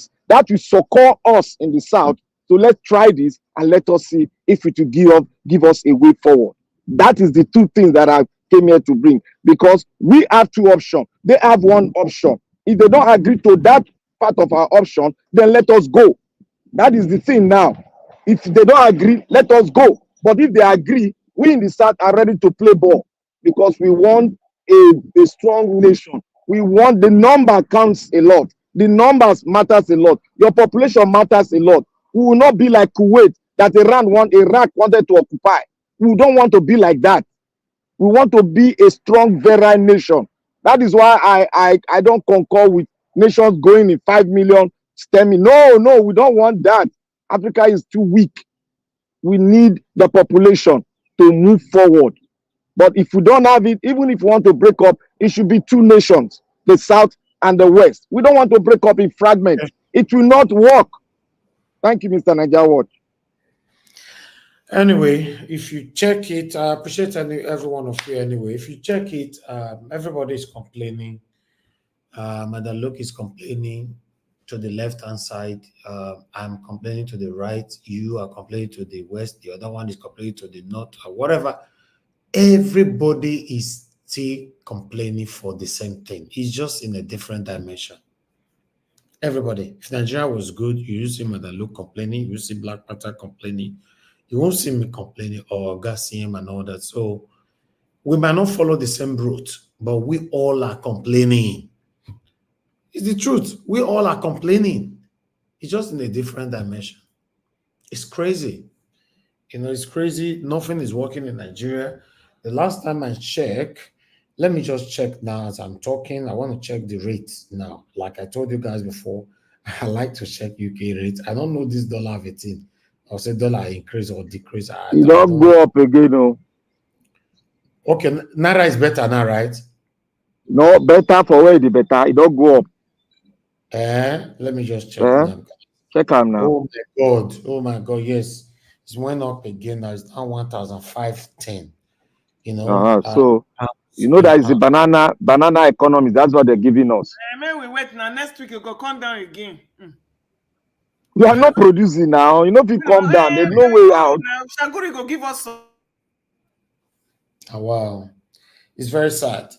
succor us in the South. So let's try this and let us see if it will give us a way forward. That is the two things that I came here to bring, because we have two options. They have one option. If they don't agree to that part of our option, then let us go. That is the thing now. If they don't agree, let us go. But if they agree, we in the South are ready to play ball, because we want a strong nation. We want, the number counts a lot. The numbers matters a lot. Your population matters a lot. We will not be like Kuwait that Iraq wanted to occupy. We don't want to be like that. We want to be a strong, virile nation. That is why I don't concur with nations going in 5 million stemming. No, we don't want that. Africa is too weak. We need the population to move forward. But if we don't have it, even if we want to break up, it should be two nations, the South and the West. We don't want to break up in fragments. It will not work. Thank you, Mr. Najawad. Anyway, if you check it, I appreciate every one of you anyway. If you check it, everybody is complaining. Madam Luke is complaining to the left-hand side. I'm complaining to the right. You are complaining to the west. The other one is complaining to the north, or whatever. Everybody is still complaining for the same thing. It's just in a different dimension. Everybody. If Nigeria was good, you see Madam Luke complaining, you see Black Panther complaining. You won't see me complaining or Gassiem and all that. So we might not follow the same route, but we all are complaining. It's the truth. We all are complaining. It's just in a different dimension. It's crazy. It's crazy. Nothing is working in Nigeria. The last time I checked, let me just check now as I'm talking. I want to check the rates now. Like I told you guys before, I like to check UK rates. I don't know this dollar 18. I'll say dollar increase or decrease. It don't go up again, no. Okay, Naira is better now, right? No, better for where the better. It don't go up. Let me just check now. Check them now. Oh my God, yes. It went up again. Now it's now 1,510. So that is the banana economy. That's what they're giving us. Man, we wait now. Next week it will come down again. We are not producing now. If it come down, there's no way out. Shaguri go give us some. Wow. It's very sad.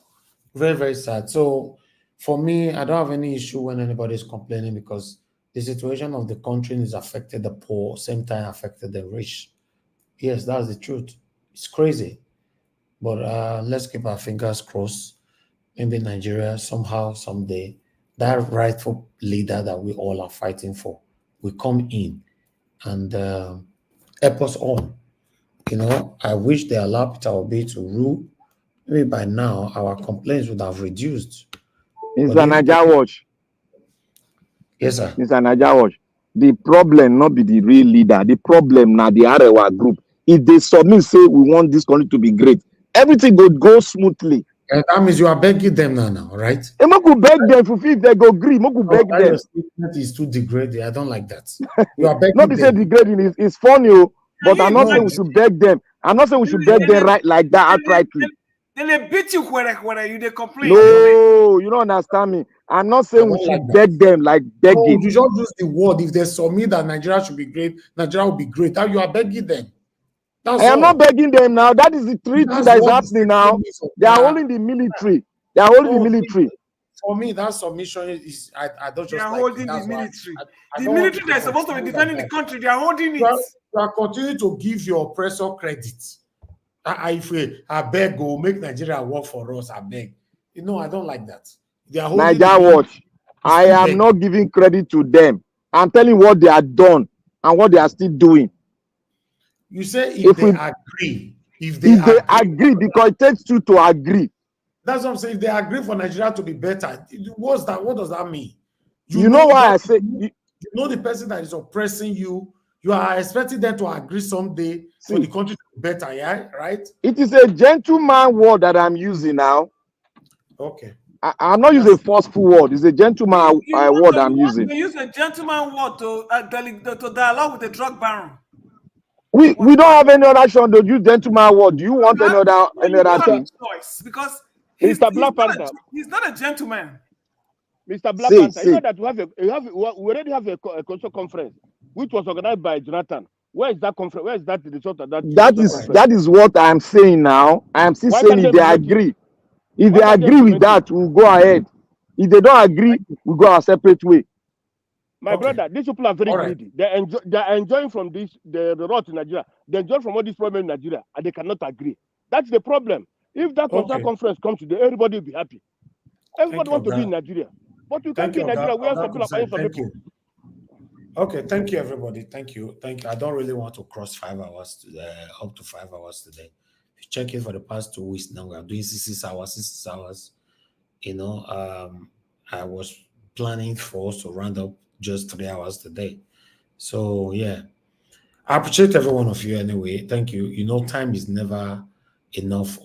Very, very sad. So for me, I don't have any issue when anybody is complaining because the situation of the country is affected the poor, same time affected the rich. Yes, that's the truth. It's crazy. But let's keep our fingers crossed. Maybe Nigeria somehow, someday, that rightful leader that we all are fighting for will come in and help us all. You know, I wish they allow Peter Obi to rule. Maybe by now our complaints would have reduced. Mr. Naija Watch. Yes, sir. Mr. Naija Watch. The problem not be the real leader. The problem now the Arewa group. If they submit, say we want this country to be great, everything would go smoothly. And that means you are begging them now, right? Moku beg them for if they go agree. Moku beg them. Your statement is too degrading. I don't like that. You are begging Not be say them. degrading is funny, but I'm not saying we should beg them. I'm not saying we should beg them right like that outrightly. They beat you where you they complain. No, you don't understand me. I'm not saying we should beg them like begging. No, you just use the word. If they submit that Nigeria should be great, Nigeria will be great. Now you are begging them. That's I am not begging them now. That is the three things that is happening now. They are holding the military. They are holding the military. For me, that submission is I don't just. They are like holding it. the military. I The don't want military that's supposed to be defending the country, they are holding it. You are continuing to give your oppressor credit. I beg, go make Nigeria work for us. I beg. You know, I don't like that. They are holding Naija Watch. I am not giving credit to them. I'm telling what they are done and what they are still doing. You say if they agree. If they agree, because it takes two to agree. That's what I'm saying. If they agree for Nigeria to be better, what's that? What does that mean? You know why I say you know the person that is oppressing you. You are expecting them to agree someday for the country to be better, yeah, right? It is a gentleman word that I'm using now. Okay. I'm not using a forceful word. It's a gentleman word I'm using. You use a gentleman word to dialogue with the drug baron. We don't have any other option to use gentleman word. Do you want any other thing? Choice because Mr. Black Panther. He's not a gentleman. Mr. Black Panther, you know that we already have a cultural conference which was organized by Jonathan. Where is that conference? Where is that the result of that? That is what I'm saying now. I am still saying if they agree. If they agree with that, we'll go ahead. If they don't agree, we'll go our separate way. My brother, these people are very greedy. They are enjoying from this the rot in Nigeria. They enjoy from all these problems in Nigeria, and they cannot agree. That's the problem. If that conference comes today, everybody will be happy. Everybody wants to be in Nigeria, but you can't be in Nigeria where some people are fighting some people. Okay, thank you, everybody. Thank you. I don't really want to cross 5 hours up to 5 hours today. If you check it for the past 2 weeks now, we are doing 6 hours. You know, I was planning for us to round up just 3 hours today. So yeah, I appreciate every one of you anyway. Thank you. You know, time is never enough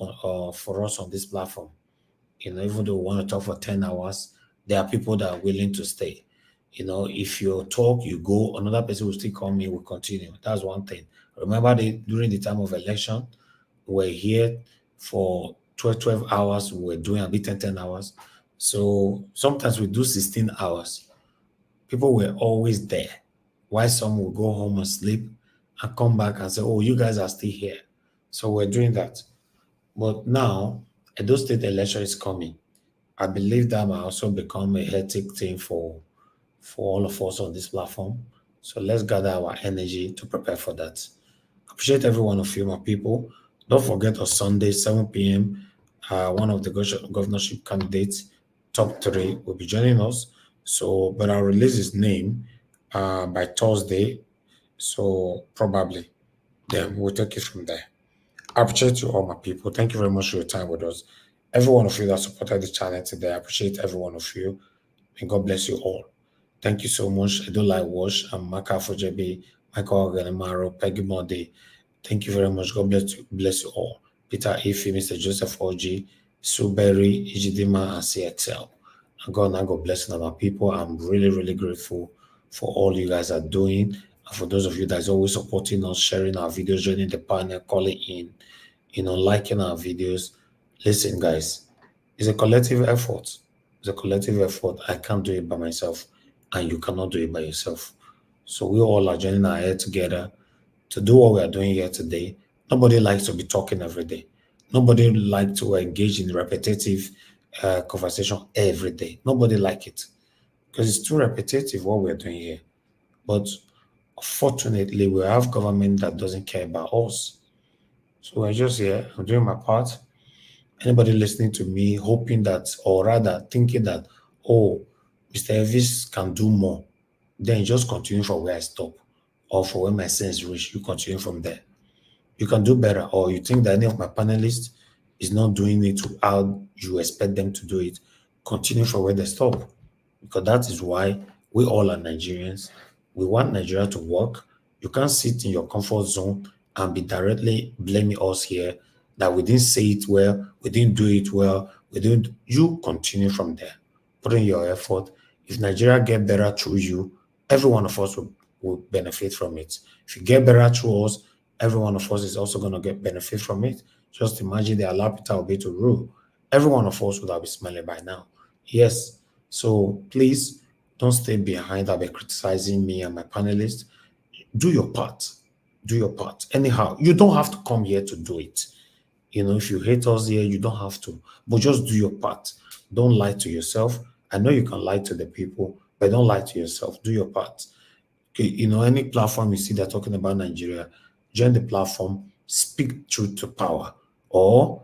for us on this platform. You know, even though we want to talk for 10 hours, there are people that are willing to stay. You know, if you talk, you go, another person will still come in, will continue. That's one thing. Remember, during the time of election, we were here for 12 hours. We were doing a bit 10 hours. So sometimes we do 16 hours. People were always there. Why some will go home and sleep and come back and say, oh, you guys are still here. So we're doing that. But now, Edo State election is coming. I believe that might also become a hectic thing for all of us on this platform. So let's gather our energy to prepare for that. I appreciate every one of you, my people. Don't forget on Sunday, 7 p.m., one of the governorship candidates, top 3, will be joining us. So, but I'll release his name by Thursday. So probably then we'll take it from there. I appreciate you all, my people. Thank you very much for your time with us. Every one of you that supported the channel today, I appreciate every one of you. And God bless you all. Thank you so much. Edolai Wash, I'm Maka Fojebi, Michael Ganamaro, Peggy Monday. Thank you very much. God bless you all. Peter Ife, Mr. Joseph Oji, Sue Berry, Ijidima, and CXL. And God bless you, my people. I'm really, really grateful for all you guys are doing. And for those of you that is always supporting us, sharing our videos, joining the panel, calling in, you know, liking our videos. Listen, guys, it's a collective effort. It's a collective effort. I can't do it by myself, and you cannot do it by yourself. So we all are joining our head together to do what we are doing here today. Nobody likes to be talking every day. Nobody likes to engage in repetitive conversation every day. Nobody like it because it's too repetitive what we're doing here. But fortunately, we have government that doesn't care about us. So we're just here. I'm doing my part. Anybody listening to me, hoping that, or rather thinking that, oh, Mr. Elvis can do more, then just continue from where I stop, or for where my sense reach. You continue from there. You can do better, or you think that any of my panelists is not doing it how you expect them to do it. Continue from where they stop, because that is why we all are Nigerians. We want Nigeria to work. You can't sit in your comfort zone and be directly blaming us here that we didn't say it well, we didn't do it well, we didn't. You continue from there. Put in your effort. If Nigeria get better through you, every one of us will benefit from it. If you get better through us, every one of us is also going to get benefit from it. Just imagine they allow Peter Obi to rule. Every one of us would have been smiling by now. Yes. So please don't stay behind and be criticizing me and my panelists. Do your part. Do your part. Anyhow, you don't have to come here to do it. If you hate us here, you don't have to. But just do your part. Don't lie to yourself. I know you can lie to the people, but don't lie to yourself. Do your part. Okay, any platform you see they're talking about Nigeria, join the platform, speak truth to power, or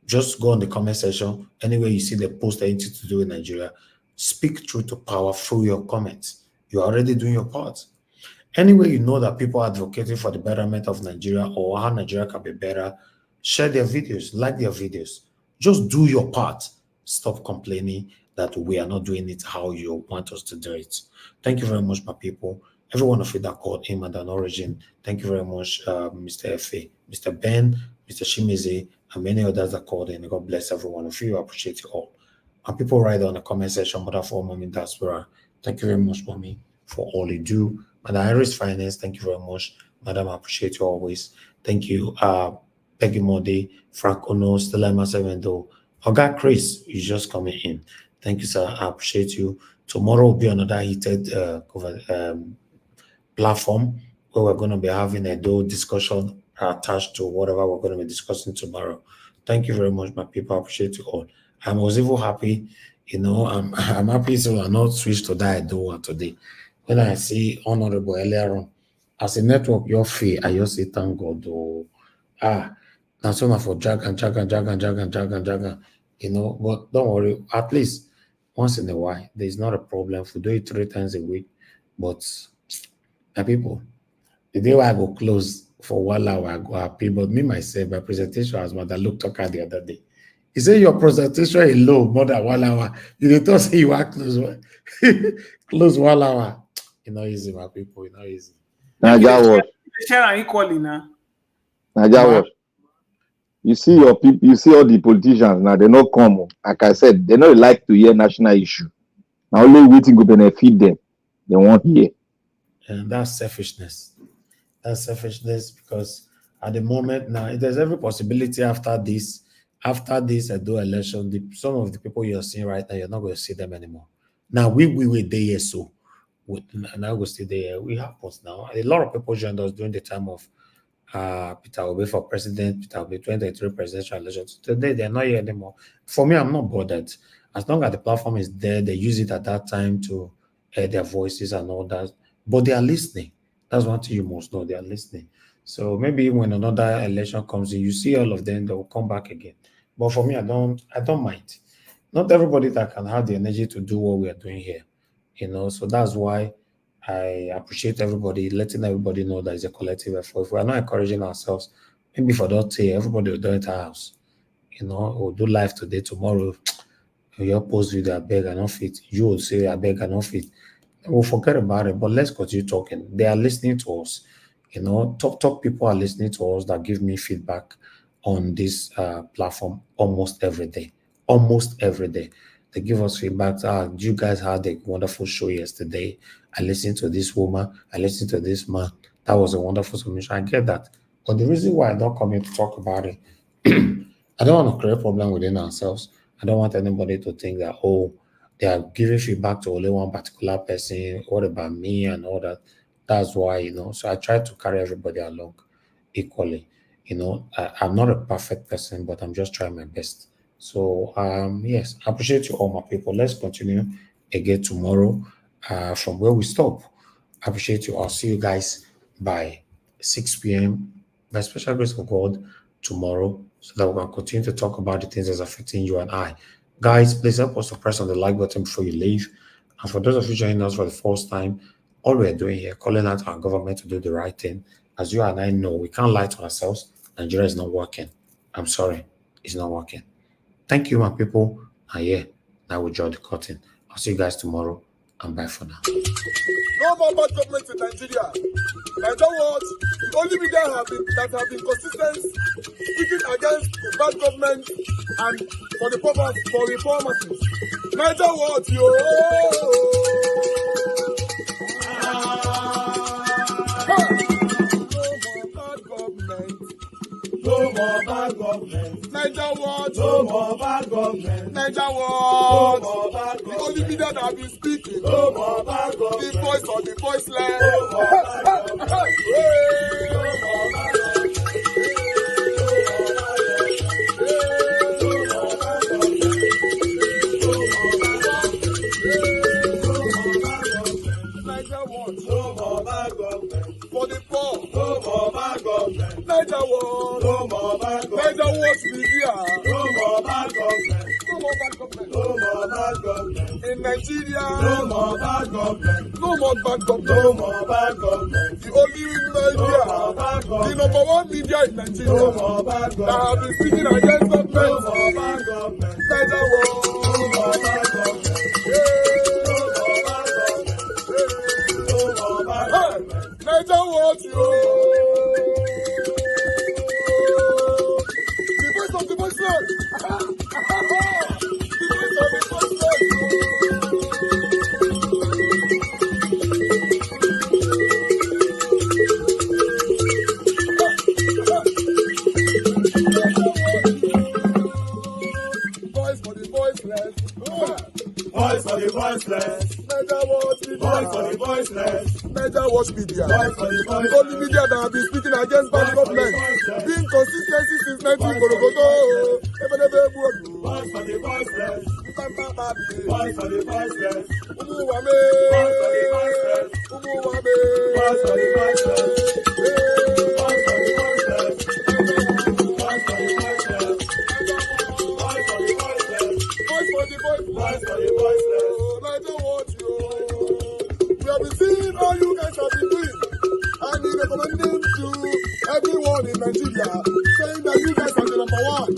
just go on the comment section. Anywhere you see the post anything to do with Nigeria, speak truth to power through your comments. You're already doing your part. Anyway, you know that people are advocating for the betterment of Nigeria or how Nigeria can be better, share their videos, like their videos. Just do your part. Stop complaining that we are not doing it how you want us to do it. Thank you very much, my people. Every one of you that called him and an origin, thank you very much, Mr. F.A., Mr. Ben, Mr. Shimizi, and many others that called in. God bless every one of you. I appreciate you all. And people write on the comment section, Mother for Mommy Diaspora. Thank you very much, Mommy, for all you do. Madam Iris Finance, thank you very much. Madam, I appreciate you always. Thank you. Peggy Modi, Frank Ono, Stella Masavendo. Oga Chris is just coming in. Thank you, sir. I appreciate you. Tomorrow will be another heated platform where we're going to be having a discussion attached to whatever we're going to be discussing tomorrow. Thank you very much, my people. I appreciate you all. I was even happy, I'm happy to not switch to that I do want today. When I see Honorable earlier on, as a network, your fee, I just say thank God. Oh, now so for drag and drag and drag and drag and drag and drag, but don't worry, at least once in a while, there's not a problem. If we do it 3 times a week, but my people, the day I go close for 1 hour, I go happy. But me, myself, my presentation as Mother Luke talker the other day. He said your presentation is low, more than 1 hour. You did not say you are close, close 1 hour. It's not easy, my people. It's not easy. Naija what? Share equally now. Naija what? You see your people, you see all the politicians now, they not come. Like I said, they not like to hear national issue. Now only waiting to benefit them. They won't hear. And that's selfishness. That's selfishness because at the moment now, there's every possibility after this Edo election, some of the people you're seeing right now, you're not going to see them anymore. Now we were there, so now we stay there. We happens now. A lot of people joined us during the time of Peter Obi for president, Peter Obi 2023 presidential elections. Today they're not here anymore. For me, I'm not bothered. As long as the platform is there, they use it at that time to air their voices and all that. But they are listening. That's one thing you must know. They are listening. So maybe when another election comes in, you see all of them, they will come back again. But for me, I don't mind. Not everybody that can have the energy to do what we are doing here. So that's why I appreciate everybody, letting everybody know that it's a collective effort. If we are not encouraging ourselves, maybe for that day, everybody will do it at our house. We'll do live today, tomorrow. Your post video, I beg, I not fit. You will say, I beg, I not fit. We'll forget about it, but let's continue talking. They are listening to us. Top people are listening to us that give me feedback on this platform almost every day. Almost every day. They give us feedback. You guys had a wonderful show yesterday. I listened to this woman. I listened to this man. That was a wonderful submission. I get that. But the reason why I don't come here to talk about it, I don't want to create a problem within ourselves. I don't want anybody to think that, they are giving feedback to only one particular person. What about me and all that? That's why, so I try to carry everybody along equally. I'm not a perfect person, but I'm just trying my best. So yes, I appreciate you all, my people. Let's continue again tomorrow from where we stop. I appreciate you. I'll see you guys by 6 p.m. by special grace of God tomorrow, so that we can continue to talk about the things that's affecting you and I. Guys, please help us to press on the like button before you leave. And for those of you joining us for the first time, all we're doing here, calling out our government to do the right thing. As you and I know, we can't lie to ourselves. Nigeria is not working. I'm sorry, it's not working. Thank you, my people. And yeah, now we draw the curtain. I'll see you guys tomorrow, and bye for now. No more bad government in Nigeria. Like that what? The only media that have been consistent speaking against the bad government and for the purpose for reformers. Niger what yo? No more bad government. Niger what? No more bad government. Niger what? No more bad government. The only media that have been speaking. No more bad government. The voice of the voiceless. No more bad government. No more bad government. No more bad government. For the poor. No more bad government. Niger what? No more bad government. Niger what media? No more bad government. No more bad government. No more bad government. In Nigeria. No more bad government. No more bad government. No more bad government. The only media. No more bad government. The number one media in Nigeria. No more bad government. That have been speaking against government. No more bad government. Niger what? No more bad government. Niger what you? The voice of the voiceless. The voice of the voiceless. Voice for the voiceless. Voice for the voiceless. Niger what? Voice for the voiceless. Niger watch media. The only media that have been speaking against bad government. Being consistency since 1944. Voice for the voiceless. Voice for the voiceless. Umuwame. Voice for the voiceless. Umuwame. Voice for the voiceless. Voice for the voiceless. Voice for the voiceless. Voice for the voiceless. Voice for the voiceless. Voice for the voiceless. Niger watch you. We have been seeing all you guys have been doing, and we recommending to everyone in Nigeria, saying that you guys are the number one.